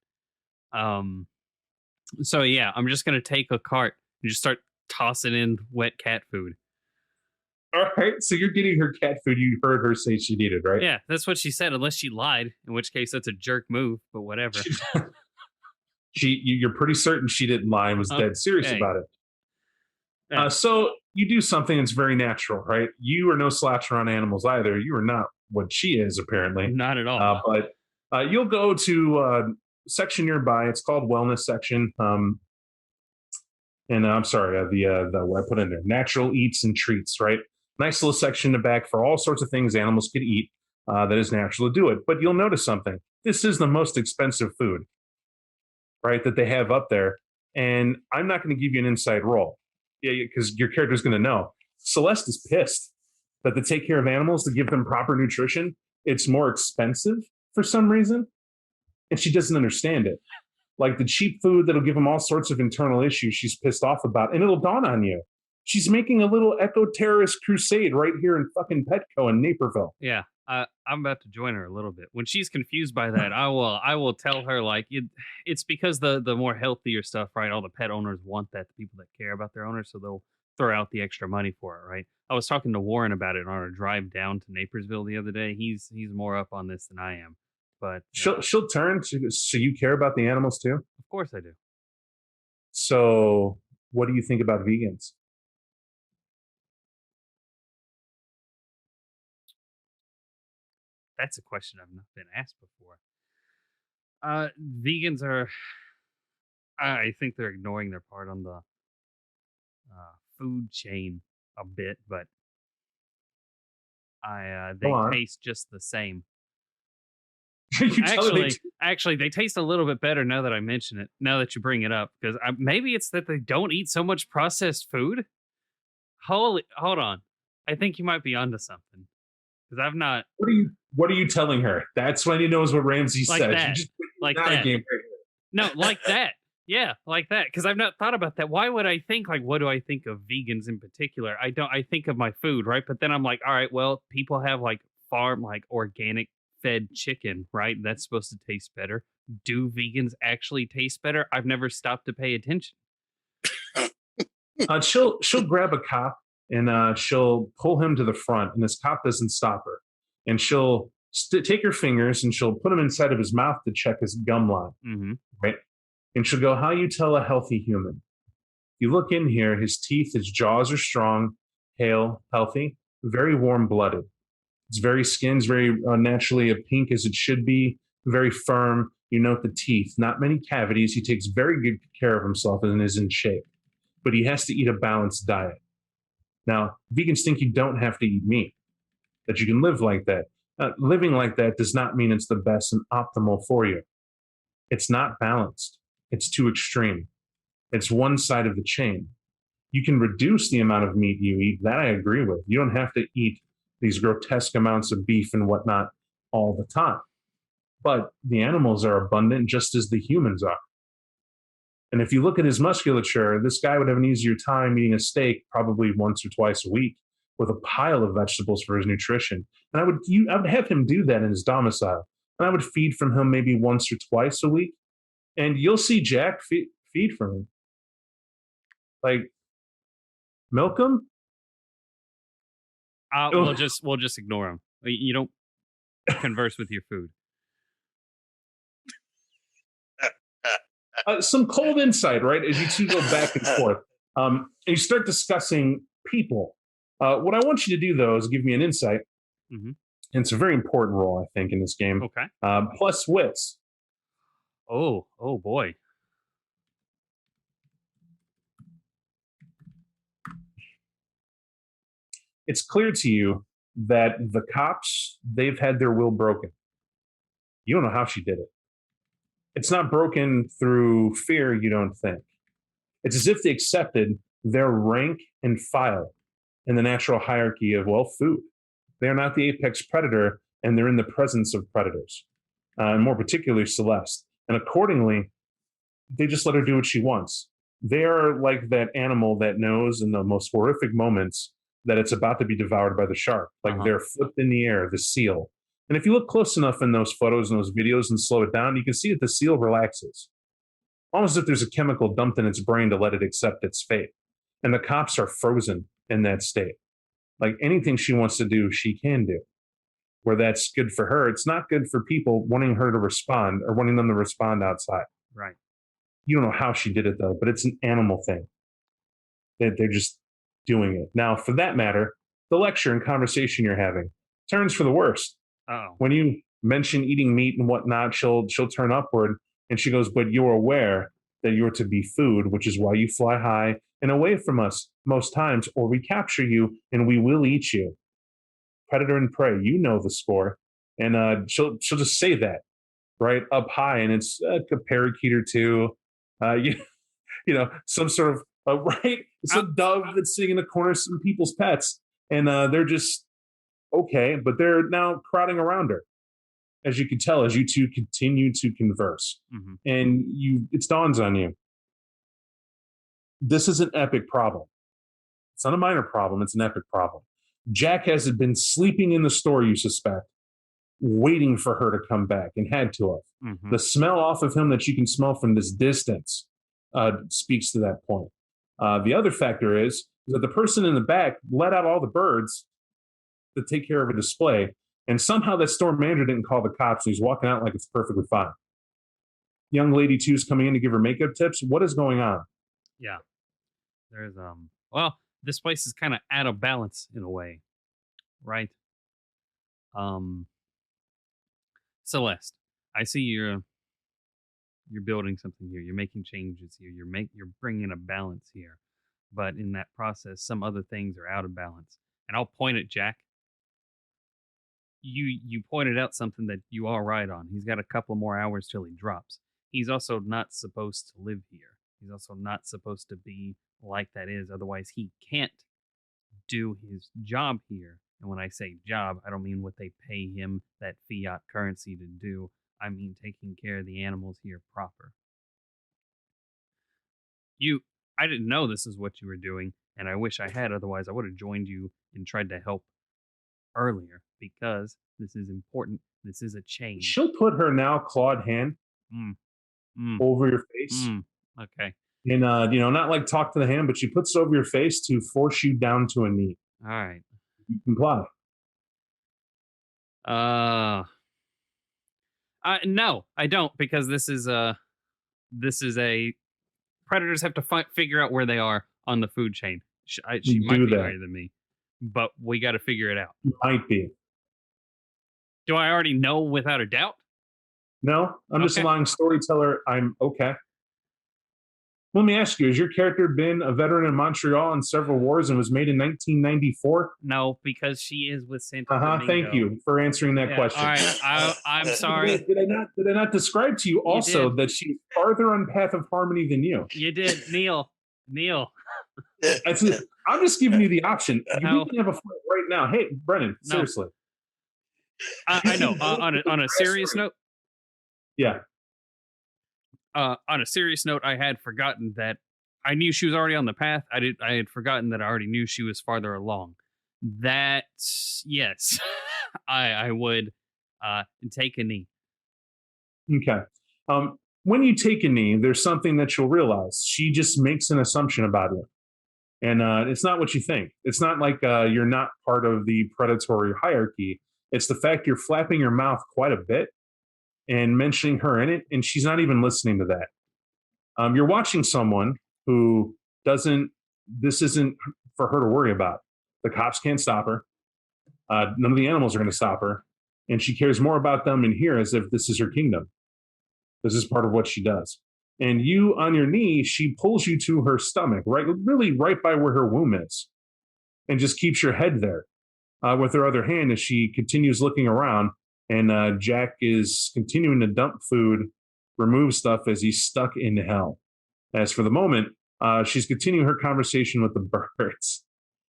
B: So yeah, I'm just going to take a cart and just start tossing in wet cat food.
C: All right, so you're getting her cat food you heard her say she needed, right?
B: Yeah, that's what she said, unless she lied, in which case that's a jerk move, but whatever.
C: You're pretty certain she didn't lie and was dead serious about it.
B: Yeah.
C: So you do something that's very natural, right? You are no sloucher on animals either. You are not what she is, apparently.
B: Not at all.
C: But you'll go to a section nearby. It's called Wellness Section. And I'm sorry, the what I put in there, Natural Eats and Treats, right? Nice little section in the back for all sorts of things animals could eat that is natural to do it. But you'll notice something. This is the most expensive food, right, that they have up there. And I'm not going to give you an inside roll because your character's going to know. Celeste is pissed that to take care of animals, to give them proper nutrition, it's more expensive for some reason. And she doesn't understand it. Like the cheap food that'll give them all sorts of internal issues she's pissed off about. And it'll dawn on you. She's making a little eco-terrorist crusade right here in fucking Petco in Naperville.
B: Yeah, I'm about to join her a little bit. When she's confused by that, I will tell her like it's because the more healthier stuff, right? All the pet owners want that, the people that care about their owners, so they'll throw out the extra money for it, right? I was talking to Warren about it on our drive down to Napersville the other day. He's more up on this than I am, but
C: she'll turn. So you care about the animals too?
B: Of course I do.
C: So what do you think about vegans?
B: That's a question I've not been asked before. Vegans are, I think they're ignoring their part on the food chain a bit, but they taste just the same. Actually, they taste a little bit better now that I mention it. Now that you bring it up, because maybe it's that they don't eat so much processed food. Hold on, I think you might be onto something. Because I've not.
C: What are you telling her? That's when he knows what Ramsey
B: like
C: said.
B: That. Like that. No, like that. Yeah, like that. Because I've not thought about that. Why would I think what do I think of vegans in particular? I think of my food, right? But then I'm like, all right, well, people have farm organic fed chicken, right? That's supposed to taste better. Do vegans actually taste better? I've never stopped to pay attention.
C: She'll grab a cop and she'll pull him to the front, and this cop doesn't stop her. And she'll take her fingers and she'll put them inside of his mouth to check his gum line, right? And she'll go, how you tell a healthy human? You look in here, his teeth, his jaws are strong, pale, healthy, very warm-blooded. His very skin's very naturally a pink as it should be, very firm. You note the teeth, not many cavities. He takes very good care of himself and is in shape. But he has to eat a balanced diet. Now, vegans think you don't have to eat meat, that you can live like that. Living like that does not mean it's the best and optimal for you. It's not balanced. It's too extreme. It's one side of the chain. You can reduce the amount of meat you eat. That I agree with. You don't have to eat these grotesque amounts of beef and whatnot all the time. But the animals are abundant just as the humans are. And if you look at his musculature, this guy would have an easier time eating a steak probably once or twice a week with a pile of vegetables for his nutrition. And I would have him do that in his domicile. And I would feed from him maybe once or twice a week. And you'll see Jack feed from him. Like, milk him?
B: We'll just ignore him. You don't converse with your food.
C: Some cold insight, right? As you two go back and forth, and you start discussing people. What I want you to do, though, is give me an insight.
B: Mm-hmm.
C: And it's a very important role, I think, in this game.
B: Okay.
C: Plus wits.
B: Oh boy.
C: It's clear to you that the cops, they've had their will broken. You don't know how she did it. It's not broken through fear, you don't think. It's as if they accepted their rank and file in the natural hierarchy of, well, food. They're not the apex predator, and they're in the presence of predators, and more particularly Celeste. And accordingly, they just let her do what she wants. They're like that animal that knows in the most horrific moments that it's about to be devoured by the shark. Like they're flipped in the air, the seal. And if you look close enough in those photos and those videos and slow it down, you can see that the seal relaxes, almost as if there's a chemical dumped in its brain to let it accept its fate. And the cops are frozen in that state. Like anything she wants to do, she can do. Where that's good for her, it's not good for people wanting her to respond or wanting them to respond outside.
B: Right.
C: You don't know how she did it though, but it's an animal thing. They're just doing it. Now, for that matter, the lecture and conversation you're having turns for the worst.
B: Oh.
C: When you mention eating meat and whatnot, she'll turn upward and she goes, "But you're aware that you're to be food, which is why you fly high and away from us most times, or we capture you and we will eat you." Predator and prey, you know the score, and she'll just say that right up high, and it's a parakeet or two, you know, some sort of right, some dove that's sitting in the corner, some people's pets, and they're just okay, but they're now crowding around her, as you can tell, as you two continue to converse, and it dawns on you, this is an epic problem. It's not a minor problem; it's an epic problem. Jack has been sleeping in the store, you suspect, waiting for her to come back, and had to have. The smell off of him that you can smell from this distance speaks to that point. The other factor is that the person in the back let out all the birds to take care of a display, and somehow that store manager didn't call the cops, and he's walking out like it's perfectly fine. Young lady two's coming in to give her makeup tips. What is going on?
B: Yeah. There's well, this place is kind of out of balance in a way, right? Celeste, I see you're building something here. You're making changes here. You're bringing a balance here, but in that process, some other things are out of balance. And I'll point at Jack. You pointed out something that you are right on. He's got a couple more hours till he drops. He's also not supposed to live here. He's also not supposed to be like that is. Otherwise, he can't do his job here. And when I say job, I don't mean what they pay him that fiat currency to do. I mean taking care of the animals here proper. I didn't know this is what you were doing, and I wish I had. Otherwise, I would have joined you and tried to help earlier, because this is important. This is a change.
C: She'll put her now clawed hand over your face.
B: Okay.
C: And not like talk to the hand, but she puts it over your face to force you down to a knee.
B: All right.
C: You comply.
B: No, I don't, because this is a predators have to figure out where they are on the food chain. She might be higher than me, but we got to figure it out.
C: Might be.
B: Do I already know without a doubt?
C: No, I'm just allowing storyteller. I'm okay. Let me ask you, has your character been a veteran in Montreal in several wars and was made in 1994?
B: No, because she is with Santo Domingo.
C: Thank you for answering that question.
B: All right, I'm sorry.
C: Did I not describe to you also that she's farther on Path of Harmony than you?
B: You did, Neil.
C: I'm just giving you the option. You can have a fight right now. Hey, Brennan, seriously.
B: I know. On a serious note.
C: Yeah.
B: On a serious note, I had forgotten that I knew she was already on the path. I had forgotten that I already knew she was farther along. That, yes, I would take a knee.
C: Okay. When you take a knee, there's something that you'll realize. She just makes an assumption about you. And it's not what you think. It's not like you're not part of the predatory hierarchy. It's the fact you're flapping your mouth quite a bit and mentioning her in it, and she's not even listening to that. You're watching someone who this isn't for her to worry about. The cops can't stop her. None of the animals are going to stop her. And she cares more about them in here as if this is her kingdom. This is part of what she does. And you, on your knee, she pulls you to her stomach, right, really right by where her womb is, and just keeps your head there with her other hand as she continues looking around. And Jack is continuing to dump food, remove stuff as he's stuck in hell. As for the moment, she's continuing her conversation with the birds.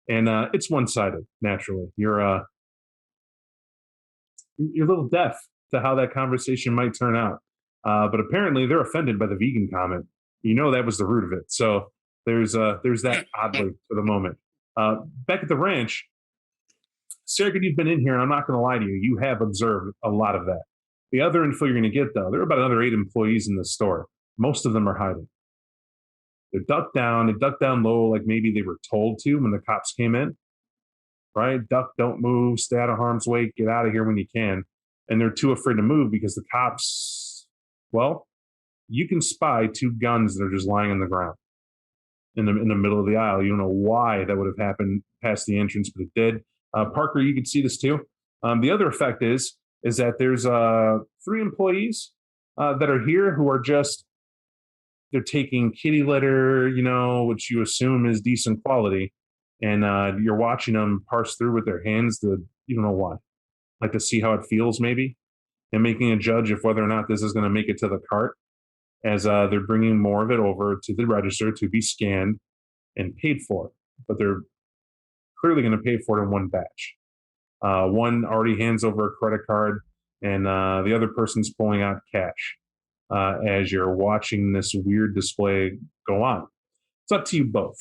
C: And it's one-sided, naturally. You're a little deaf to how that conversation might turn out. But apparently they're offended by the vegan comment. You know that was the root of it. So there's that oddly for the moment. Back at the ranch, Sergey, you've been in here, and I'm not going to lie to you. You have observed a lot of that. The other info you're going to get, though, there are about another 8 employees in the store. Most of them are hiding. They ducked down low, like maybe they were told to when the cops came in. Right? Duck, don't move, stay out of harm's way, get out of here when you can. And they're too afraid to move because the cops, well, you can spy 2 guns that are just lying on the ground in the middle of the aisle. You don't know why that would have happened past the entrance, but it did. Parker, you could see this too. The other effect is that there's 3 employees that are here who are just, they're taking kitty litter, which you assume is decent quality, and you're watching them parse through with their hands. You don't know why, like to see how it feels maybe, and making a judge of whether or not this is going to make it to the cart, as they're bringing more of it over to the register to be scanned and paid for. But they're clearly going to pay for it in one batch. One already hands over a credit card, and the other person's pulling out cash as you're watching this weird display go on. It's up to you both.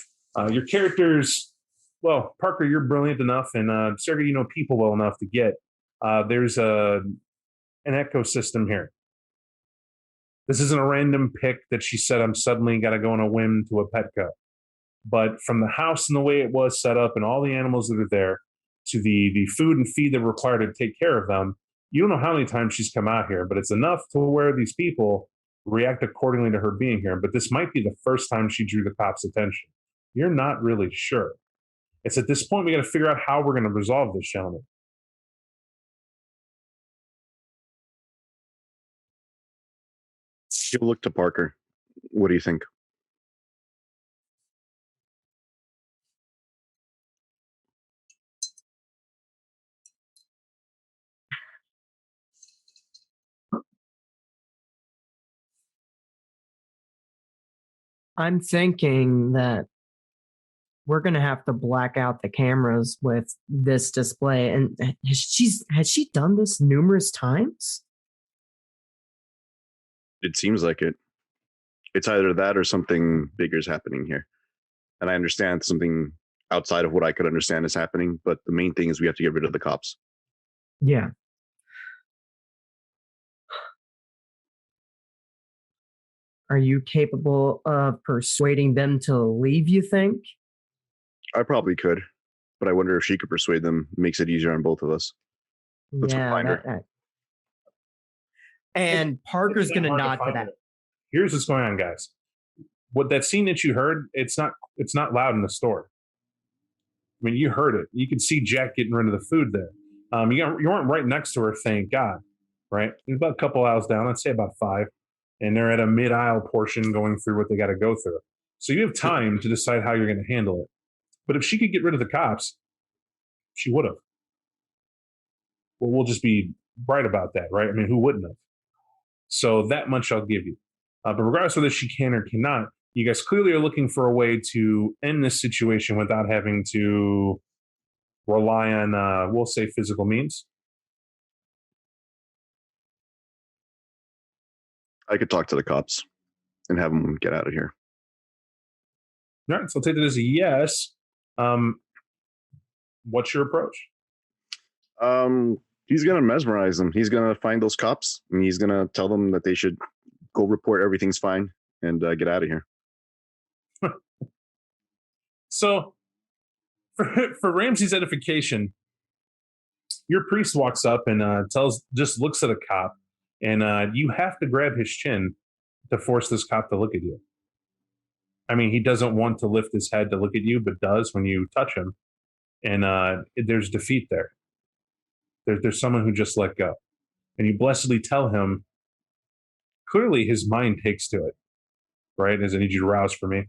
C: Your characters, well, Parker, you're brilliant enough, and Sergey, you know people well enough to get there's an ecosystem here. This isn't a random pick that she said, I'm suddenly got to go on a whim to a Petco. But from the house and the way it was set up and all the animals that are there to the food and feed that were required to take care of them, you don't know how many times she's come out here, but it's enough to where these people react accordingly to her being here. But this might be the first time she drew the cops' attention. You're not really sure. It's at this point we got to figure out how we're going to resolve this, gentlemen.
A: You look to Parker. What do you think?
E: I'm thinking that we're going to have to black out the cameras with this display. And has she done this numerous times?
A: It seems like it. It's either that or something bigger is happening here. And I understand something outside of what I could understand is happening, but the main thing is we have to get rid of the cops.
E: Yeah. Are you capable of persuading them to leave, you think?
A: I probably could, but I wonder if she could persuade them. It makes it easier on both of us. Let's go find her.
E: And Parker's going to nod to that.
C: Here's what's going on, guys. What that scene that you heard, it's not loud in the store. I mean, you heard it. You can see Jack getting rid of the food there. You weren't right next to her, thank God, right? There's about a couple aisles down, let's say about 5. And they're at a mid-aisle portion going through what they got to go through. So you have time to decide how you're going to handle it. But if she could get rid of the cops, she would have. Well, we'll just be right about that, right? I mean, who wouldn't have? So that much I'll give you. But regardless of whether she can or cannot, you guys clearly are looking for a way to end this situation without having to rely on, we'll say, physical means.
A: I could talk to the cops and have them get out of here.
C: All right, so I'll take that as a yes. What's your approach?
A: He's going to mesmerize them. He's going to find those cops, and he's going to tell them that they should go report everything's fine and get out of here.
C: So, for Ramsey's edification, your priest walks up and just looks at a cop, and you have to grab his chin to force this cop to look at you. I mean, he doesn't want to lift his head to look at you, but does when you touch him. And there's defeat there. There's someone who just let go. And you blessedly tell him, clearly his mind takes to it, right? As I need you to rouse for me.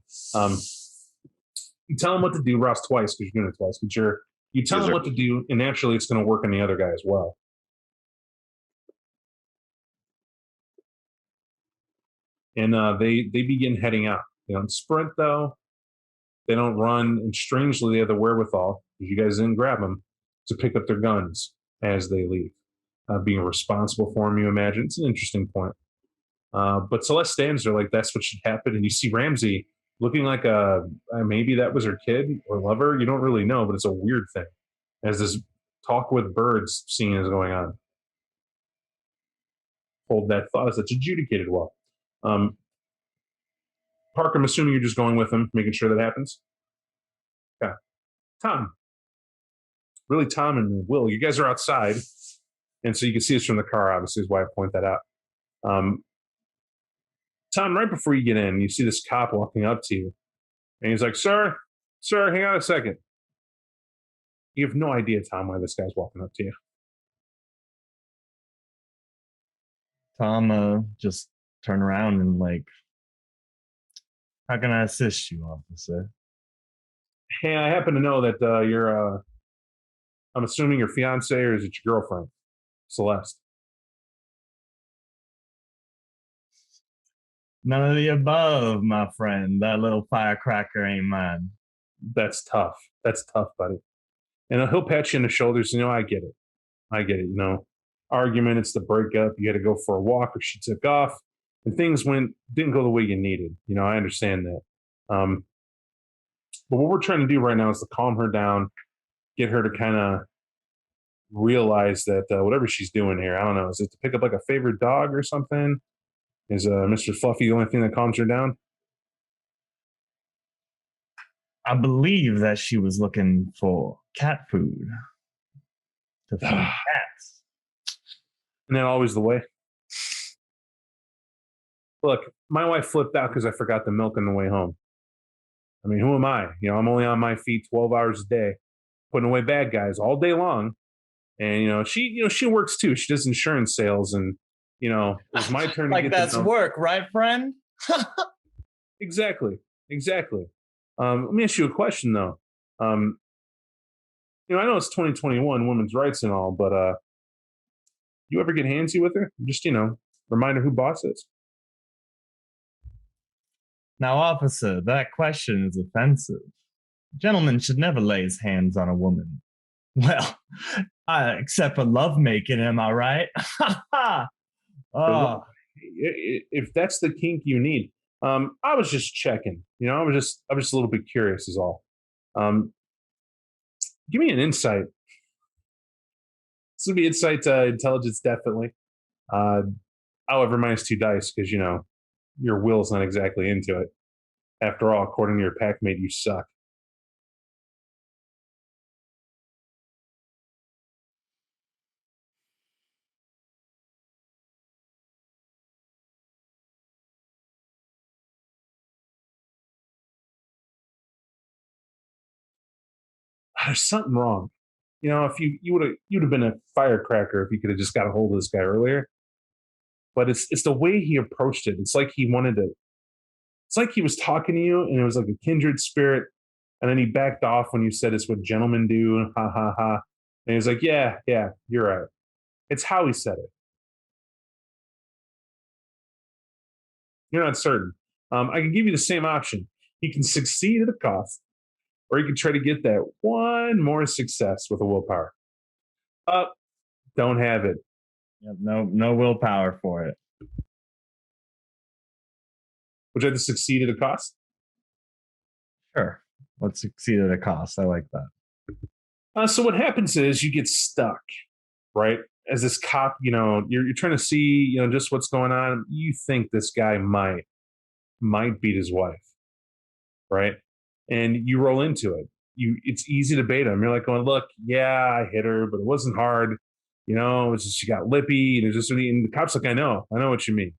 C: You tell him what to do, rouse twice because you're doing it twice, but you tell
A: Yes,
C: him
A: sir.
C: what to do, and naturally it's going to work on the other guy as well. And they begin heading out. They don't sprint though. They don't run, and strangely, they have the wherewithal, because you guys didn't grab them, to pick up their guns as they leave. Being responsible for them, you imagine. It's an interesting point. But Celeste stands there like that's what should happen, and you see Ramsey looking like maybe that was her kid or lover. You don't really know, but it's a weird thing as this talk with birds scene is going on. Hold that thought as it's adjudicated well. Park, I'm assuming you're just going with him, making sure that happens. Okay. Tom. Really, Tom and Will, you guys are outside. And so you can see us from the car, obviously, is why I point that out. Tom, right before you get in, you see this cop walking up to you. And he's like, Sir, hang on a second. You have no idea, Tom, why this guy's walking up to you.
F: Tom just turn around and like, how can I assist you, officer?
C: Hey, I happen to know that you're, I'm assuming your fiance, or is it your girlfriend, Celeste?
F: None of the above, my friend. That little firecracker ain't mine.
C: That's tough. That's tough, buddy. And he'll pat you on the shoulders. I get it. Argument, it's the breakup. You had to go for a walk, or she took off, and things didn't go the way you needed. I understand that. But what we're trying to do right now is to calm her down, get her to kind of realize that whatever she's doing here, I don't know, is it to pick up like a favorite dog or something? Is Mr. Fluffy the only thing that calms her down?
F: I believe that she was looking for cat food to feed cats.
C: Isn't that always the way? Look, my wife flipped out because I forgot the milk on the way home. I mean, who am I? I'm only on my feet 12 hours a day, putting away bad guys all day long. And she works too. She does insurance sales, and it was my turn to
E: Like
C: get
E: that's work, right, friend?
C: Exactly. Let me ask you a question though. I know it's 2021, women's rights and all, but you ever get handsy with her? Just remind her who boss is.
F: Now, officer, that question is offensive. A gentleman should never lay his hands on a woman. Well, except for lovemaking, am I right? Oh.
C: If that's the kink you need, I was just checking. I was just a little bit curious, is all. Give me an insight. This would be insight, intelligence, definitely. However, -2 dice because your will's not exactly into it. After all, according to your packmate, you suck. There's something wrong. If you'd have been a firecracker if you could have just got a hold of this guy earlier. But it's the way he approached it. It's like he wanted to. It's like he was talking to you, and it was like a kindred spirit. And then he backed off when you said it's what gentlemen do. And ha ha ha. And he's like, yeah, you're right. It's how he said it. You're not certain. I can give you the same option. He can succeed at a cost, or you can try to get that one more success with a willpower. Don't have it.
F: Yep, no willpower for it.
C: Would you have to succeed at a cost?
F: Sure. Let's succeed at a cost. I like that.
C: So what happens is you get stuck, right? As this cop, you're trying to see, just what's going on. You think this guy might beat his wife, right? And you roll into it. It's easy to bait him. You're like going, look, yeah, I hit her, but it wasn't hard. It was just, she got lippy, and the cop's like, I know what you mean.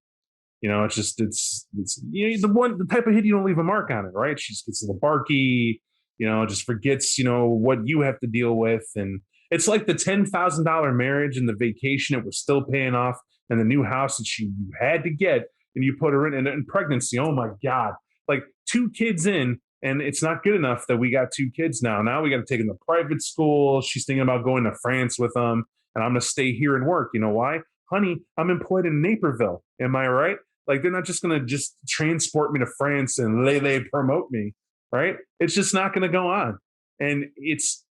C: It's the type of hit you don't leave a mark on it, right? She just gets a little barky, just forgets, what you have to deal with. And it's like the $10,000 marriage and the vacation it was still paying off and the new house that you had to get, and you put her in, and pregnancy. Oh my God. Like 2 kids in, and it's not good enough that we got 2 kids now. Now we got to take them to private school. She's thinking about going to France with them, and I'm going to stay here and work. You know why? Honey, I'm employed in Naperville. Am I right? Like, they're not just going to just transport me to France and lay promote me, right? It's just not going to go on. And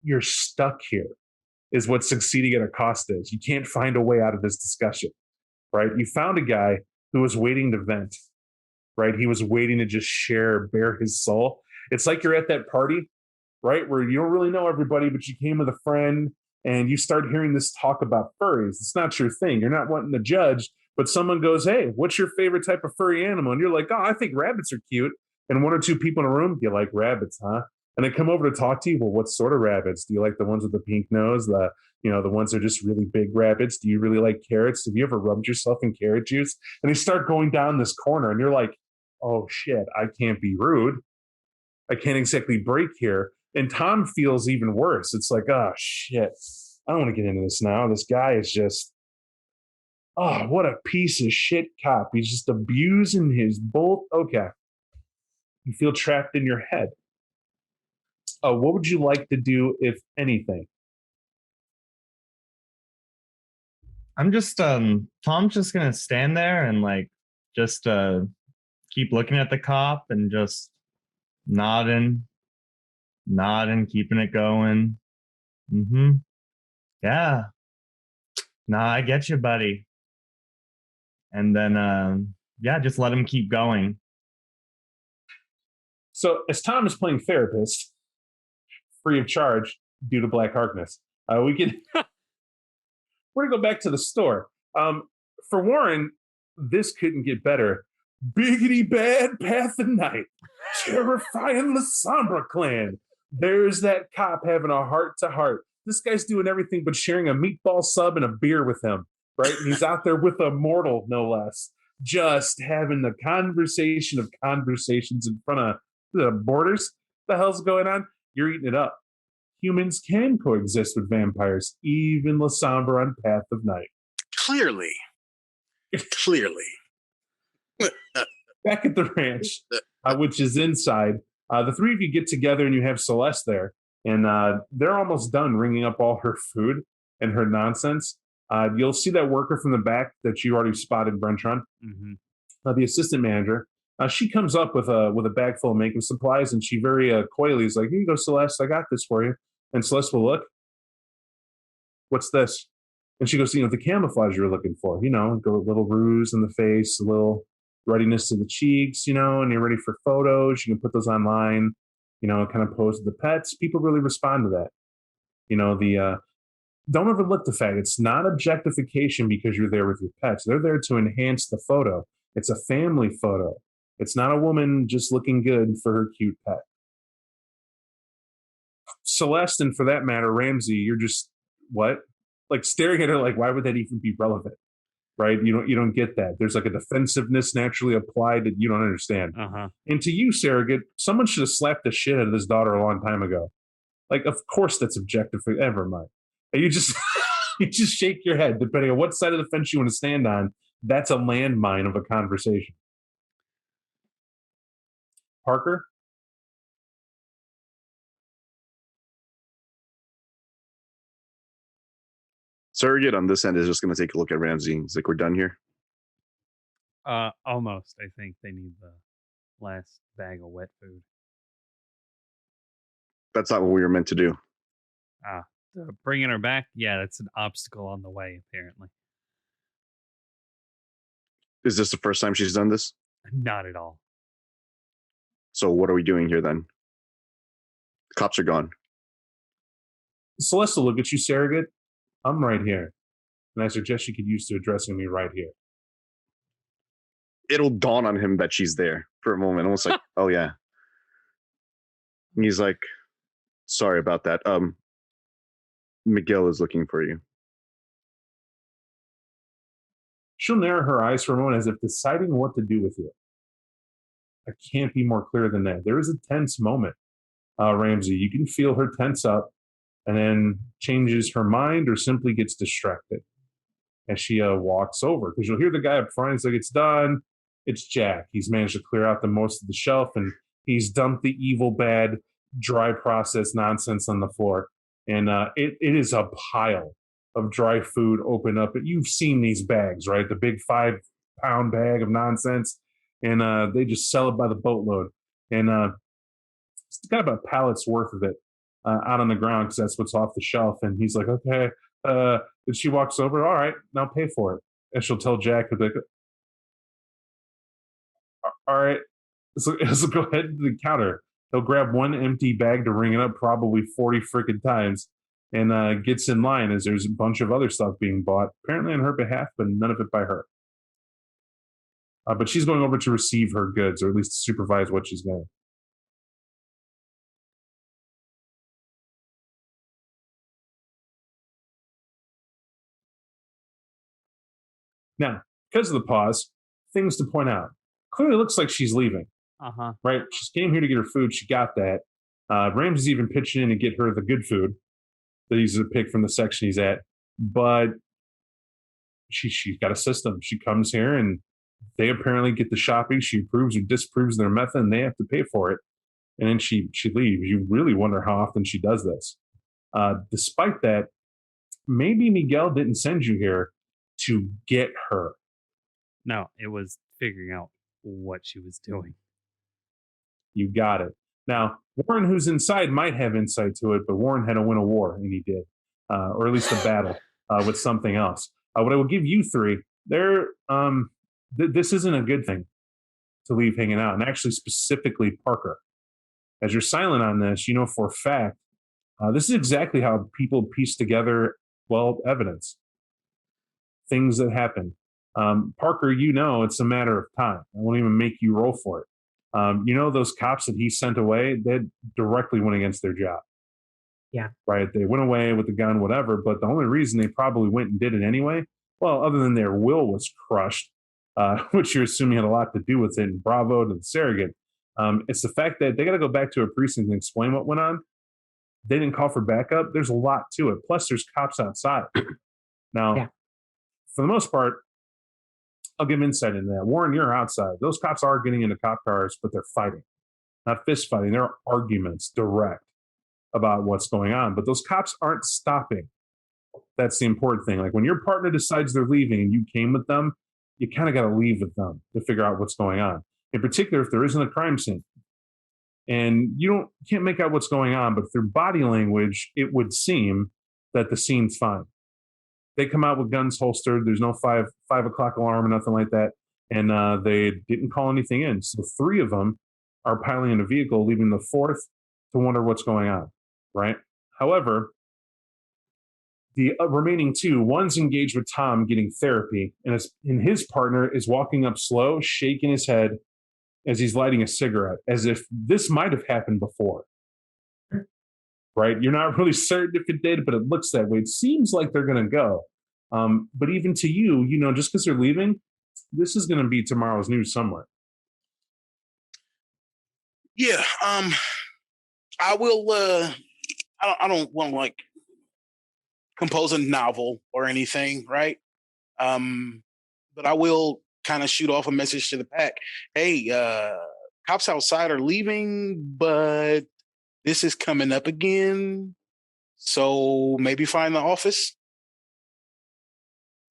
C: you're stuck here is what succeeding at a cost is. You can't find a way out of this discussion, right? You found a guy who was waiting to vent, right? He was waiting to just bare his soul. It's like you're at that party, right? Where you don't really know everybody, but you came with a friend and you start hearing this talk about furries. It's not your thing. You're not wanting to judge, but someone goes, hey, what's your favorite type of furry animal? And you're like, oh, I think rabbits are cute. And 1 or 2 people in a room, you like rabbits, huh? And they come over to talk to you. Well, what sort of rabbits? Do you like the ones with the pink nose? The ones that are just really big rabbits? Do you really like carrots? Have you ever rubbed yourself in carrot juice? And they start going down this corner, and you're like, oh shit, I can't be rude. I can't exactly break here. And Tom feels even worse. It's like, oh shit, I don't want to get into this now. This guy is just, oh, what a piece of shit cop. He's just abusing his bolt. Okay. You feel trapped in your head. What would you like to do, if anything?
F: I'm just Tom's just gonna stand there and like just keep looking at the cop and just nodding, keeping it going. Yeah. Nah, I get you, buddy. And then yeah, just let him keep going.
C: So as Tom is playing therapist, free of charge due to Black Harkness, we're gonna go back to the store. For Warren, this couldn't get better. Biggity bad path of night, terrifying La Sombra clan. There's that cop having a heart to heart. This guy's doing everything but sharing a meatball sub and a beer with him, right? And he's out there with a mortal, no less, just having the conversation of conversations in front of the borders. What the hell's going on? You're eating it up. Humans can coexist with vampires, even La Sombra on Path of Night.
G: Clearly.
C: Back at the ranch, which is inside, the 3 of you get together and you have Celeste there. And they're almost done ringing up all her food and her nonsense. You'll see that worker from the back that you already spotted, Brentron. The assistant manager. She comes up with a bag full of makeup supplies, and she very coyly is like, here you go, Celeste, I got this for you. And Celeste will look. What's this? And she goes, the camouflage you're looking for. Go a little ruse in the face, a little ruddiness to the cheeks, and you're ready for photos. You can put those online, kind of pose with the pets. People really respond to that. Don't overlook the fact it's not objectification because you're there with your pets. They're there to enhance the photo. It's a family photo. It's not a woman just looking good for her cute pet. Celeste, and for that matter, Ramsey, you're just, what? Like staring at her like, why would that even be relevant? Right? You don't get that. There's like a defensiveness naturally applied that you don't understand. And to you, Surrogate, someone should have slapped the shit out of this daughter a long time ago. Like, of course that's objective. Never mind. And you just you just shake your head, depending on what side of the fence you want to stand on. That's a landmine of a conversation. Parker?
A: Surrogate on this end is just going to take a look at Ramsey. He's like, we're done here.
B: Almost. I think they need the last bag of wet food.
A: That's not what we were meant to do.
B: Bringing her back? Yeah, that's an obstacle on the way, apparently.
A: Is this the first time she's done this?
B: Not at all.
A: So what are we doing here then? The cops are gone.
C: Celeste will look at you, Surrogate. I'm right here. And I suggest you could use to addressing me right here.
A: It'll dawn on him that she's there for a moment. Almost like, oh yeah. And he's like, sorry about that. Miguel is looking for you.
C: She'll narrow her eyes for a moment as if deciding what to do with you. I can't be more clear than that. There is a tense moment, Ramsey. You can feel her tense up and then changes her mind or simply gets distracted. as she walks over, because you'll hear the guy up front. He's like, "It's done. It's Jack. He's managed to clear out the most of the shelf, and he's dumped the evil, bad, dry process nonsense on the floor. And it is a pile of dry food open up. You've seen these bags, right? The big 5-pound bag of nonsense, and they just sell it by the boatload. And it's got about a pallet's worth of it out on the ground because that's what's off the shelf. And he's like, "Okay." And she walks over. "All right, now pay for it." And she'll tell Jack, like, "All right, so go ahead to the counter." He'll grab one empty bag to ring it up probably 40 freaking times, and gets in line as there's a bunch of other stuff being bought, apparently on her behalf, but none of it by her. But she's going over to receive her goods, or at least to supervise what she's getting. Now, because of the pause, things to point out. Clearly looks like she's leaving, right? She came here to get her food. She got that. Ramsey's even pitching in to get her the good food that he's to pick from the section he's at. But she's got a system. She comes here and they apparently get the shopping. She approves or disapproves their method, and they have to pay for it. And then she leaves. You really wonder how often she does this. Despite that, maybe Miguel didn't send you here to get her.
B: No, it was figuring out what she was doing.
C: You got it. Now, Warren, who's inside, might have insight to it, but Warren had to win a war, and he did, or at least a battle with something else. What I will give you three, this isn't a good thing to leave hanging out, and actually specifically Parker. As you're silent on this, you know for a fact, this is exactly how people piece together, well, evidence. Things that happen. Parker, you know it's a matter of time. I won't even make you roll for it. You know those cops that he sent away, they directly went against their job.
E: Yeah.
C: Right? They went away with the gun, whatever, but the only reason they probably went and did it anyway, well, other than their will was crushed, which you're assuming had a lot to do with it, and bravo to the surrogate. It's the fact that they got to go back to a precinct and explain what went on. They didn't call for backup. There's a lot to it. Plus, there's cops outside. Now, for the most part, I'll give insight into that. Warren, you're outside. Those cops are getting into cop cars, but they're fighting. Not fist fighting. There are arguments direct about what's going on. But those cops aren't stopping. That's the important thing. Like when your partner decides they're leaving and you came with them, you kind of got to leave with them to figure out what's going on. In particular, if there isn't a crime scene. And you can't make out what's going on, but through body language, it would seem that the scene's fine. They come out with guns holstered. There's no 5 o'clock alarm or nothing like that. And they didn't call anything in. So 3 of them are piling in a vehicle, leaving the 4th to wonder what's going on, right? However, the remaining 2, one's engaged with Tom getting therapy, and his partner is walking up slow, shaking his head as he's lighting a cigarette, as if this might have happened before. Right? You're not really certain if it did, but it looks that way. It seems like they're going to go. But even to you, just because they're leaving, this is going to be tomorrow's news somewhere.
G: Yeah. I will, I don't want to compose a novel or anything, right? But I will kind of shoot off a message to the pack. Hey, cops outside are leaving, but this is coming up again. So maybe find the office.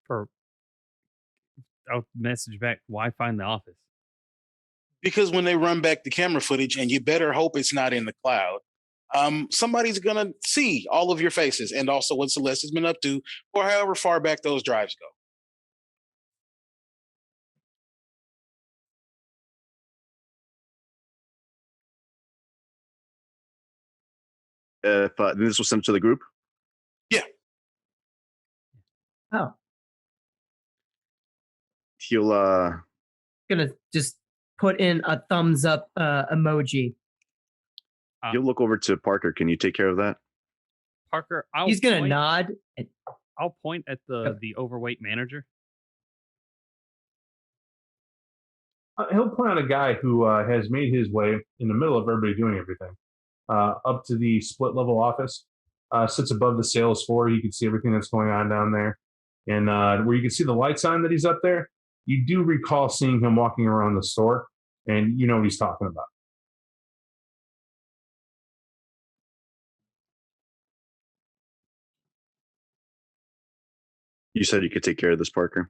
B: I'll message back, why find the office?
G: Because when they run back the camera footage, and you better hope it's not in the cloud, somebody's going to see all of your faces and also what Celeste has been up to or however far back those drives go.
A: If this was sent to the group?
G: Yeah.
E: Oh.
A: He'll
E: Gonna just put in a thumbs up emoji.
A: You'll look over to Parker. Can you take care of that?
B: Parker,
E: He's gonna nod.
B: I'll point at the overweight manager.
C: He'll point out a guy who has made his way in the middle of everybody doing everything up to the split level office. Sits above the sales floor. You can see everything that's going on down there. And where you can see the lights on that he's up there, you do recall seeing him walking around the store, and you know what he's talking about.
A: You said you could take care of this, Parker.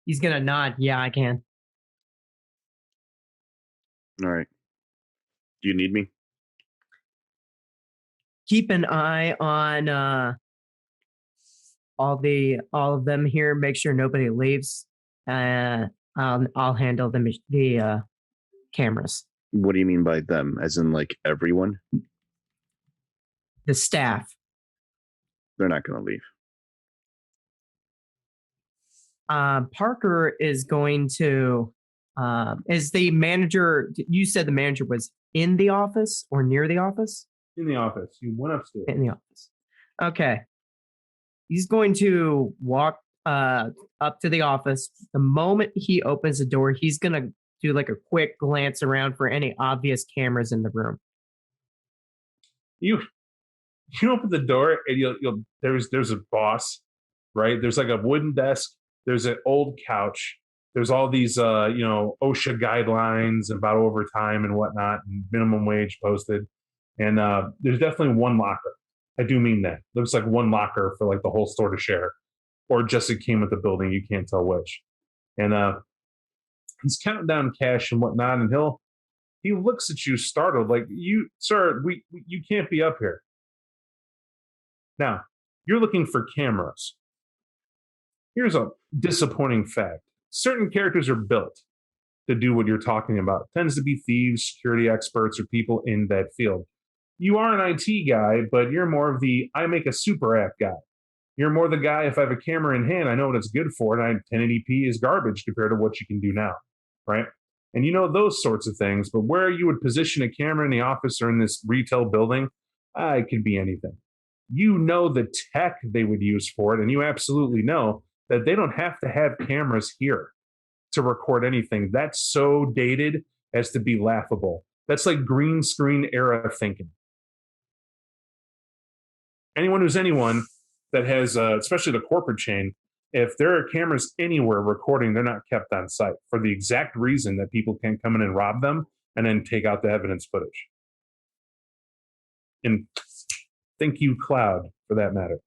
E: He's gonna nod. Yeah, I can.
A: All right. Do you need me?
E: Keep an eye on all of them here. Make sure nobody leaves. I'll handle the cameras.
A: What do you mean by them? As in, like, everyone?
E: The staff.
A: They're not going to leave.
E: Parker is going to. Is the manager? You said the manager was in the office or near the office?
C: In the office. You went upstairs.
E: In the office. Okay. He's going to walk up to the office. The moment he opens the door, he's going to do like a quick glance around for any obvious cameras in the room.
C: You open the door and there's a boss, right? There's like a wooden desk. There's an old couch. There's all these OSHA guidelines about overtime and whatnot, and minimum wage posted. And there's definitely one locker. I do mean that. Looks like one locker for like the whole store to share, or just it came with the building. You can't tell which. And he's counting down cash and whatnot, and he looks at you startled, like, you, sir, you can't be up here. Now, you're looking for cameras. Here's a disappointing fact. Certain characters are built to do what you're talking about. It tends to be thieves, security experts, or people in that field. You are an IT guy, but you're more of the I make a super app guy. You're more the guy, if I have a camera in hand, I know what it's good for, and 1080p is garbage compared to what you can do now, right? And you know those sorts of things, but where you would position a camera in the office or in this retail building, it could be anything. You know the tech they would use for it, and you absolutely know that they don't have to have cameras here to record anything. That's so dated as to be laughable. That's like green screen era thinking. Anyone that has, especially the corporate chain, if there are cameras anywhere recording, they're not kept on site for the exact reason that people can come in and rob them and then take out the evidence footage. And thank you, Cloud, for that matter.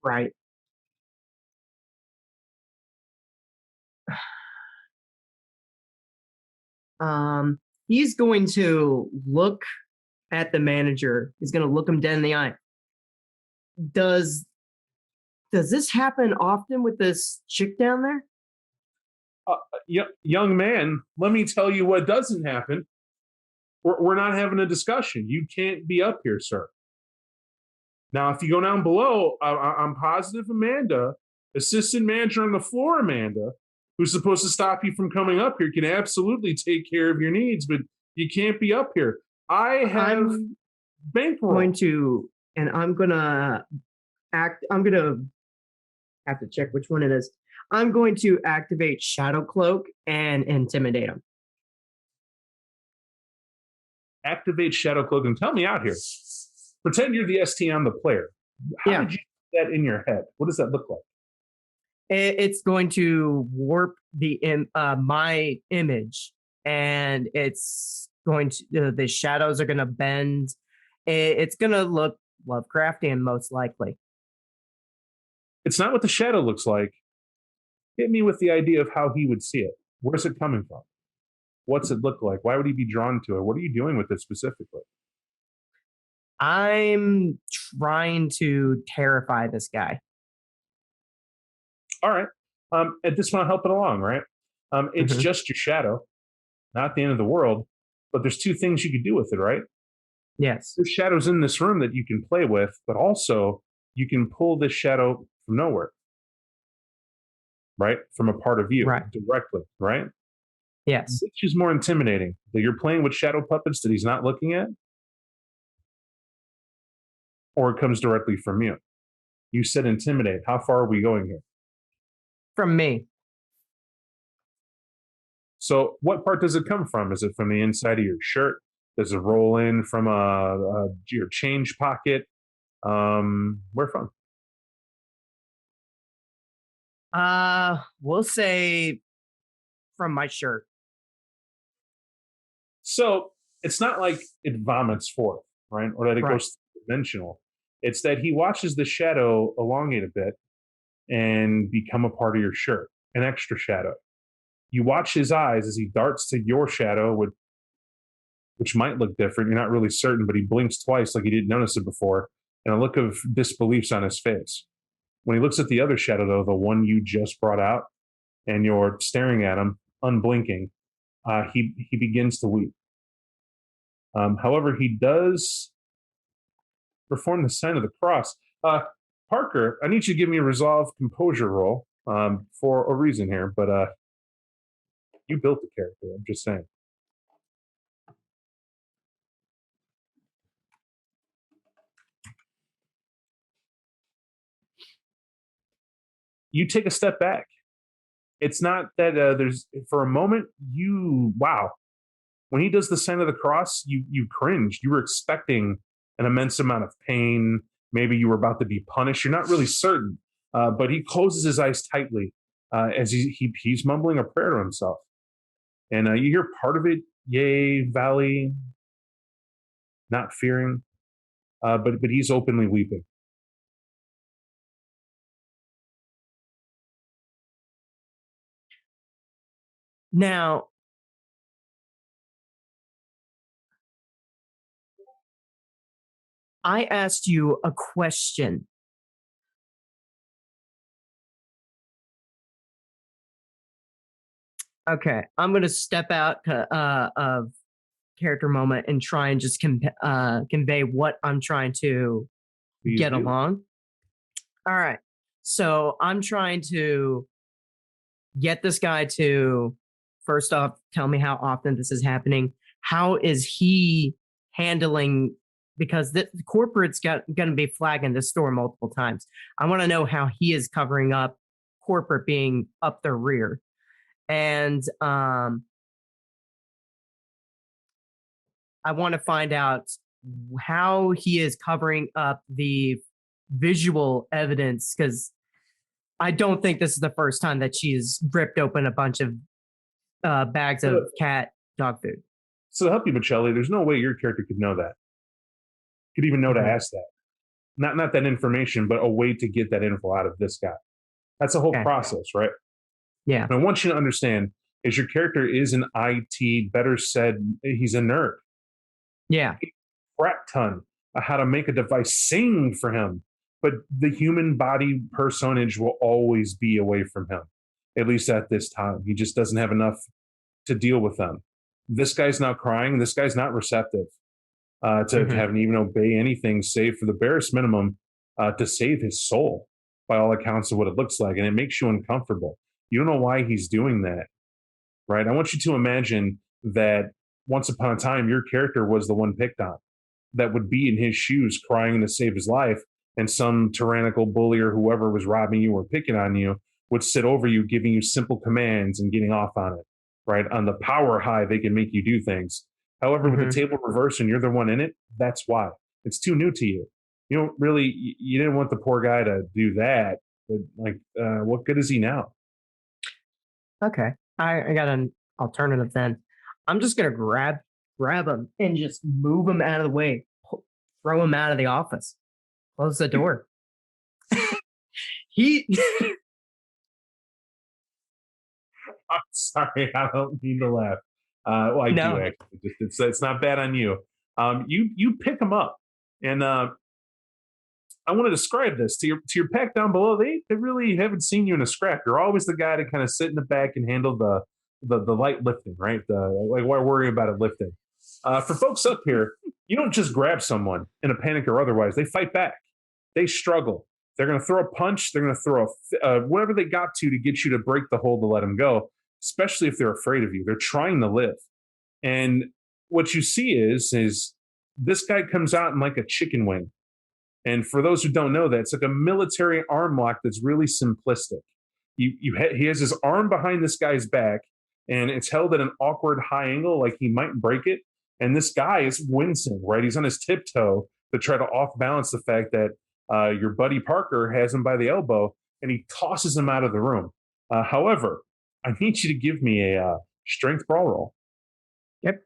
E: Right. He's going to look at the manager. He's going to look him dead in the eye. Does this happen often with this chick down there?
C: Young man, let me tell you what doesn't happen. We're not having a discussion. You can't be up here, sir. Now, if you go down below, I'm positive Amanda, assistant manager on the floor, Amanda, who's supposed to stop you from coming up here, can absolutely take care of your needs, but you can't be up here. I'm gonna have to check which one it is. I'm going to activate Shadow Cloak and intimidate him. Activate Shadow Cloak and tell me out here. Pretend you're the ST on the player. How did you get that in your head? What does that look like?
E: It's going to warp my image, and it's going to the shadows are going to bend. It's going to look Lovecraftian, most likely.
C: It's not what the shadow looks like. Hit me with the idea of how he would see it. Where's it coming from? What's it look like? Why would he be drawn to it? What are you doing with it specifically?
E: I'm trying to terrify this guy.
C: All right. I just want to help it along, right? It's just your shadow, not the end of the world. But there's two things you could do with it, right?
E: Yes.
C: There's shadows in this room that you can play with, but also you can pull this shadow from nowhere, right? From a part of you directly, right?
E: Yes.
C: Which is more intimidating? That you're playing with shadow puppets that he's not looking at? Or it comes directly from you? You said intimidate. How far are we going here?
E: From me.
C: So what part does it come from? Is it from the inside of your shirt? Does it roll in from your change pocket? Where from?
E: We'll say from my shirt.
C: So it's not like it vomits forth, right? Or that it
E: Right.
C: goes dimensional. It's that he watches the shadow elongate a bit and become a part of your shirt, an extra shadow. You watch his eyes as he darts to your shadow, which might look different. You're not really certain, but he blinks twice like he didn't notice it before, and a look of disbelief's on his face. When he looks at the other shadow, though, the one you just brought out, and you're staring at him, unblinking, he begins to weep. However, he does perform the sign of the cross. Parker, I need you to give me a resolve composure roll for a reason here, but you built the character. I'm just saying. You take a step back. It's not that there's for a moment wow. When he does the sign of the cross, you cringed. You were expecting an immense amount of pain. Maybe you were about to be punished. You're not really certain, but he closes his eyes tightly as he's mumbling a prayer to himself. And you hear part of it, yea, valley, not fearing, but he's openly weeping.
E: Now, I asked you a question. Okay, I'm going to step out of character moment and try and just convey what I'm trying to
C: Please
E: get
C: do.
E: along. All right, so I'm trying to get this guy to, first off, tell me how often this is happening. How is he handling? Because the corporate's going to be flagging this store multiple times. I want to know how he is covering up corporate being up their rear. And I want to find out how he is covering up the visual evidence, because I don't think this is the first time that she's ripped open a bunch of bags of cat dog food.
C: So to help you, Michelli, there's no way your character could know that. Could even know to ask that. Not that information, but a way to get that info out of this guy. That's a whole process, right?
E: Yeah.
C: And I want you to understand is your character is an IT, better said, he's a nerd.
E: Yeah.
C: Crap ton of how to make a device sing for him. But the human body personage will always be away from him, at least at this time. He just doesn't have enough to deal with them. This guy's not crying. This guy's not receptive to having even obey anything save for the barest minimum to save his soul, by all accounts of what it looks like. And it makes you uncomfortable. You don't know why he's doing that, right? I want you to imagine that once upon a time, your character was the one picked on, that would be in his shoes crying to save his life, and some tyrannical bully or whoever was robbing you or picking on you would sit over you, giving you simple commands and getting off on it, right? On the power high, they can make you do things. However, with the table reversed and you're the one in it, that's why. It's too new to you. You don't really, you didn't want the poor guy to do that, but like, what good is he now?
E: Okay. I got an alternative then. I'm just going to grab him and just move him out of the way, throw him out of the office, close the door.
C: I'm sorry, I don't mean to laugh. Well, I do actually. It's not bad on you. You pick him up, and I want to describe this to your pack down below. They really haven't seen you in a scrap. You're always the guy to kind of sit in the back and handle the light lifting, right? Like why worry about it lifting? For folks up here, you don't just grab someone in a panic or otherwise. They fight back. They struggle. They're going to throw a punch. They're going to throw whatever they got to get you to break the hold to let them go, especially if they're afraid of you. They're trying to live. And what you see is this guy comes out in like a chicken wing. And for those who don't know that, it's like a military arm lock that's really simplistic. He has his arm behind this guy's back, and it's held at an awkward high angle, like he might break it. And this guy is wincing, right? He's on his tiptoe to try to off balance the fact that your buddy Parker has him by the elbow, and he tosses him out of the room. However, I need you to give me a strength brawl roll.
E: Yep.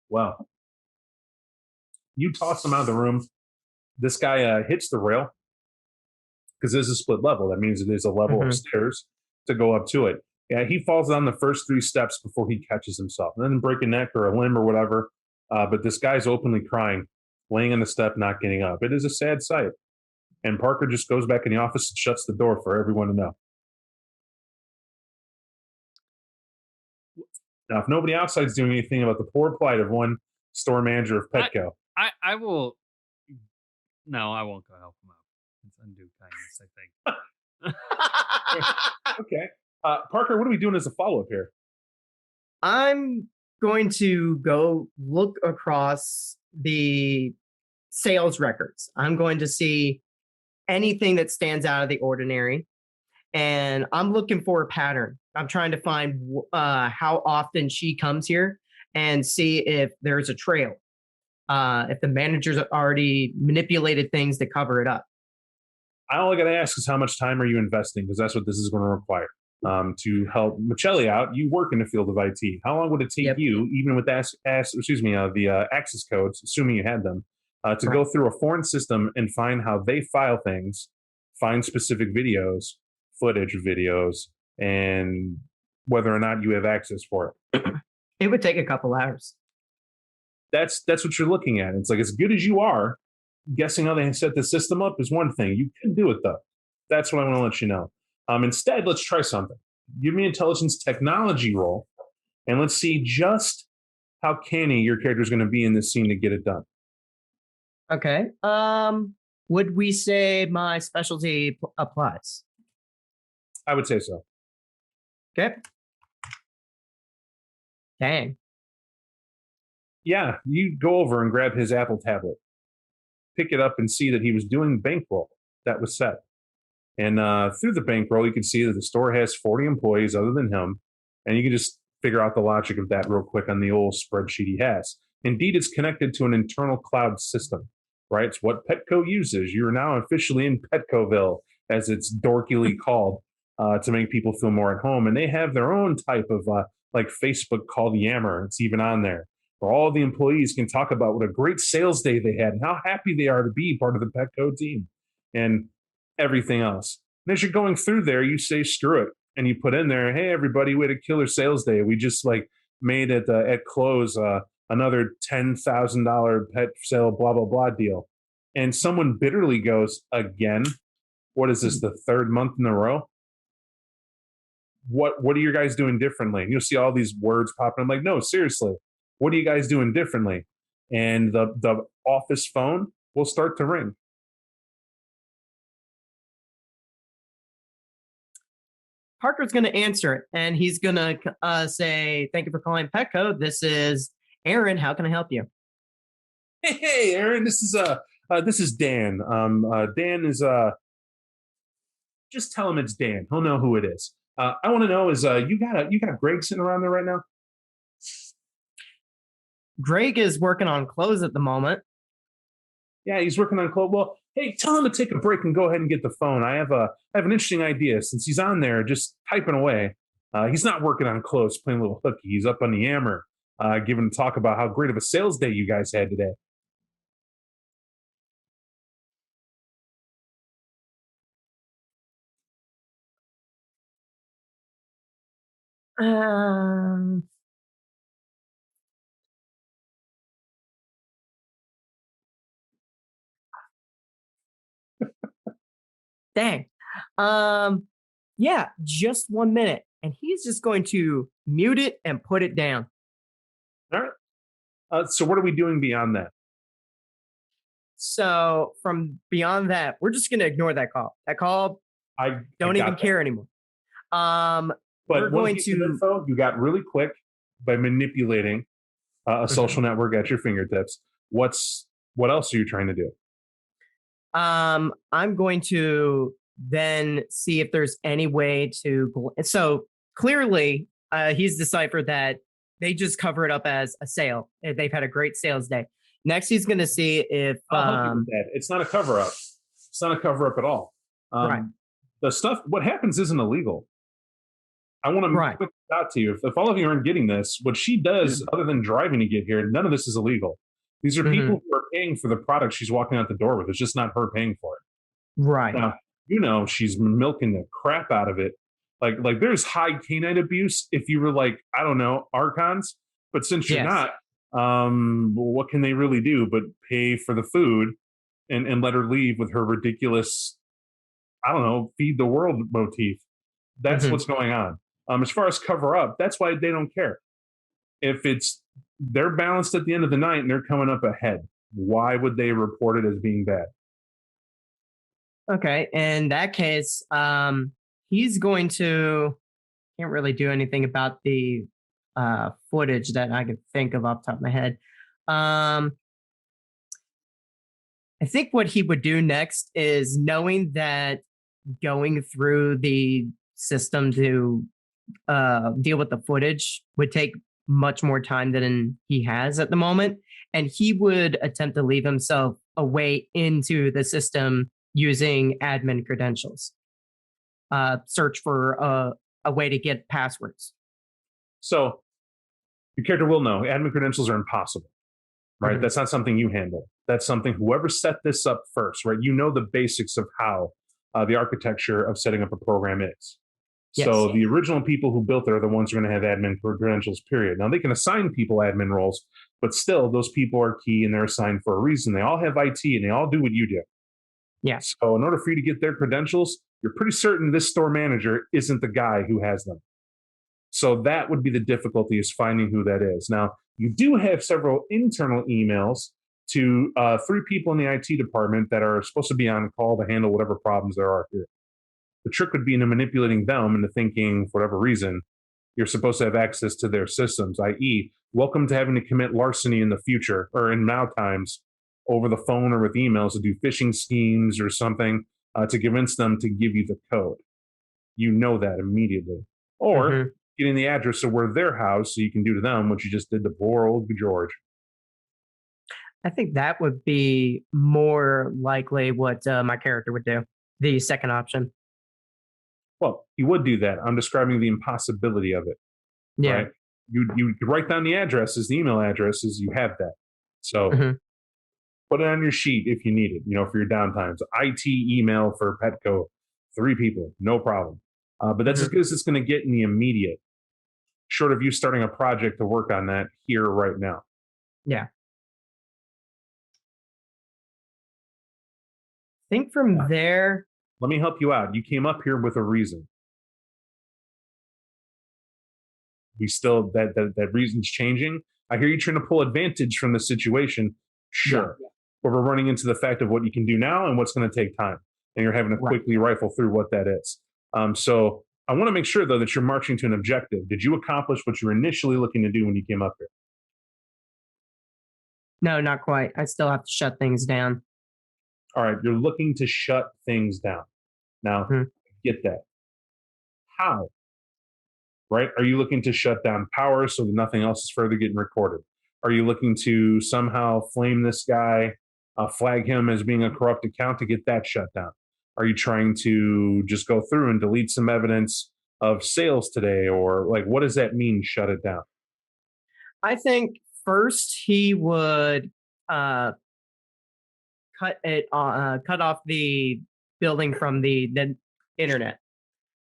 C: Well, you toss him out of the room. This guy hits the rail because there's a split level. That means there's a level
E: Mhm.
C: of stairs to go up to it. Yeah, he falls down the first 3 steps before he catches himself, and then break a neck or a limb or whatever. But this guy's openly crying, laying on the step, not getting up. It is a sad sight. And Parker just goes back in the office and shuts the door for everyone to know. Now, if nobody outside's doing anything about the poor plight of one store manager of Petco,
B: I will. No, I won't go help him out. It's undue kindness, I think.
C: okay. Parker, what are we doing as a follow up here?
E: I'm going to go look across the sales records. I'm going to see anything that stands out of the ordinary. And I'm looking for a pattern. I'm trying to find how often she comes here and see if there's a trail. If the managers already manipulated things to cover it up.
C: All I got to ask is how much time are you investing? Because that's what this is going to require. To help Michelli out, you work in the field of IT. How long would it take you, even with the access codes, assuming you had them, to go through a foreign system and find how they file things, find specific videos, footage of videos, and whether or not you have access for it?
E: It would take a couple hours.
C: That's what you're looking at. It's like, as good as you are, guessing how they set the system up is one thing. You can do it, though. That's what I want to let you know. Instead, let's try something. Give me an intelligence technology roll, and let's see just how canny your character is going to be in this scene to get it done.
E: Okay. Would we say my specialty applies?
C: I would say so.
E: Okay. Dang.
C: Yeah, you go over and grab his Apple tablet, pick it up, and see that he was doing bankroll that was set. And through the bankroll, you can see that the store has 40 employees other than him. And you can just figure out the logic of that real quick on the old spreadsheet he has. Indeed, it's connected to an internal cloud system, right? It's what Petco uses. You're now officially in Petcoville, as it's dorkily called, to make people feel more at home. And they have their own type of like Facebook called Yammer. It's even on there, where all the employees can talk about what a great sales day they had and how happy they are to be part of the Petco team and everything else. And as you're going through there, you say, screw it. And you put in there, hey, everybody, we had a killer sales day. We just like made it at close another $10,000 pet sale, blah, blah, blah deal. And someone bitterly goes, again, what is this, the 3rd month in a row? What are you guys doing differently? And you'll see all these words popping. I'm like, no, seriously, what are you guys doing differently? And the office phone will start to ring.
E: Parker's going to answer it, and he's going to say, "Thank you for calling Petco. This is Aaron. How can I help you?"
C: Hey, Aaron. This is Dan. Dan is just tell him it's Dan. He'll know who it is. I want to know is you got Greg sitting around there right now?
E: Greg is working on clothes at the moment.
C: Yeah, he's working on clothes. Well, hey, tell him to take a break and go ahead and get the phone. I have an interesting idea. Since he's on there just typing away, he's not working on clothes, playing a little hooky. He's up on the Yammer, giving a talk about how great of a sales day you guys had today.
E: Um, Dang. Yeah, just 1 minute. And he's just going to mute it and put it down.
C: All right. So what are we doing beyond that?
E: So from beyond that, we're just going to ignore that call. That call,
C: I
E: don't even care anymore.
C: But
E: we're going to
C: info you got really quick by manipulating a social network at your fingertips. What else are you trying to do?
E: I'm going to then see if there's any way to. So clearly, he's deciphered that they just cover it up as a sale. They've had a great sales day. Next, he's going to see if
C: I'll help you with that. It's not a cover up. It's not a cover up at all.
E: Right.
C: The stuff, what happens isn't illegal. I want to
E: Right.
C: point this out to you. If all of you aren't getting this, what she does, other than driving to get here, none of this is illegal. These are people who are paying for the product she's walking out the door with. It's just not her paying for it.
E: right.
C: Now, she's milking the crap out of it. Like there's high canine abuse if you were like, I don't know, Archons. But since you're
E: Yes.
C: not, what can they really do but pay for the food and let her leave with her ridiculous, I don't know, feed the world motif? That's what's going on. As far as cover up, that's why they don't care. If they're balanced at the end of the night and they're coming up ahead, why would they report it as being bad?
E: Okay. In that case, he's going to can't really do anything about the footage that I could think of off the top of my head. I think what he would do next is knowing that going through the system to deal with the footage would take much more time than he has at the moment. And he would attempt to leave himself a way into the system using admin credentials. Search for a way to get passwords.
C: So your character will know admin credentials are impossible, right? That's not something you handle. That's something whoever set this up first, right? You know the basics of how the architecture of setting up a program is.
E: Yes.
C: So the original people who built it are the ones who are going to have admin credentials, period. Now they can assign people admin roles, but still those people are key and they're assigned for a reason. They all have IT and they all do what you do.
E: Yeah.
C: So in order for you to get their credentials, you're pretty certain this store manager isn't the guy who has them. So that would be the difficulty, is finding who that is. Now, you do have several internal emails to 3 people in the IT department that are supposed to be on call to handle whatever problems there are here. The trick would be into manipulating them into thinking, for whatever reason, you're supposed to have access to their systems, i.e., welcome to having to commit larceny in the future or in now times over the phone or with emails to do phishing schemes or something to convince them to give you the code. You know that immediately. Or getting the address of where their house so you can do to them what you just did to poor old George.
E: I think that would be more likely what my character would do. The second option.
C: Well, he would do that. I'm describing the impossibility of it.
E: Yeah.
C: Right? You write down the addresses, the email addresses, you have that. So put it on your sheet if you need it, for your downtimes. IT email for Petco, 3 people, no problem. But that's as good as it's going to get in the immediate, short of you starting a project to work on that here right now.
E: Yeah. I think from there.
C: Let me help you out. You came up here with a reason. We still, that reason's changing. I hear you trying to pull advantage from the situation. Sure.
E: Yeah.
C: But we're running into the fact of what you can do now and what's going to take time. And you're having to quickly rifle through what that is. So I want to make sure, though, that you're marching to an objective. Did you accomplish what you were initially looking to do when you came up here?
E: No, not quite. I still have to shut things down.
C: All right. You're looking to shut things down. Now, get that. How? Right? Are you looking to shut down power so that nothing else is further getting recorded? Are you looking to somehow flame this guy, flag him as being a corrupt account to get that shut down? Are you trying to just go through and delete some evidence of sales today? Or what does that mean, shut it down?
E: I think first he would cut off the building from the internet.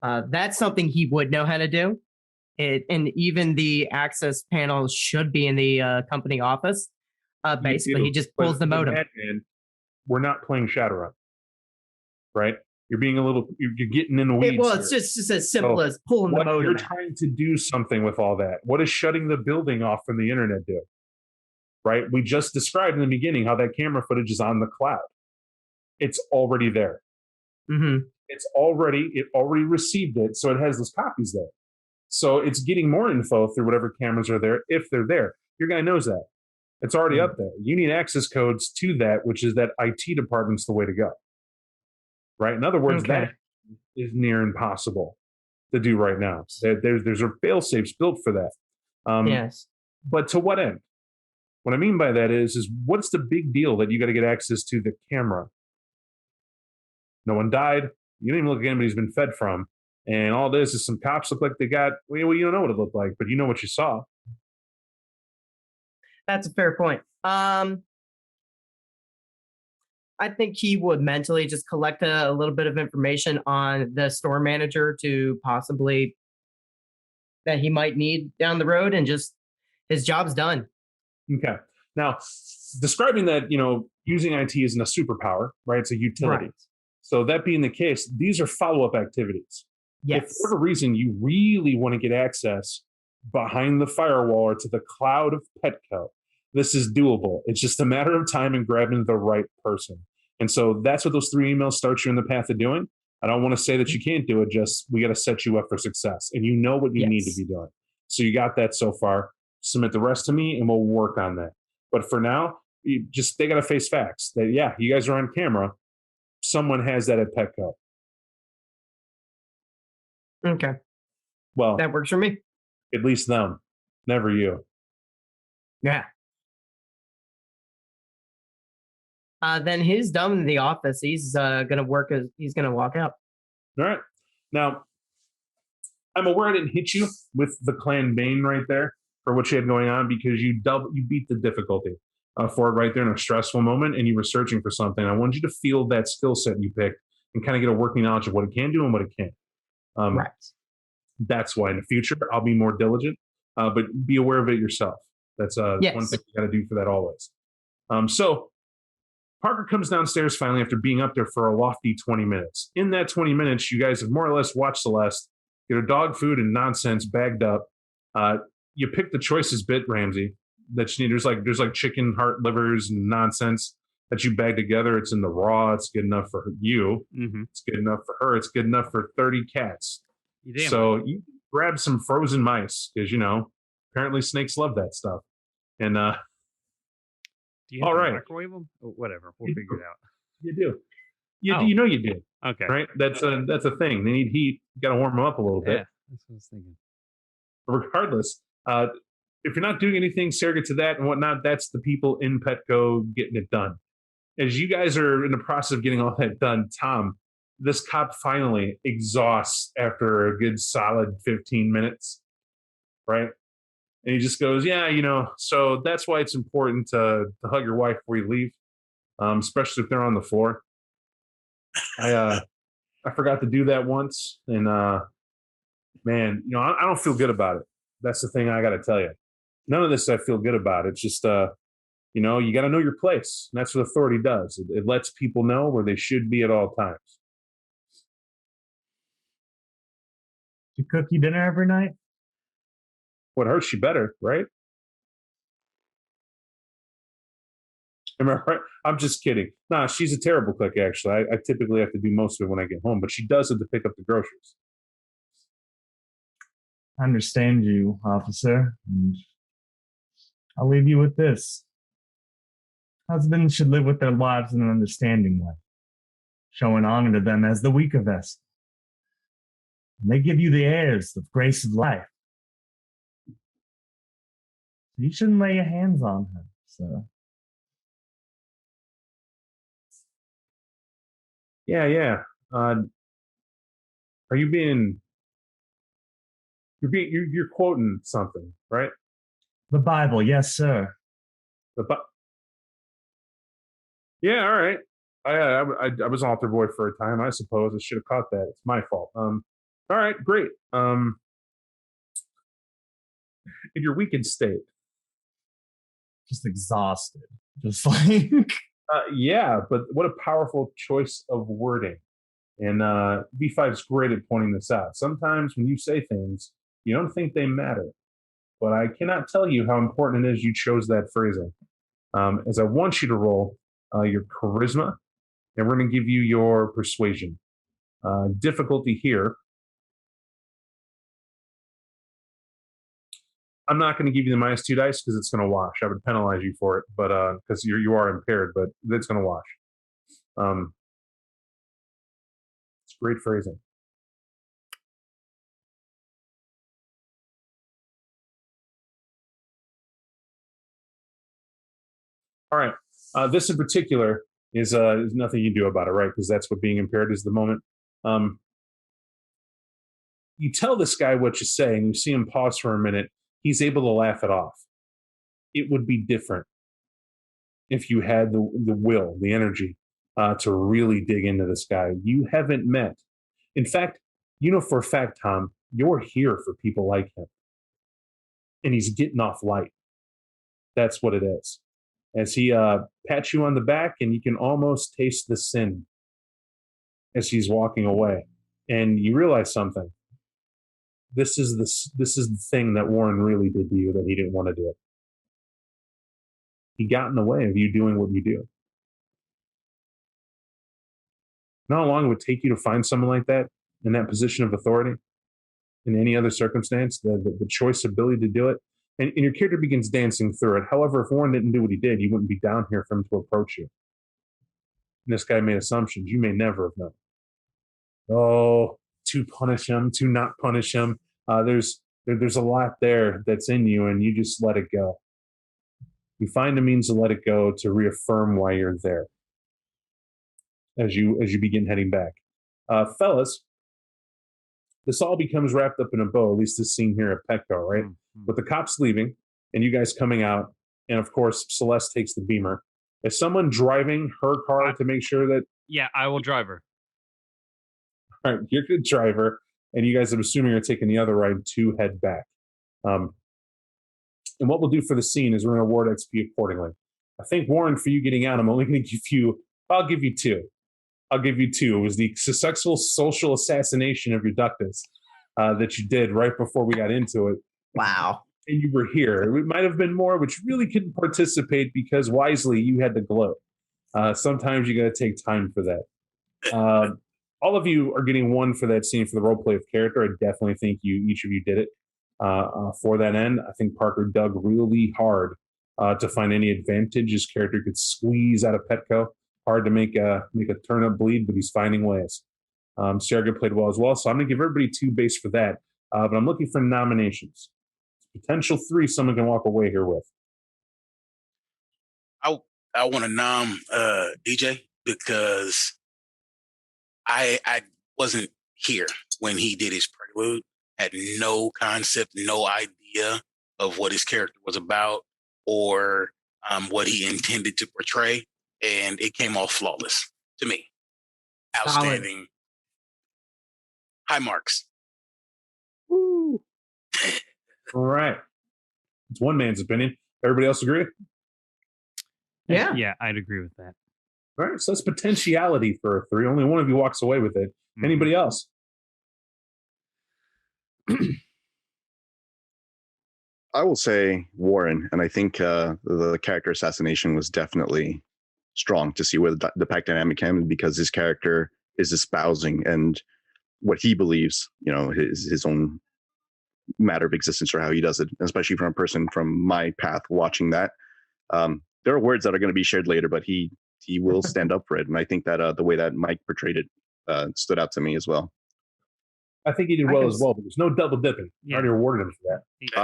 E: That's something he would know how to do. And even the access panels should be in the company office. Basically, he just pulls the modem.
C: We're not playing Shadowrun, right? You're being you're getting in the weeds.
E: It's just as simple as pulling the modem.
C: You're trying to do something with all that. What does shutting the building off from the internet do? Right? We just described in the beginning how that camera footage is on the cloud. It's already there. It already received it, so it has those copies there. So it's getting more info through whatever cameras are there, if they're there. Your guy knows that. It's already up there. You need access codes to that, which is that IT department's the way to go. Right? In other words, that is near impossible. to do right now. There's a fail safes built for that.
E: Yes.
C: But to what end? What I mean by that is what's the big deal that you got to get access to the camera? No one died. You didn't even look at anybody who's been fed from. And all this is some cops look like they got, well, you don't know what it looked like, but you know what you saw.
E: That's a fair point. I think he would mentally just collect a little bit of information on the store manager to possibly that he might need down the road, and just his job's done.
C: Okay. Now, describing that, using IT isn't a superpower, right? It's a utility.
E: Right.
C: So that being the case, these are follow-up activities.
E: Yes.
C: If for whatever reason you really want to get access behind the firewall or to the cloud of Petco, this is doable. It's just a matter of time and grabbing the right person. And so that's what those 3 emails start you in the path of doing. I don't want to say that you can't do it, just we got to set you up for success. And you know what you need to be doing. So you got that so far. Submit the rest to me and we'll work on that. But for now, they got to face facts that, yeah, you guys are on camera. Someone has that at Petco.
E: Okay.
C: Well,
E: that works for me.
C: At least them, never you.
E: Yeah. Then he's done in the office. He's gonna walk out.
C: All right. Now, I'm aware I didn't hit you with the Clan Bane right there for what you had going on, because you beat the difficulty for it right there in a stressful moment, and you were searching for something. I want you to feel that skill set you picked and kind of get a working knowledge of what it can do and what it can't.
E: Right.
C: That's why in the future I'll be more diligent, but be aware of it yourself. That's one thing you got to do for that always. So Parker comes downstairs finally after being up there for a lofty 20 minutes. In that 20 minutes, you guys have more or less watched Celeste get her dog food and nonsense bagged up. You pick the choicest bit, Ramsey, that you need. There's like chicken heart livers and nonsense that you bag together. It's in the raw. It's good enough for you. Mm-hmm. It's good enough for her. It's good enough for 30 cats. So you grab some frozen mice because, apparently snakes love that stuff. And
B: do you have to microwave them? Oh, whatever, we'll figure it out.
C: You do. You do.
B: Okay.
C: Right? That's a thing. They need heat. You got to warm them up a little bit.
B: Yeah, that's what I was thinking.
C: But regardless, if you're not doing anything surrogate to that and whatnot, that's the people in Petco getting it done. As you guys are in the process of getting all that done, Tom, this cop finally exhausts after a good solid 15 minutes, right? And he just goes, yeah, so that's why it's important to hug your wife before you leave, especially if they're on the floor. I forgot to do that once, and man, I don't feel good about it. That's the thing I got to tell you. None of this I feel good about. It's just, you got to know your place. And that's what authority does. It lets people know where they should be at all times.
F: You cook you dinner every night?
C: What hurts you better, right? Am I right? I'm just kidding. Nah, she's a terrible cook, actually. I typically have to do most of it when I get home, but she does have to pick up the groceries.
F: I understand you, officer. And I'll leave you with this. Husbands should live with their wives in an understanding way, showing honor to them as the weaker vessel. And they give you the heirs of grace of life. You shouldn't lay your hands on her, so.
C: Yeah. Are you being? You're quoting something, right?
F: The Bible, yes, sir.
C: Yeah, all right. I was an altar boy for a time. I suppose I should have caught that. It's my fault. All right, great. In your weakened state,
F: just exhausted, just like.
C: Yeah, but what a powerful choice of wording. And B5 is great at pointing this out. Sometimes when you say things, you don't think they matter. But I cannot tell you how important it is you chose that phrasing. As I want you to roll your charisma, and we're going to give you your persuasion. Difficulty here. I'm not going to give you the -2 dice because it's going to wash. I would penalize you for it, but because you are impaired, but it's going to wash. It's great phrasing. All right. This in particular is nothing you can do about it, right? Because that's what being impaired is at the moment. You tell this guy what you say, and you see him pause for a minute. He's able to laugh it off. It would be different if you had the will, the energy to really dig into this guy you haven't met. In fact, you know for a fact, Tom, you're here for people like him. And he's getting off light. That's what it is. As he pats you on the back, and you can almost taste the sin as he's walking away. And you realize something. This is the thing that Warren really did to you that he didn't want to do. He got in the way of you doing what you do. You know how long it would take you to find someone like that in that position of authority in any other circumstance, the choice ability to do it? And your character begins dancing through it. However, if Warren didn't do what he did, you wouldn't be down here for him to approach you. And this guy made assumptions you may never have known. Oh, to punish him, to not punish him. There's a lot there that's in you, and you just let it go. You find a means to let it go, to reaffirm why you're there as you begin heading back. Fellas, this all becomes wrapped up in a bow, at least this scene here at Petco, right? Mm-hmm. With the cops leaving and you guys coming out, and of course, Celeste takes the Beamer. Is someone driving her car to make sure that...
B: Yeah, I will drive her.
C: All right, you're the driver, and you guys, I'm assuming, are taking the other ride to head back. And what we'll do for the scene is we're going to award XP accordingly. I think, Warren, for you getting out, I'm only going to give you... I'll give you two. It was the successful social assassination of your ductus that you did right before we got into it.
E: Wow.
C: And you were here. It might have been more, which really couldn't participate because wisely you had to gloat. Sometimes you got to take time for that. All of you are getting one for that scene for the role play of character. I definitely think each of you did it for that end. I think Parker dug really hard to find any advantage his character could squeeze out of Petco. Hard to make a turnip bleed, but he's finding ways. Sergey played well as well, so I'm going to give everybody 2 base for that. But I'm looking for nominations. Potential 3 someone can walk away here with.
G: I want to nom DJ because I wasn't here when he did his prelude. Had no concept, no idea of what his character was about or what he intended to portray. And it came off flawless to me. Outstanding. Solid. High marks.
C: Woo. All right. It's one man's opinion. Everybody else agree?
E: Yeah.
B: Yeah, I'd agree with that.
C: All right. So that's potentiality for a 3. Only one of you walks away with it. Mm-hmm. Anybody else?
A: I will say Warren, and I think the character assassination was definitely strong to see where the pack dynamic came, because his character is espousing and what he believes, his own matter of existence or how he does it, especially from a person from my path watching that. There are words that are going to be shared later, but he will stand up for it. And I think that the way that Mike portrayed it stood out to me as well.
C: I think he did well as well, but there's no double dipping. Yeah. I already awarded him for
A: that.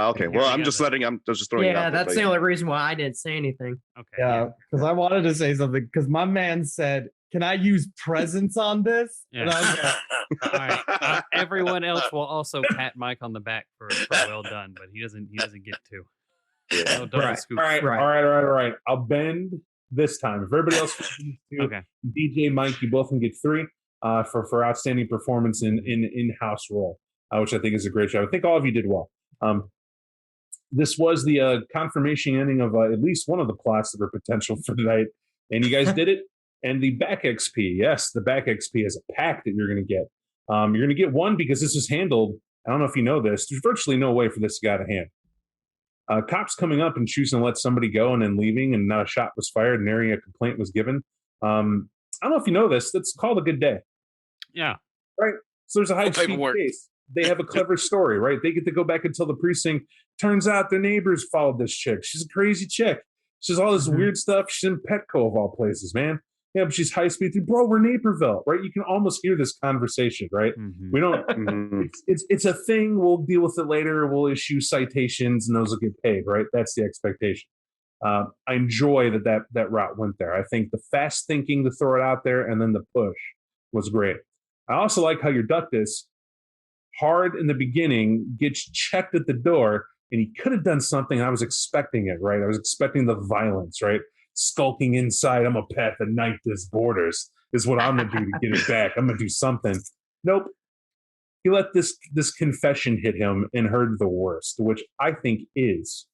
A: Okay. Well, I'm just throwing it out.
E: Yeah, that's the only reason why I didn't say anything.
B: Okay.
F: Yeah, because I wanted to say something, because my man said, "Can I use presents on this?"
B: Yeah. And I was like, all right. Everyone else will also pat Mike on the back for well done, but he doesn't get to.
C: Yeah. No double scoop. All right. I'll bend this time. If everybody else
B: okay.
C: DJ, Mike, you both can get 3. For outstanding performance in-house role, which I think is a great job. I think all of you did well. This was the confirmation ending of at least one of the plots that are potential for tonight, and you guys did it. And the back XP, yes, the back XP is a pack that you're going to get. You're going to get 1 because this is handled. I don't know if you know this. There's virtually no way for this to get out of hand. Cops coming up and choosing to let somebody go and then leaving, and not a shot was fired, and nary a complaint was given. I don't know if you know this. That's called a good day.
B: Yeah.
C: Right. So there's a high-speed case. They have a clever story, right? They get to go back and tell the precinct. Turns out their neighbors followed this chick. She's a crazy chick. She does all this weird stuff. She's in Petco of all places, man. Yeah, but she's high-speed. Bro, we're Naperville, right? You can almost hear this conversation, right? Mm-hmm. We don't. It's a thing. We'll deal with it later. We'll issue citations, and those will get paid, right? That's the expectation. I enjoy that route went there. I think the fast thinking to throw it out there and then the push was great. I also like how your Ductus, hard in the beginning, gets checked at the door, and he could have done something. I was expecting it, right? I was expecting the violence, right? Skulking inside. I'm a path of night this borders is what I'm gonna do to get it back. I'm gonna do something. Nope. He let this confession hit him and heard the worst, which I think is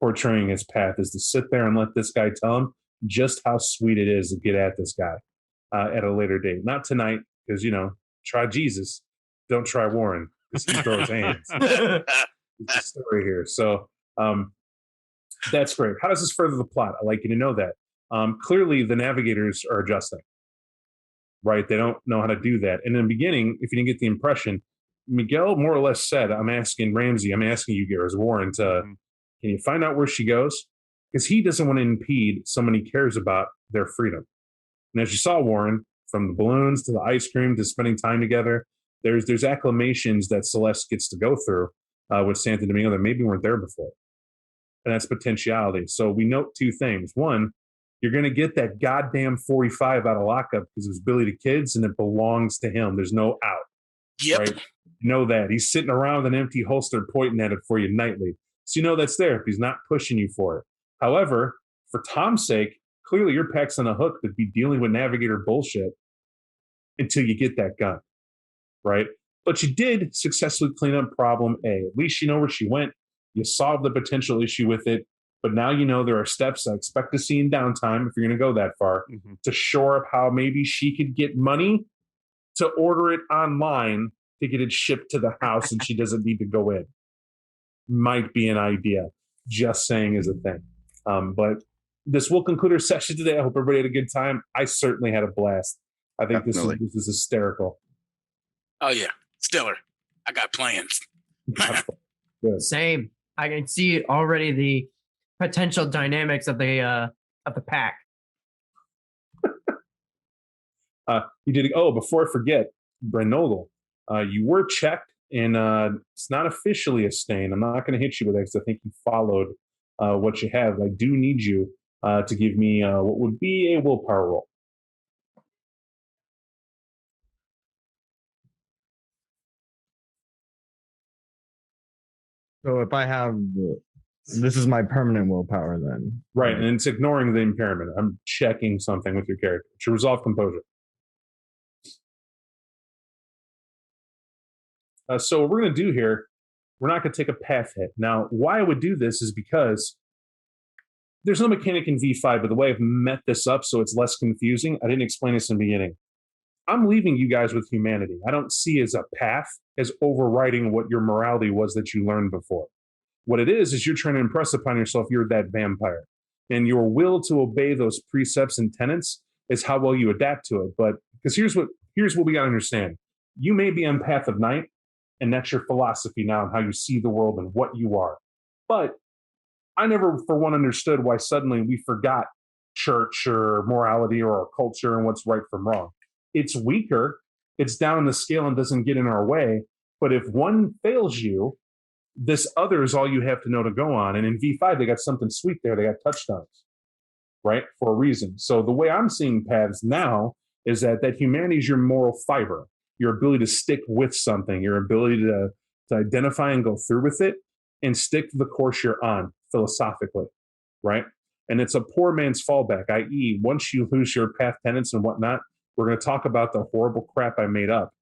C: portraying his path, is to sit there and let this guy tell him just how sweet it is to get at this guy at a later date. Not tonight, because, try Jesus. Don't try Warren, because he throws hands. It's a story here. So that's great. How does this further the plot? I'd like you to know that. Clearly, the navigators are adjusting, right? They don't know how to do that. And in the beginning, if you didn't get the impression, Miguel more or less said, I'm asking you, Garrett, Warren, can you find out where she goes? Because he doesn't want to impede someone he cares about their freedom. And as you saw, Warren, from the balloons to the ice cream to spending time together, there's acclamations that Celeste gets to go through with Santo Domingo that maybe weren't there before. And that's potentiality. So we note two things. One, you're going to get that goddamn 45 out of lockup because it was Billy the Kid's and it belongs to him. There's no out.
G: Yep.
C: Right? You know that. He's sitting around with an empty holster pointing at it for you nightly. So you know that's there if he's not pushing you for it. However, for Tom's sake, clearly your pack's on a hook to be dealing with Navigator bullshit until you get that gun. Right? But you did successfully clean up problem A. At least you know where she went. You solved the potential issue with it. But now you know there are steps I expect to see in downtime, if you're going to go that far, to shore up how maybe she could get money to order it online to get it shipped to the house and she doesn't need to go in. Might be an idea. Just saying is a thing. But this will conclude our session today. I hope everybody had a good time. I certainly had a blast. I think this is hysterical.
G: Oh, yeah. Stellar. I got plans.
C: Good.
E: Same. I can see already the potential dynamics of the pack.
C: You did. Oh, before I forget, Brenogle, you were checked, and it's not officially a stain. I'm not going to hit you with it because I think you followed what you have. I do need you to give me what would be a willpower roll.
F: So if I have, this is my permanent willpower then.
C: Right, and it's ignoring the impairment. I'm checking something with your character to resolve composure. So what we're going to do here, we're not going to take a path hit. Now, why I would do this is because there's no mechanic in V5, but the way I've met this up so it's less confusing, I didn't explain this in the beginning. I'm leaving you guys with humanity. I don't see as a path as overriding what your morality was that you learned before. What it is you're trying to impress upon yourself you're that vampire. And your will to obey those precepts and tenets is how well you adapt to it. But because here's what we got to understand. You may be on path of night, and that's your philosophy now and how you see the world and what you are. But I never for one understood why suddenly we forgot church or morality or our culture and what's right from wrong. It's weaker, it's down the scale and doesn't get in our way. But if one fails you, this other is all you have to know to go on. And in V5, they got something sweet there. They got touchdowns, right? For a reason. So the way I'm seeing paths now is that humanity is your moral fiber, your ability to stick with something, your ability to identify and go through with it and stick to the course you're on philosophically, right? And it's a poor man's fallback, i.e., once you lose your path tenets and whatnot, we're going to talk about the horrible crap I made up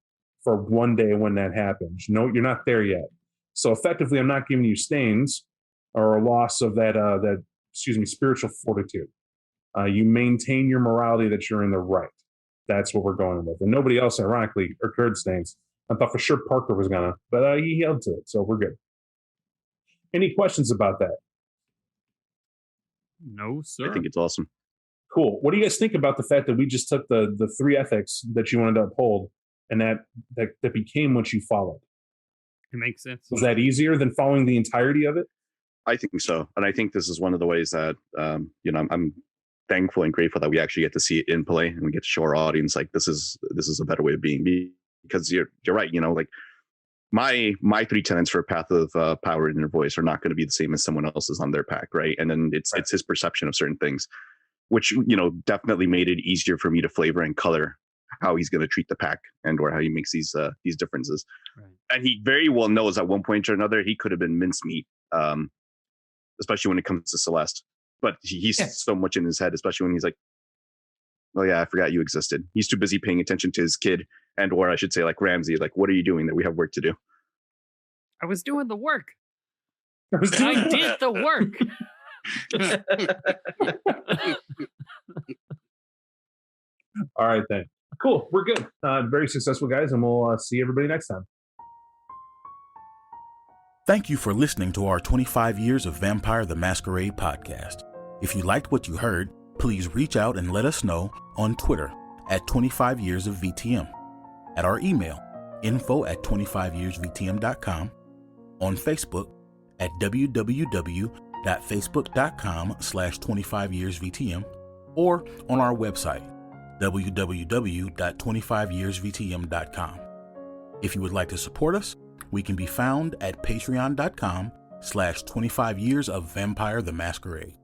C: for one day when that happens. No, you're not there yet. So effectively, I'm not giving you stains or a loss of that spiritual fortitude. You maintain your morality that you're in the right. That's what we're going with. And nobody else, ironically, occurred stains. I thought for sure Parker was going to, but he held to it. So we're good. Any questions about that?
B: No, sir.
A: I think it's awesome.
C: Cool. What do you guys think about the fact that we just took the three ethics that you wanted to uphold and that became what you followed?
B: It makes sense.
C: Was that easier than following the entirety of it?
A: I think so. And I think this is one of the ways that, I'm thankful and grateful that we actually get to see it in play and we get to show our audience, like, this is a better way of being, because you're right. Like, my three tenets for Path of Power and Inner Voice are not going to be the same as someone else's on their pack, right? And then it's his perception of certain things, which definitely made it easier for me to flavor and color how he's going to treat the pack and or how he makes these differences. Right. And he very well knows at one point or another he could have been mincemeat, especially when it comes to Celeste. But he's so much in his head, especially when he's like, "Oh yeah, I forgot you existed." He's too busy paying attention to his kid, and or I should say, like Ramsey, like, "What are you doing? That we have work to do."
B: I was doing the work. I did the work.
C: All right then. Cool. We're good. Very successful, guys, and we'll see everybody next time.
H: Thank you for listening to our 25 Years of Vampire the Masquerade podcast. If you liked what you heard, please reach out and let us know on Twitter at 25 Years of VTM, at our email, info@25yearsvtm.com, on Facebook at www.facebook.com/25yearsvtm, or on our website, www.25yearsvtm.com. If you would like to support us, we can be found at patreon.com/25 Years of Vampire the Masquerade.